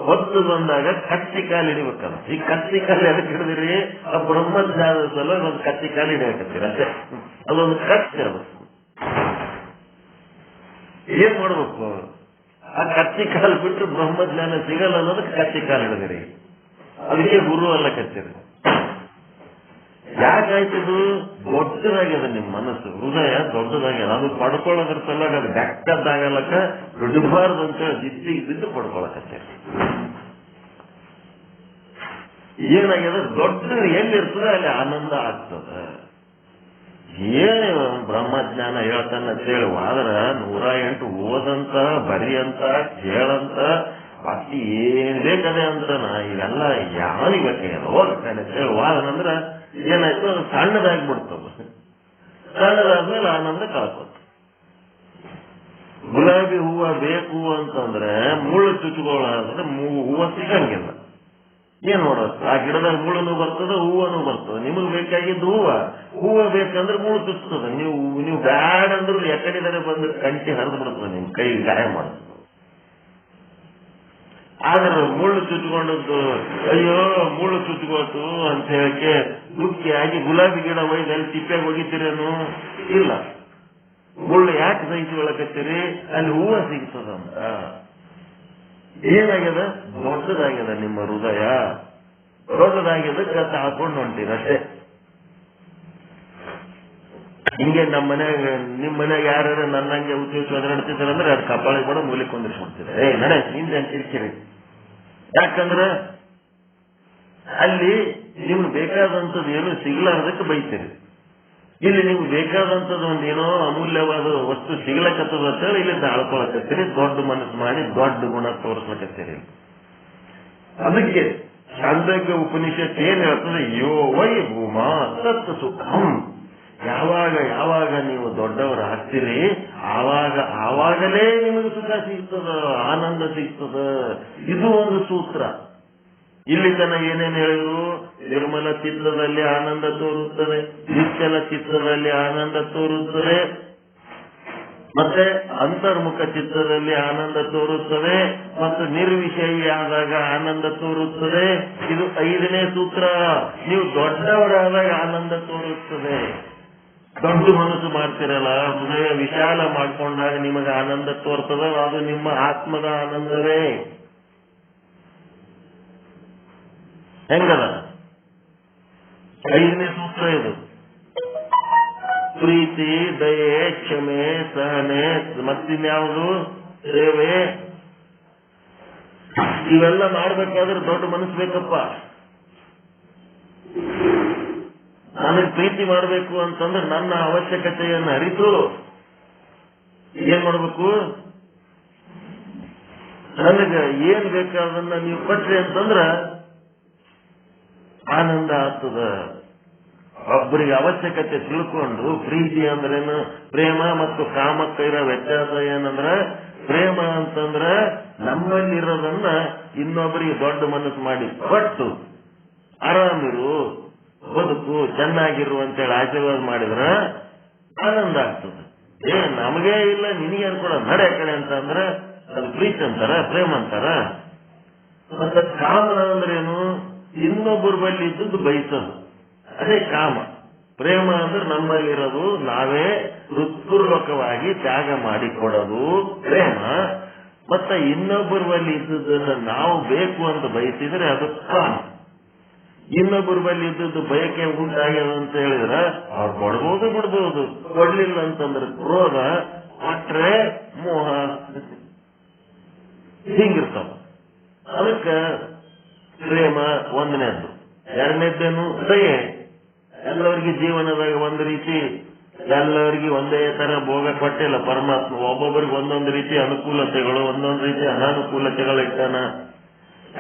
ಹೊತ್ತು ಬಂದಾಗ ಕತ್ತಿ ಕಾಲು ಹಿಡಿಬೇಕಲ್ಲ. ಈ ಕತ್ತಿ ಕಾಲು ಎದಕ್ಕೆ ಹಿಡಿದಿರಿ? ಆ ಬ್ರಹ್ಮಜ್ಞಾನದ ಸಲ ಒಂದು ಕತ್ತಿ ಕಾಲು ಹಿಡಿಯಕತ್ತೀರ ಅಷ್ಟೇ. ಅದೊಂದು ಕತ್ತಿ ಅದು. ಏನ್ ಮಾಡ್ಬೇಕು? ಆ ಕತ್ತಿ ಕಾಲು ಬಿಟ್ಟು ಬ್ರಹ್ಮಜ್ಞಾನ ಸಿಗಲ್ಲ ಅನ್ನೋದಕ್ಕೆ ಕತ್ತಿ ಕಾಲು ಹಿಡಿದಿರಿ. ಅದಕ್ಕೆ ಗುರು ಅಲ್ಲ ಕತ್ತೀರಿ. ಯಾಕಾಯ್ತದು? ದೊಡ್ಡದಾಗ್ಯದ ನಿಮ್ಮ ಮನಸ್ಸು, ಹೃದಯ ದೊಡ್ಡದಾಗ್ಯದ. ಅದು ಪಡ್ಕೊಳ್ಳೋದ್ರ ಸಲುವಾಗ ಅದು ಬೆಕ್ಕದ್ದಾಗಲಕ್ಕ ಬಿಡಬಾರ್ದು ಅಂತೇಳಿ ಜಿದ್ದಿಗೆ ಬಿದ್ದು ಪಡ್ಕೊಳಕತ್ತೀರಿ. ಏನಾಗ್ಯದ? ದೊಡ್ಡ ಎಲ್ಲಿರ್ತದೆ ಅಲ್ಲಿ ಆನಂದ ಆಗ್ತದ. ಏನು ಬ್ರಹ್ಮಜ್ಞಾನ ಹೇಳ್ತಾನ ಅಂತೇಳಿ ಆದ್ರ 108 ಓದಂತ, ಬರಿಯಂತ, ಕೇಳಂತ, ಬಾಕಿ ಏನ್ ಬೇಕದೆ ಅಂತಾನ ಇವೆಲ್ಲ ಯಾವನಿಗೆ ಬೇಕಾಗ್ಯದ ಹೋಗ್ತಾನೆ ಅಂತೇಳಿ ವಾದನಂದ್ರ ಏನಾಯ್ತು? ಅದು ಸಣ್ಣದಾಗ್ಬಿಡ್ತದ. ಸಣ್ಣದಾದ್ಮೇಲೆ ಆನಂದ ಕಳ್ಕೊತ. ಗುಲಾಬಿ ಹೂವ ಬೇಕು ಅಂತಂದ್ರೆ ಮುಳ್ಳು ಚುಚ್ಚುಗಳಾದ್ರೆ ಹೂವ ಸಿಗಂಗಿಲ್ಲ. ಏನ್ ನೋಡೋದು? ಆ ಗಿಡದಾಗ ಮುಳ್ಳನು ಬರ್ತದ, ಹೂವನು ಬರ್ತದ. ನಿಮಗ್ ಬೇಕಾಗಿದ್ದು ಹೂವ ಬೇಕಂದ್ರೆ ಮುಳ್ಳು ಚುಚ್ಚುತ್ತದೆ. ನೀವು ಬ್ಯಾಡ್ ಅಂದ್ರೆ ಎಕಡಿದರೆ ಬಂದು ಕಂಟಿ ಹರಿದು ಬಿಡ್ತದೆ, ನಿಮ್ ಕೈ ಗಾಯ ಮಾಡ್ತದೆ. ಆದ್ರೆ ಮುಳ್ಳು ಚುಚ್ಚಿಕೊಂಡದ್ದು ಅಯ್ಯೋ ಮುಳ್ಳು ಚುಚ್ಚಿಗೋತು ಅಂತ ಹೇಳಕ್ಕೆ ದುಃಖಿಯಾಗಿ ಗುಲಾಬಿ ಗಿಡ ಒಯ್ದು ಅಲ್ಲಿ ತಿಪ್ಪೆಗೆ ಒಗಿತೀರೇನು? ಇಲ್ಲ. ಮುಳ್ಳು ಯಾಕೆ ಸಹಿಸಿಕೊಳ್ಳಕತ್ತೀರಿ? ಅಲ್ಲಿ ಹೂವ ಸಿಗ್ತದಂತ. ಏನಾಗ್ಯದ? ದೊಡ್ಡದಾಗ್ಯದ ನಿಮ್ಮ ಹೃದಯ. ದೊಡ್ಡದಾಗ್ಯದಕ್ಕೆ ಹಾಕೊಂಡು ಹೊಂಟೀರ ಅಷ್ಟೇ. ಹಿಂಗೆ ನಿಮ್ಮ ಮನ್ಯಾಗ ಯಾರು ನನ್ನಂಗೆ ಉದ್ಯೋಗ ಒದರಾಡ್ತಿದ್ದಾರೆ ಅಂದ್ರೆ ಅದು ಕಪಾಳಿಗೆ ಕೂಡ ಮೂಲಿಗೆ ಕೊಂದಿಸ್ಬಿಡ್ತಿದ್ದಾರೆ. ನಡೆ ಹಿಂದೆ ಕಿರಿಕಿರಿ. ಯಾಕಂದ್ರೆ ಅಲ್ಲಿ ನಿಮ್ಗೆ ಬೇಕಾದಂಥದ್ದು ಏನು ಸಿಗ್ಲಾರ್ದಕ್ಕೆ ಬೈತೀರಿ. ಇಲ್ಲಿ ನಿಮ್ಗೆ ಬೇಕಾದಂಥದ್ದು ಒಂದೇನೋ ಅಮೂಲ್ಯವಾದ ವಸ್ತು ಸಿಗ್ಲಕತ್ತದ ಅಂತೇಳಿ ಇಲ್ಲಿ ತಾಳ್ಕೊಳಕತ್ತೀರಿ. ದೊಡ್ಡ ಮನಸ್ಸು ಮಾಡಿ ದೊಡ್ಡ ಗುಣ ತೋರಿಸ್ಲಕತ್ತೀರಿ. ಅದಕ್ಕೆ ಛಾಂದೋಗ್ಯ ಉಪನಿಷತ್ ಏನ್ ಹೇಳ್ತದೆ? ಯೋ ವೈ ಭೂಮಾ ತತ್ ಸುಖಂ. ಯಾವಾಗ ನೀವು ದೊಡ್ಡವರು ಆಗ್ತೀರಿ ಆವಾಗಲೇ ನಿಮಗೆ ಸುಖ ಸಿಗ್ತದ, ಆನಂದ ಸಿಗ್ತದ. ಇದು ಒಂದು ಸೂತ್ರ. ಇಲ್ಲಿ ತನ ಏನೇನು ಹೇಳಿದ್ರು? ನಿರ್ಮಲ ಚಿತ್ತದಲ್ಲಿ ಆನಂದ ತೋರುತ್ತದೆ, ನಿಶ್ಚಲ ಚಿತ್ತದಲ್ಲಿ ಆನಂದ ತೋರುತ್ತದೆ, ಮತ್ತೆ ಅಂತರ್ಮುಖ ಚಿತ್ತದಲ್ಲಿ ಆನಂದ ತೋರುತ್ತದೆ, ಮತ್ತು ನಿರ್ವಿಷಯಿ ಆದಾಗ ಆನಂದ ತೋರುತ್ತದೆ. ಇದು 5ನೇ ಸೂತ್ರ. ನೀವು ದೊಡ್ಡವರಾದಾಗ ಆನಂದ ತೋರುತ್ತದೆ. ದೊಡ್ಡ ಮನಸ್ಸು ಮಾಡ್ತಿರಲ್ಲ, ಹೃದಯ ವಿಶಾಲ ಮಾಡ್ಕೊಂಡಾಗ ನಿಮಗೆ ಆನಂದ ತೋರ್ತದ. ಅದು ನಿಮ್ಮ ಆತ್ಮದ ಆನಂದವೇ. ಹೆಂಗದ? 5ನೇ ಸೂತ್ರ ಇದು. ಪ್ರೀತಿ, ದಯೆ, ಕ್ಷಮೆ, ಸಹನೆ, ಮತ್ತಿನ್ಯಾವುದು? ಸೇವೆ. ಇವೆಲ್ಲ ಮಾಡ್ಬೇಕಾದ್ರೆ ದೊಡ್ಡ ಮನಸ್ಸು ಬೇಕಪ್ಪ. ನನಗೆ ಪ್ರೀತಿ ಮಾಡಬೇಕು ಅಂತಂದ್ರೆ ನನ್ನ ಅವಶ್ಯಕತೆಯನ್ನು ಅರಿತು ಏನ್ ಮಾಡ್ಬೇಕು? ನನಗೆ ಏನ್ ಬೇಕಾದನ್ನ ನೀವು ಕೊಟ್ರಿ ಅಂತಂದ್ರ ಆನಂದ ಆಗ್ತದ. ಒಬ್ಬರಿಗೆ ಅವಶ್ಯಕತೆ ತಿಳ್ಕೊಂಡು, ಪ್ರೀತಿ ಅಂದ್ರೇನು? ಪ್ರೇಮ ಮತ್ತು ಕಾಮಕ್ಕ ಇರೋ ವ್ಯತ್ಯಾಸ ಏನಂದ್ರ, ಪ್ರೇಮ ಅಂತಂದ್ರ ನಮ್ಮಲ್ಲಿರೋದನ್ನ ಇನ್ನೊಬ್ಬರಿಗೆ ದೊಡ್ಡ ಮನಸ್ಸು ಮಾಡಿ ಕೊಟ್ಟು ಆರಾಮಿರು, ಬದುಕು, ಚೆನ್ನಾಗಿರು ಅಂತೇಳಿ ಆಶೀರ್ವಾದ ಮಾಡಿದ್ರ ಆನಂದ ಆಗ್ತದೆ. ನಮಗೇ ಇಲ್ಲ ನಿನಗೆ ಅನ್ಕೊಡ ನಡೆ ಕಡೆ ಅಂತ ಅಂದ್ರೆ ಅದು ಪ್ರೀತಿ ಅಂತಾರ, ಪ್ರೇಮ ಅಂತಾರ. ಮತ್ತೆ ಕಾಮ ಅಂದ್ರೇನು? ಇನ್ನೊಬ್ಬರ ಬಳಿ ಇದ್ದದ್ದು ಬಯಸೋದು, ಅದೇ ಕಾಮ. ಪ್ರೇಮ ಅಂದ್ರೆ ನಮ್ಮಲ್ಲಿರೋದು ನಾವೇ ಹೃತ್ಪೂರ್ವಕವಾಗಿ ತ್ಯಾಗ ಮಾಡಿ ಕೊಡೋದು ಪ್ರೇಮ. ಮತ್ತೆ ಇನ್ನೊಬ್ಬರ ಬಳಿ ಇದ್ದದನ್ನ ನಾವು ಬೇಕು ಅಂತ ಬಯಸಿದ್ರೆ ಅದು ಕಾಮ. ಇನ್ನೊಬ್ಬರ ಬಳಿ ಇದ್ದದ್ದು ಬಯಕೆ ಉಂಟಾಗ್ಯದ ಅಂತ ಹೇಳಿದ್ರೆ ಅವ್ರು ಕೊಡ್ಬೋದು ಬಿಡ್ಬೋದು, ಕೊಡ್ಲಿಲ್ಲ ಅಂತಂದ್ರೆ ಕ್ರೋಧ, ಕೊಟ್ರೆ ಮೋಹ, ಹಿಂಗಿರ್ತಾವ. ಅದಕ್ಕೆ ಪ್ರೇಮ 1ನೇದ್ದು. 2ನೇದ್ದೇನು? ದಯೆ. ಎಲ್ಲರಿಗೆ ಜೀವನದಾಗ ಒಂದು ರೀತಿ ಎಲ್ಲರಿಗೆ ಒಂದೇ ತರ ಭೋಗ ಕೊಟ್ಟಿಲ್ಲ ಪರಮಾತ್ಮ. ಒಬ್ಬೊಬ್ಬರಿಗೆ ಒಂದೊಂದು ರೀತಿ ಅನುಕೂಲತೆಗಳು, ಒಂದೊಂದು ರೀತಿ ಅನಾನುಕೂಲತೆಗಳು ಇಟ್ಟಾನ.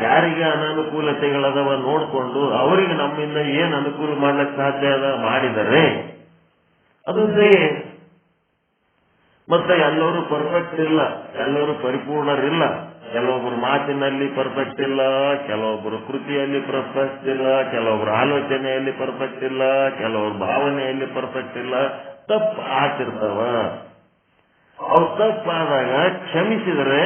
ಯಾರಿಗೆ ಅನಾನುಕೂಲತೆಗಳದವ ನೋಡ್ಕೊಂಡು ಅವರಿಗೆ ನಮ್ಮಿಂದ ಏನ್ ಅನುಕೂಲ ಮಾಡ್ಲಿಕ್ಕೆ ಸಾಧ್ಯ ಅದ ಮಾಡಿದರೆ ಅದು ದಯೆ. ಮತ್ತೆ ಎಲ್ಲರೂ ಪರ್ಫೆಕ್ಟ್ ಇಲ್ಲ, ಎಲ್ಲರೂ ಪರಿಪೂರ್ಣರಿಲ್ಲ. ಕೆಲವೊಬ್ಬರು ಮಾತಿನಲ್ಲಿ ಪರ್ಫೆಕ್ಟ್ ಇಲ್ಲ, ಕೆಲವೊಬ್ಬರು ಕೃತಿಯಲ್ಲಿ ಪರ್ಫೆಕ್ಟ್ ಇಲ್ಲ, ಕೆಲವೊಬ್ಬರು ಆಲೋಚನೆಯಲ್ಲಿ ಪರ್ಫೆಕ್ಟ್ ಇಲ್ಲ, ಕೆಲವೊಬ್ಬರು ಭಾವನೆಯಲ್ಲಿ ಪರ್ಫೆಕ್ಟ್ ಇಲ್ಲ. ತಪ್ಪು ಆಗ್ತಿರ್ತಾವ. ಅವು ತಪ್ಪಾದಾಗ ಕ್ಷಮಿಸಿದರೆ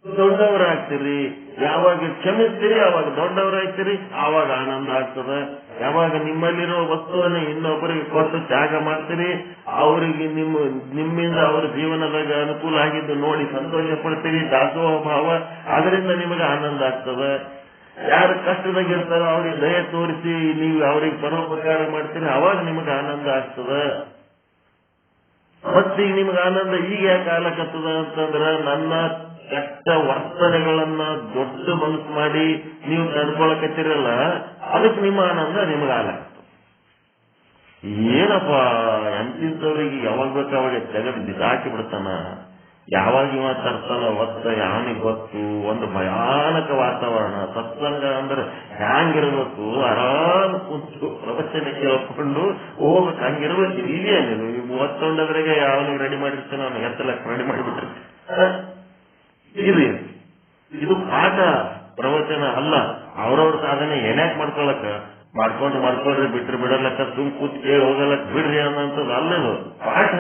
ದೊಡ್ಡವರಾಗ್ತೀರಿ. ಯಾವಾಗ ಕ್ಷಮಿಸ್ತೀರಿ ಅವಾಗ ದೊಡ್ಡವರಾಗ್ತೀರಿ, ಆವಾಗ ಆನಂದ ಆಗ್ತದೆ. ಯಾವಾಗ ನಿಮ್ಮಲ್ಲಿರೋ ವಸ್ತುವನ್ನು ಇನ್ನೊಬ್ಬರಿಗೆ ಕೊಟ್ಟು ತ್ಯಾಗ ಮಾಡ್ತೀರಿ, ಅವರಿಗೆ ನಿಮ್ಮಿಂದ ಅವರ ಜೀವನದಾಗ ಅನುಕೂಲ ಆಗಿದ್ದು ನೋಡಿ ಸಂತೋಷ ಪಡ್ತೀರಿ, ದಾಸೋಹ ಭಾವ, ಅದರಿಂದ ನಿಮಗೆ ಆನಂದ ಆಗ್ತದೆ. ಯಾರು ಕಷ್ಟದಾಗಿರ್ತಾರೋ ಅವ್ರಿಗೆ ದಯ ತೋರಿಸಿ ನೀವು ಅವ್ರಿಗೆ ಪರೋಪಕಾರ ಮಾಡ್ತೀರಿ, ಅವಾಗ ನಿಮಗೆ ಆನಂದ ಆಗ್ತದೆ. ಮತ್ತೀಗ ನಿಮ್ಗೆ ಆನಂದ ಈಗ ಯಾಕೆ ಆಗ್ಲಕತ್ತದ ಅಂತಂದ್ರ ನನ್ನ ಕೆಟ್ಟ ವರ್ತನೆಗಳನ್ನ ದೊಡ್ಡ ಮನಸ್ಸು ಮಾಡಿ ನೀವು ನಡ್ಕೊಳಕತ್ತಿರಲ್ಲ, ಅದಕ್ಕೆ ನಿಮ್ಮ ಆನಂದ ನಿಮ್ಗೆ ಆಗ್ಲಕತ್ತ. ಏನಪ್ಪಾ ಎಂತಿಂತವ್ರಿಗೆ ಯಾವಾಗ ಬೇಕು ಅವಾಗ ತೆಗೆದು ಬಿಸಾಕಿ ಬಿಡ್ತಾನ. ಯಾವಾಗ ಇವ ತರ್ತಾನ ಒತ್ತ ಯಾವನಿಗೆ ಗೊತ್ತು. ಒಂದು ಭಯಾನಕ ವಾತಾವರಣ. ಸತ್ಸಂಗ ಅಂದ್ರೆ ಹ್ಯಾಂಗಿರ್ಬೇಕು, ಆರಾಮ್ ಕುಂತು ಪ್ರವಚನ ಕೇಳ್ಕೊಂಡು ಹೋಗ್ಬೇಕು, ಹಂಗಿರ್ಬೇಕು. ಇದೇ ನೀವು 31 ಯಾವನಿಗೆ ರೆಡಿ ಮಾಡಿರ್ತಾನೆ ಅವ್ನಿಗೆ 10 ಲಕ್ಷ ರೆಡಿ ಮಾಡಿಬಿಟ್ಟಿರ್ತಾನೆ. ಇದು ಪಾಠ, ಪ್ರವಚನ ಅಲ್ಲ. ಅವ್ರವ್ರ ಸಾಧನೆ ಏನ್ಯಾಕ್ ಮಾಡ್ಕೊಳ್ರಿ ಬಿಟ್ರಿ ಬಿಡಲಕ್ಕ, ಸುಮ್ ಕೂತ್ ಕೇಳಿ ಹೋಗಲಕ್ ಬಿಡ್ರಿ ಅನ್ನೋಂಥದ್ದು ಅಲ್ಲದು, ಪಾಠ.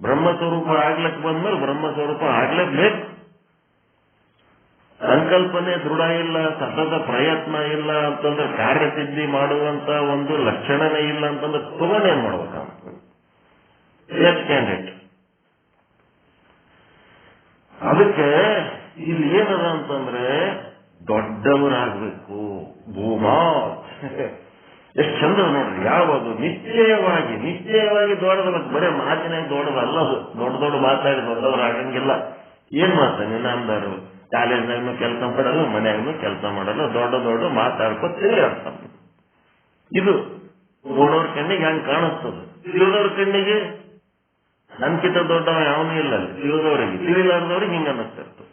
ಬ್ರಹ್ಮಸ್ವರೂಪ ಆಗ್ಲಕ್ ಬಂದ್ಮೇಲೆ ಬ್ರಹ್ಮಸ್ವರೂಪ ಆಗ್ಲೇಬೇಕು. ಸಂಕಲ್ಪನೆ ದೃಢ ಇಲ್ಲ, ಸತತ ಪ್ರಯತ್ನ ಇಲ್ಲ ಅಂತಂದ್ರೆ, ಕಾರ್ಯಸಿದ್ಧಿ ಮಾಡುವಂತ ಒಂದು ಲಕ್ಷಣನೇ ಇಲ್ಲ ಅಂತಂದ್ರೆ ತಗೊಂಡೇನ್ ಮಾಡ್ಬೇಕಂತ ಕ್ಯಾಂಡಿಡೇಟ್. ಅದಕ್ಕೆ ಇಲ್ಲಿ ಏನದ ಅಂತಂದ್ರೆ ದೊಡ್ಡವರಾಗಬೇಕು. ಭೂಮಾ ಎಷ್ಟು ಚಂದ ನೋಡ್ರಿ. ಯಾವುದು ನಿಶ್ಚಯವಾಗಿ ದೊಡ್ಡದಬೇಕು. ಬರೇ ಮಾತಿನಾಗ ದೊಡ್ಡದಲ್ಲ ಅದು. ದೊಡ್ಡ ಮಾತಾಡಿ ದೊಡ್ಡವರಾಗಂಗಿಲ್ಲ. ಏನ್ ಮಾಡ್ತಾನೆ ನಾಮದಾರು? ಕಾಲೇಜ್ನಾಗೂ ಕೆಲಸ ಮಾಡಲ್ಲ, ಮನ್ಯಾಗೂ ಕೆಲಸ ಮಾಡಲ್ಲ, ದೊಡ್ಡ ಮಾತಾಡ್ಕೊತೀರಿ ಅಂತ. ಇದು ನೋಡೋರ್ ಕಣ್ಣಿಗೆ ಹೆಂಗ್ ಕಾಣಿಸ್ತದ. ತಿಳಿದವ್ರ ಕಣ್ಣಿಗೆ ನನ್ಕಿಂತ ದೊಡ್ಡವ ಯಾವನೂ ಇಲ್ಲ. ತಿಳಿದವರಿಗೆ, ತಿಳಿಲಾರ್ದವ್ರಿಗೆ ಹಿಂಗ ಅನ್ನಿಸ್ತಿರ್ತದೆ.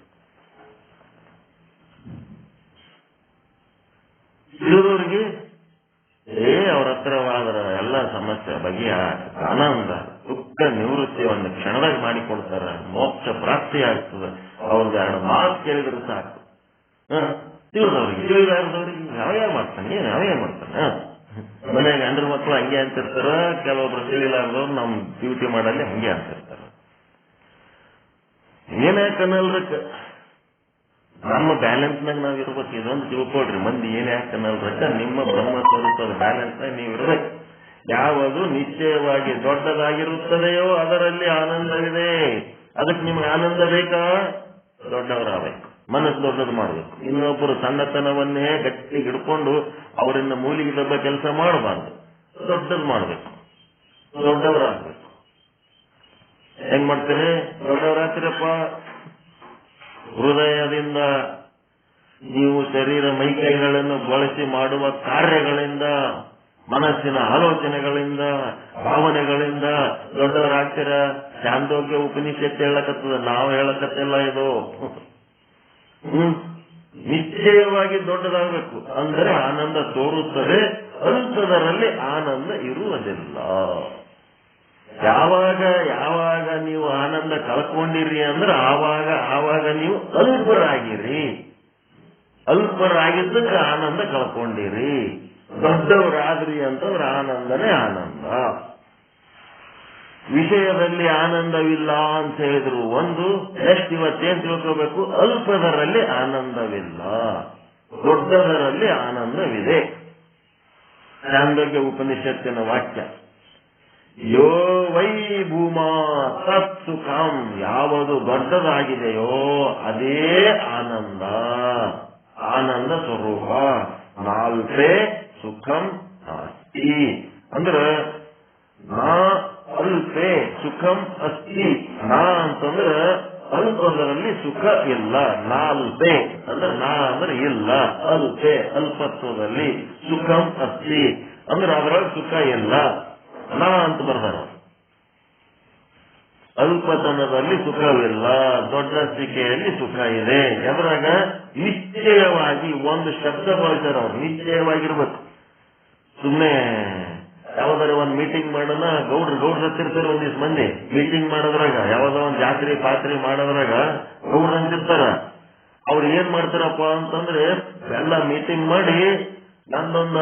ತಿಳಿದವ್ರಿಗೆ ಅವ್ರ ಹತ್ರವಾದ್ರ ಎಲ್ಲ ಸಮಸ್ಯೆ ಬಗೆಯ ಆನಂದ ದುಃಖ ನಿವೃತ್ತಿ ಒಂದು ಕ್ಷಣದಾಗ ಮಾಡಿಕೊಡ್ತಾರ. ಮೋಕ್ಷ ಪ್ರಾಪ್ತಿ ಆಗ್ತದೆ. ಅವ್ರದ್ದು 2 ಮಾತು ಕೇಳಿದ್ರೆ ಸಾಕು. ತಿಳಿಲಾರ್ದವ್ರಿಗೆ ಯಾವ್ಯಾವ ಮಾಡ್ತಾನೆ. ಮನೆಯಾಗ ಗಂಡ್ರ ಮಕ್ಕಳು ಹಂಗೆ ಅಂತಿರ್ತಾರ. ಕೆಲವೊಬ್ರು ತಿಳಿಲಾರ್ದವ್ರು ನಮ್ ಡ್ಯೂಟಿ ಮಾಡಲ್ಲಿ ಹಂಗೆ ಅಂತಿರ್ತಾರ. ಏನ್ಯಾಕನ್ನಲ್ರಕ್ಕ ನಮ್ಮ ಬ್ಯಾಲೆನ್ಸ್ನಾಗ ನಾವ್ ಇರ್ಬೇಕು. ಇದೊಂದು ತಿಳ್ಕೊಳ್ರಿ. ಮಂದಿ ಏನ್ಯಾಕನ್ನಲ್ರಕ್ಕ ನಿಮ್ಮ ಬ್ರಹ್ಮ ಸ್ವರೂಪದ ಬ್ಯಾಲೆನ್ಸ್ನಾಗ ನೀವು ಇರ್ಬೇಕು. ಯಾವುದು ನಿಶ್ಚಯವಾಗಿ ದೊಡ್ಡದಾಗಿರುತ್ತದೆಯೋ ಅದರಲ್ಲಿ ಆನಂದವಿದೆ. ಅದಕ್ಕೆ ನಿಮ್ಗೆ ಆನಂದ ಬೇಕಾ? ದೊಡ್ಡವರಾಗಬೇಕು, ಮನಸ್ಸು ದೊಡ್ಡದು ಮಾಡಬೇಕು. ಇನ್ನೊಬ್ಬರು ಸಣ್ಣತನವನ್ನೇ ಗಟ್ಟಿ ಹಿಡ್ಕೊಂಡು ಅವರಿಂದ ಮೂಲಿಗೆ ದೊಡ್ಡ ಕೆಲಸ ಮಾಡಬಾರ್ದು, ದೊಡ್ಡದು ಮಾಡಬೇಕು, ದೊಡ್ಡವರಾಗಬೇಕು. ಹೆಂಗ್ ಮಾಡ್ತೀರಿ? ದೊಡ್ಡವರಾಗ್ತೀರಪ್ಪ. ಹೃದಯದಿಂದ ನೀವು ಶರೀರ ಮೈಕೈಗಳನ್ನು ಬಳಸಿ ಮಾಡುವ ಕಾರ್ಯಗಳಿಂದ, ಮನಸ್ಸಿನ ಆಲೋಚನೆಗಳಿಂದ, ಭಾವನೆಗಳಿಂದ ದೊಡ್ಡವರಾಗ್ತೀರ. ಚಾಂದೋಗ್ಯ ಉಪನಿಷತ್ತು ಹೇಳಕತ್ತದ, ನಾವು ಹೇಳಕತ್ತಿಲ್ಲ ಇದು. ನಿಶ್ಚಯವಾಗಿ ದೊಡ್ಡದಾಗಬೇಕು ಅಂದರೆ ಆನಂದ ತೋರುತ್ತದೆ. ಅಲ್ಪದರಲ್ಲಿ ಆನಂದ ಇರುವುದಿಲ್ಲ. ಯಾವಾಗ ನೀವು ಆನಂದ ಕಳ್ಕೊಂಡಿರಿ ಅಂದ್ರೆ ಆವಾಗ ನೀವು ಅಲ್ಪರಾಗಿರಿ. ಅಲ್ಪರಾಗಿದ್ದಕ್ಕೆ ಆನಂದ ಕಳ್ಕೊಂಡಿರಿ. ದೊಡ್ಡವರಾದ್ರಿ ಅಂತಂದ್ರೆ ಆನಂದನೇ ಆನಂದ. ವಿಷಯದಲ್ಲಿ ಆನಂದವಿಲ್ಲ ಅಂತ ಹೇಳಿದ್ರು ಒಂದು. ನೆಕ್ಸ್ಟ್ ಇವತ್ತೇನ್ ತಿಳ್ಕೋಬೇಕು? ಅಲ್ಪದರಲ್ಲಿ ಆನಂದವಿಲ್ಲ, ದೊಡ್ಡದರಲ್ಲಿ ಆನಂದವಿದೆ. ಚಾಂದೋಗ್ಯ ಉಪನಿಷತ್ತಿನ ವಾಕ್ಯ. ಯೋ ವೈ ಭೂಮಾ ತತ್ ಸುಖಂ. ಯಾವುದು ದೊಡ್ಡದಾಗಿದೆಯೋ ಅದೇ ಆನಂದ, ಆನಂದ ಸ್ವರೂಪ. ನಾಲ್ಕೇ ಸುಖಂ ಅಸ್ತಿ ಅಂದ್ರೆ ನಾ ಅಲ್ಪೆ ಸುಖಂ ಅಸ್ತಿ. ನಾ ಅಂತಂದ್ರೆ ಅಲ್ಪದರಲ್ಲಿ ಸುಖ ಇಲ್ಲ. ನಾಲ್ಪೆ ಅಂದ್ರೆ ನಾ ಅಂದ್ರೆ ಇಲ್ಲ, ಅಲ್ಪೆ ಅಲ್ಪತ್ವದಲ್ಲಿ ಸುಖಂ ಅಸ್ತಿ ಅಂದ್ರೆ ಅದರಲ್ಲಿ ಸುಖ ಇಲ್ಲ. ನಾ ಅಂತ ಬರ್ದಾರ. ಅಲ್ಪತನದಲ್ಲಿ ಸುಖವಿಲ್ಲ, ದೊಡ್ಡಸ್ತಿಕೆಯಲ್ಲಿ ಸುಖ ಇದೆ. ಎದ್ರಾಗ ನಿಶ್ಚಯವಾಗಿ ಒಂದು ಶಬ್ದ ಬಳಸ್ಯಾರ ಅವ್ರು. ನಿಶ್ಚಯವಾಗಿರ್ಬೇಕು. ಸುಮ್ಮನೆ ಯಾವ್ದಾರ ಒಂದ್ ಮೀಟಿಂಗ್ ಮಾಡೋಣ, ಗೌಡ್ರು ಹತ್ತಿರ್ತಾರೆ. ಒಂದಿವ್ಸ ಮಂದಿ ಮೀಟಿಂಗ್ ಮಾಡೋದ್ರಾಗ, ಯಾವ್ದೋ ಒಂದ್ ಜಾತ್ರೆ ಪಾತ್ರೆ ಮಾಡೋದ್ರಾಗ ಗೌಡ್ರು ಅಂತಿರ್ತಾರ. ಅವ್ರು ಏನ್ ಮಾಡ್ತಾರಪ್ಪ ಅಂತಂದ್ರೆ ಎಲ್ಲ ಮೀಟಿಂಗ್ ಮಾಡಿ ನಂದೊಂದ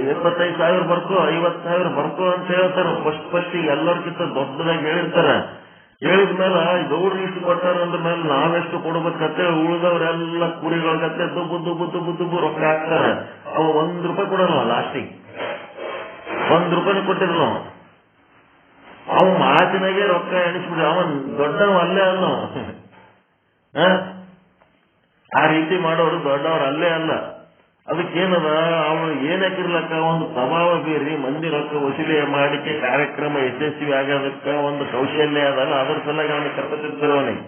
25,000 ಬರ್ಕೋ 50,000 ಬರ್ಕೋ ಅಂತ ಹೇಳ್ತಾರ. ಫಸ್ಟ್ ಎಲ್ಲರಿಗಿಂತ ದೊಡ್ಡದಾಗಿ ಹೇಳಿರ್ತಾರ. ಹೇಳಿದ್ಮೇಲೆ ಗೌಡ್ರು ಇಷ್ಟು ಕೊಟ್ಟಾರ ಅಂದ್ರ ಮೇಲೆ ನಾವೆಷ್ಟು ಕೊಡ್ಬೇಕತ್ತೆ, ಉಳಿದವ್ರೆಲ್ಲ ಕುರಿಗಳ ಕತ್ತೆ ದುಬ್ಬು ದುಬ್ಬು ದುಬ್ಬು ದುಬ್ಬು ರೊಕ್ಕ ಹಾಕ್ತಾರ. ಅವ ₹1 ಕೊಡಲ್ಲ, ಲಾಸ್ಟಿಗೆ ₹1 ಕೊಟ್ಟಿರಲ್ಲ. ಅವ ಮಾತಿನಾಗೆ ರೊಕ್ಕ ಎಣಿಸ್ಬಿಡಿ. ಅವನ್ ದೊಡ್ಡವ ಅಲ್ಲೇ ಅಲ್ಲ. ಆ ರೀತಿ ಮಾಡೋರು ದೊಡ್ಡವ್ರು ಅಲ್ಲೇ ಅಲ್ಲ. ಅದಕ್ಕೇನದ, ಅವನು ಏನಕ್ಕಿರ್ಲಕ್ಕ ಒಂದು ಪ್ರಭಾವ ಬೀರಿ ಮಂದಿ ರೊಕ್ಕ ವಸೂಲಿ ಮಾಡಿಕೆ ಕಾರ್ಯಕ್ರಮ ಯಶಸ್ವಿ ಆಗೋದಕ್ಕ ಒಂದು ಕೌಶಲ್ಯ ಅದಲ್ಲ, ಅದ್ರ ಸಲುವಾಗಿ ಅವನಿಗೆ ಕರ್ಕೊತಿರ್ತಾರೆ. ಅವನಿಗೆ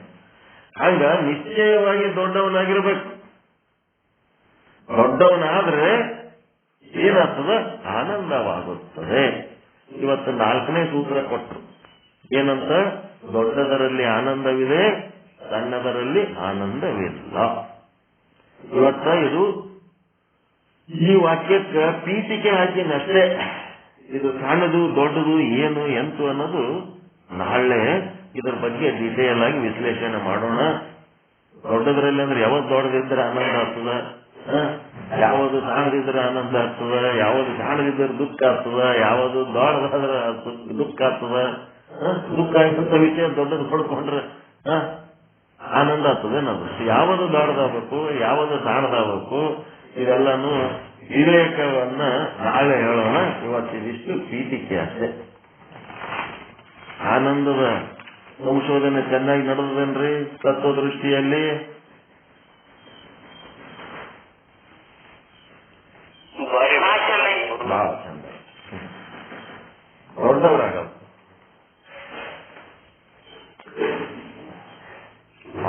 ಹಂಗ ನಿಶ್ಚಯವಾಗಿ ದೊಡ್ಡವನಾಗಿರ್ಬೇಕು. ದೊಡ್ಡವನಾದ್ರೆ ಏನಾಗ್ತದ, ಆನಂದವಾಗುತ್ತದೆ. ಇವತ್ತು 4ನೇ ಸೂತ್ರ ಕೊಟ್ಟರು. ಏನಂತ? ದೊಡ್ಡದರಲ್ಲಿ ಆನಂದವಿದೆ, ಸಣ್ಣದರಲ್ಲಿ ಆನಂದವಿಲ್ಲ. ಇವತ್ತ ಇದು ಈ ವಾಕ್ಯಕ್ಕೆ ಪೀಠಿಕೆ ಹಾಕಿನಷ್ಟೇ. ಇದು ಸಣ್ಣದು ದೊಡ್ಡದು ಏನು ಎಂತು ಅನ್ನೋದು ನಾಳೆ ಇದ್ರ ಬಗ್ಗೆ ಡೀಟೇಲ್ ಆಗಿ ವಿಶ್ಲೇಷಣೆ ಮಾಡೋಣ. ದೊಡ್ಡದ್ರಲ್ಲಿ ಅಂದ್ರೆ ಯಾವತ್ತು ದೊಡ್ಡದಿದ್ರೆ ಆನಂದ ಆಗ್ತದ, ಯಾವುದು ಸಣ್ಣದಿದ್ರೆ ಆನಂದ ಆಗ್ತದ, ಯಾವುದು ಸಣ್ಣದಿದ್ರೆ ದುಃಖ ಆಗ್ತದ, ಯಾವುದು ದೊಡ್ಡದಾದ್ರೆ ದುಃಖ ಆಗ್ತದ. ದುಃಖ ಆಗಿದ್ದ ವಿಷಯ ದೊಡ್ಡದು ಪಡ್ಕೊಂಡ್ರೆ ಆನಂದ ಆಗ್ತದೆ. ನಾವು ಯಾವುದು ದೊಡ್ಡದಾಗಬೇಕು, ಯಾವುದು ಸಣ್ಣದಾಗಬೇಕು, ಇದೆಲ್ಲಾನು ವಿವೇಕವನ್ನ ನಾಳೆ ಹೇಳೋಣ. ಇವತ್ತಿದಿಷ್ಟು ಪೀಠಿಕೆ ಅಷ್ಟೇ. ಆನಂದದ ಸಂಶೋಧನೆ ಚೆನ್ನಾಗಿ ನಡೆದದೇನ್ರಿ ತತ್ವದೃಷ್ಟಿಯಲ್ಲಿ? ಬಹಳ ಚಂದ. ದೊಡ್ಡವರಾಗಲ್ಲ.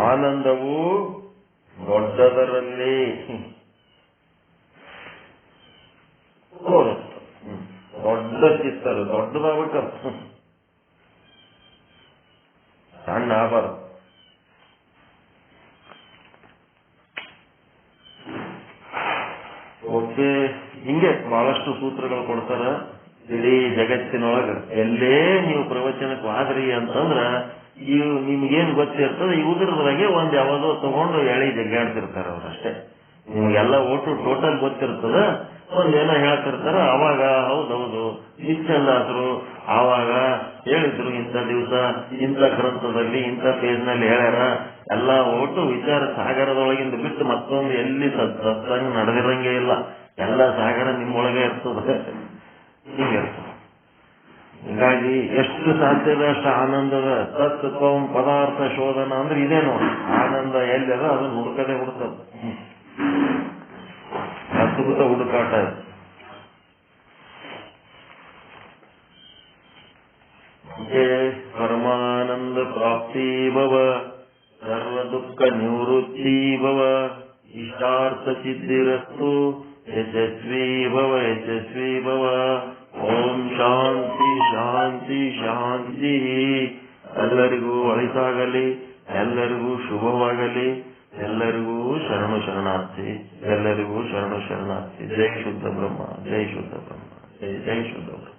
ಆನಂದವು ದೊಡ್ಡದರಲ್ಲಿ ದೊಡ್ಡ ಚಿತ್ತರು ದೊಡ್ಡದಾಗಬೇಕ, ಸಣ್ಣ ಆಗಬಾರ್ದು. ಓಕೆ, ಹಿಂಗೆ ಬಹಳಷ್ಟು ಸೂತ್ರಗಳು ಕೊಡ್ತಾರ. ಇಡೀ ಜಗತ್ತಿನೊಳಗ ಎಲ್ಲೇ ನೀವು ಪ್ರವಚನಕ್ಕೆ ಆದ್ರಿ ಅಂತಂದ್ರ ಇವು ನಿಮ್ಗೇನ್ ಗೊತ್ತಿರ್ತದೆ, ಇವುದ್ರೊಳಗೆ ಒಂದ್ ಯಾವ್ದೋ ತಗೊಂಡು ಎಳಿ ಜಗ್ಗಾಡ್ತಿರ್ತಾರ ಅವ್ರಷ್ಟೇ. ನಿಮ್ಗೆಲ್ಲ ಒಟ್ಟು ಟೋಟಲ್ ಗೊತ್ತಿರ್ತದ, ಒಂದೇನೋ ಹೇಳ್ತಿರ್ತಾರ. ಅವಾಗ ಹೌದೌದು ಇಷ್ಟೆಲ್ಲಾದ್ರು ಆವಾಗ ಹೇಳಿದ್ರು, ಇಂಥ ದಿವಸ ಇಂಥ ಗ್ರಂಥದಲ್ಲಿ ಇಂಥ ಪೇಜ್ನಲ್ಲಿ ಹೇಳ್ಯಾರ. ಎಲ್ಲ ಒಟ್ಟು ವಿಚಾರ ಸಾಗರದೊಳಗಿಂದ ಬಿಟ್ಟು ಮತ್ತೊಂದು ಎಲ್ಲಿ ಸತ್ಸಂಗ ನಡೆದಿರಂಗೇ ಇಲ್ಲ. ಎಲ್ಲ ಸಾಗರ ನಿಮ್ಮೊಳಗೆ ಇರ್ತದೆ, ಹೀಗಿರ್ತದೆ. ಹೀಗಾಗಿ ಎಷ್ಟು ಸಾಧ್ಯದ ಅಷ್ಟು ಆನಂದದ ತತ್ವ ಪದಾರ್ಥ ಶೋಧನ ಅಂದ್ರೆ ಇದೇ ನೋಡಿ. ಆನಂದ ಎಲ್ಲಿದ ಅದನ್ನು ಹುಡುಕದೆ ಹುಡುಕದು, ಅದ್ಭುತ ಹುಡುಕಾಟ. ಪರಮಾನಂದ ಪ್ರಾಪ್ತಿ ಭವ, ಸರ್ವ ದುಃಖ ನಿವೃತ್ತಿ ಭವ, ಇಷ್ಟಾರ್ಥ ಸಿದ್ಧಿರಸ್ತು, ಯಶಸ್ವಿ ಭವ ಯಶಸ್ವಿ ಭವ. ಓಂ ಶಾಂತಿ ಶಾಂತಿ ಶಾಂತಿ. ಎಲ್ಲರಿಗೂ ಒಳಿತಾಗಲಿ, ಎಲ್ಲರಿಗೂ ಶುಭವಾಗಲಿ, ಎಲ್ಲರಿಗೂ ಶರಣು ಶರಣಾರ್ಥಿ, ಎಲ್ಲರಿಗೂ ಶರಣು ಶರಣಾರ್ಥಿ. ಜೈ ಶುದ್ಧ ಬ್ರಹ್ಮ, ಜೈ ಶುದ್ಧ ಬ್ರಹ್ಮ, ಜೈ ಜೈ ಶುದ್ಧ ಬ್ರಹ್ಮ.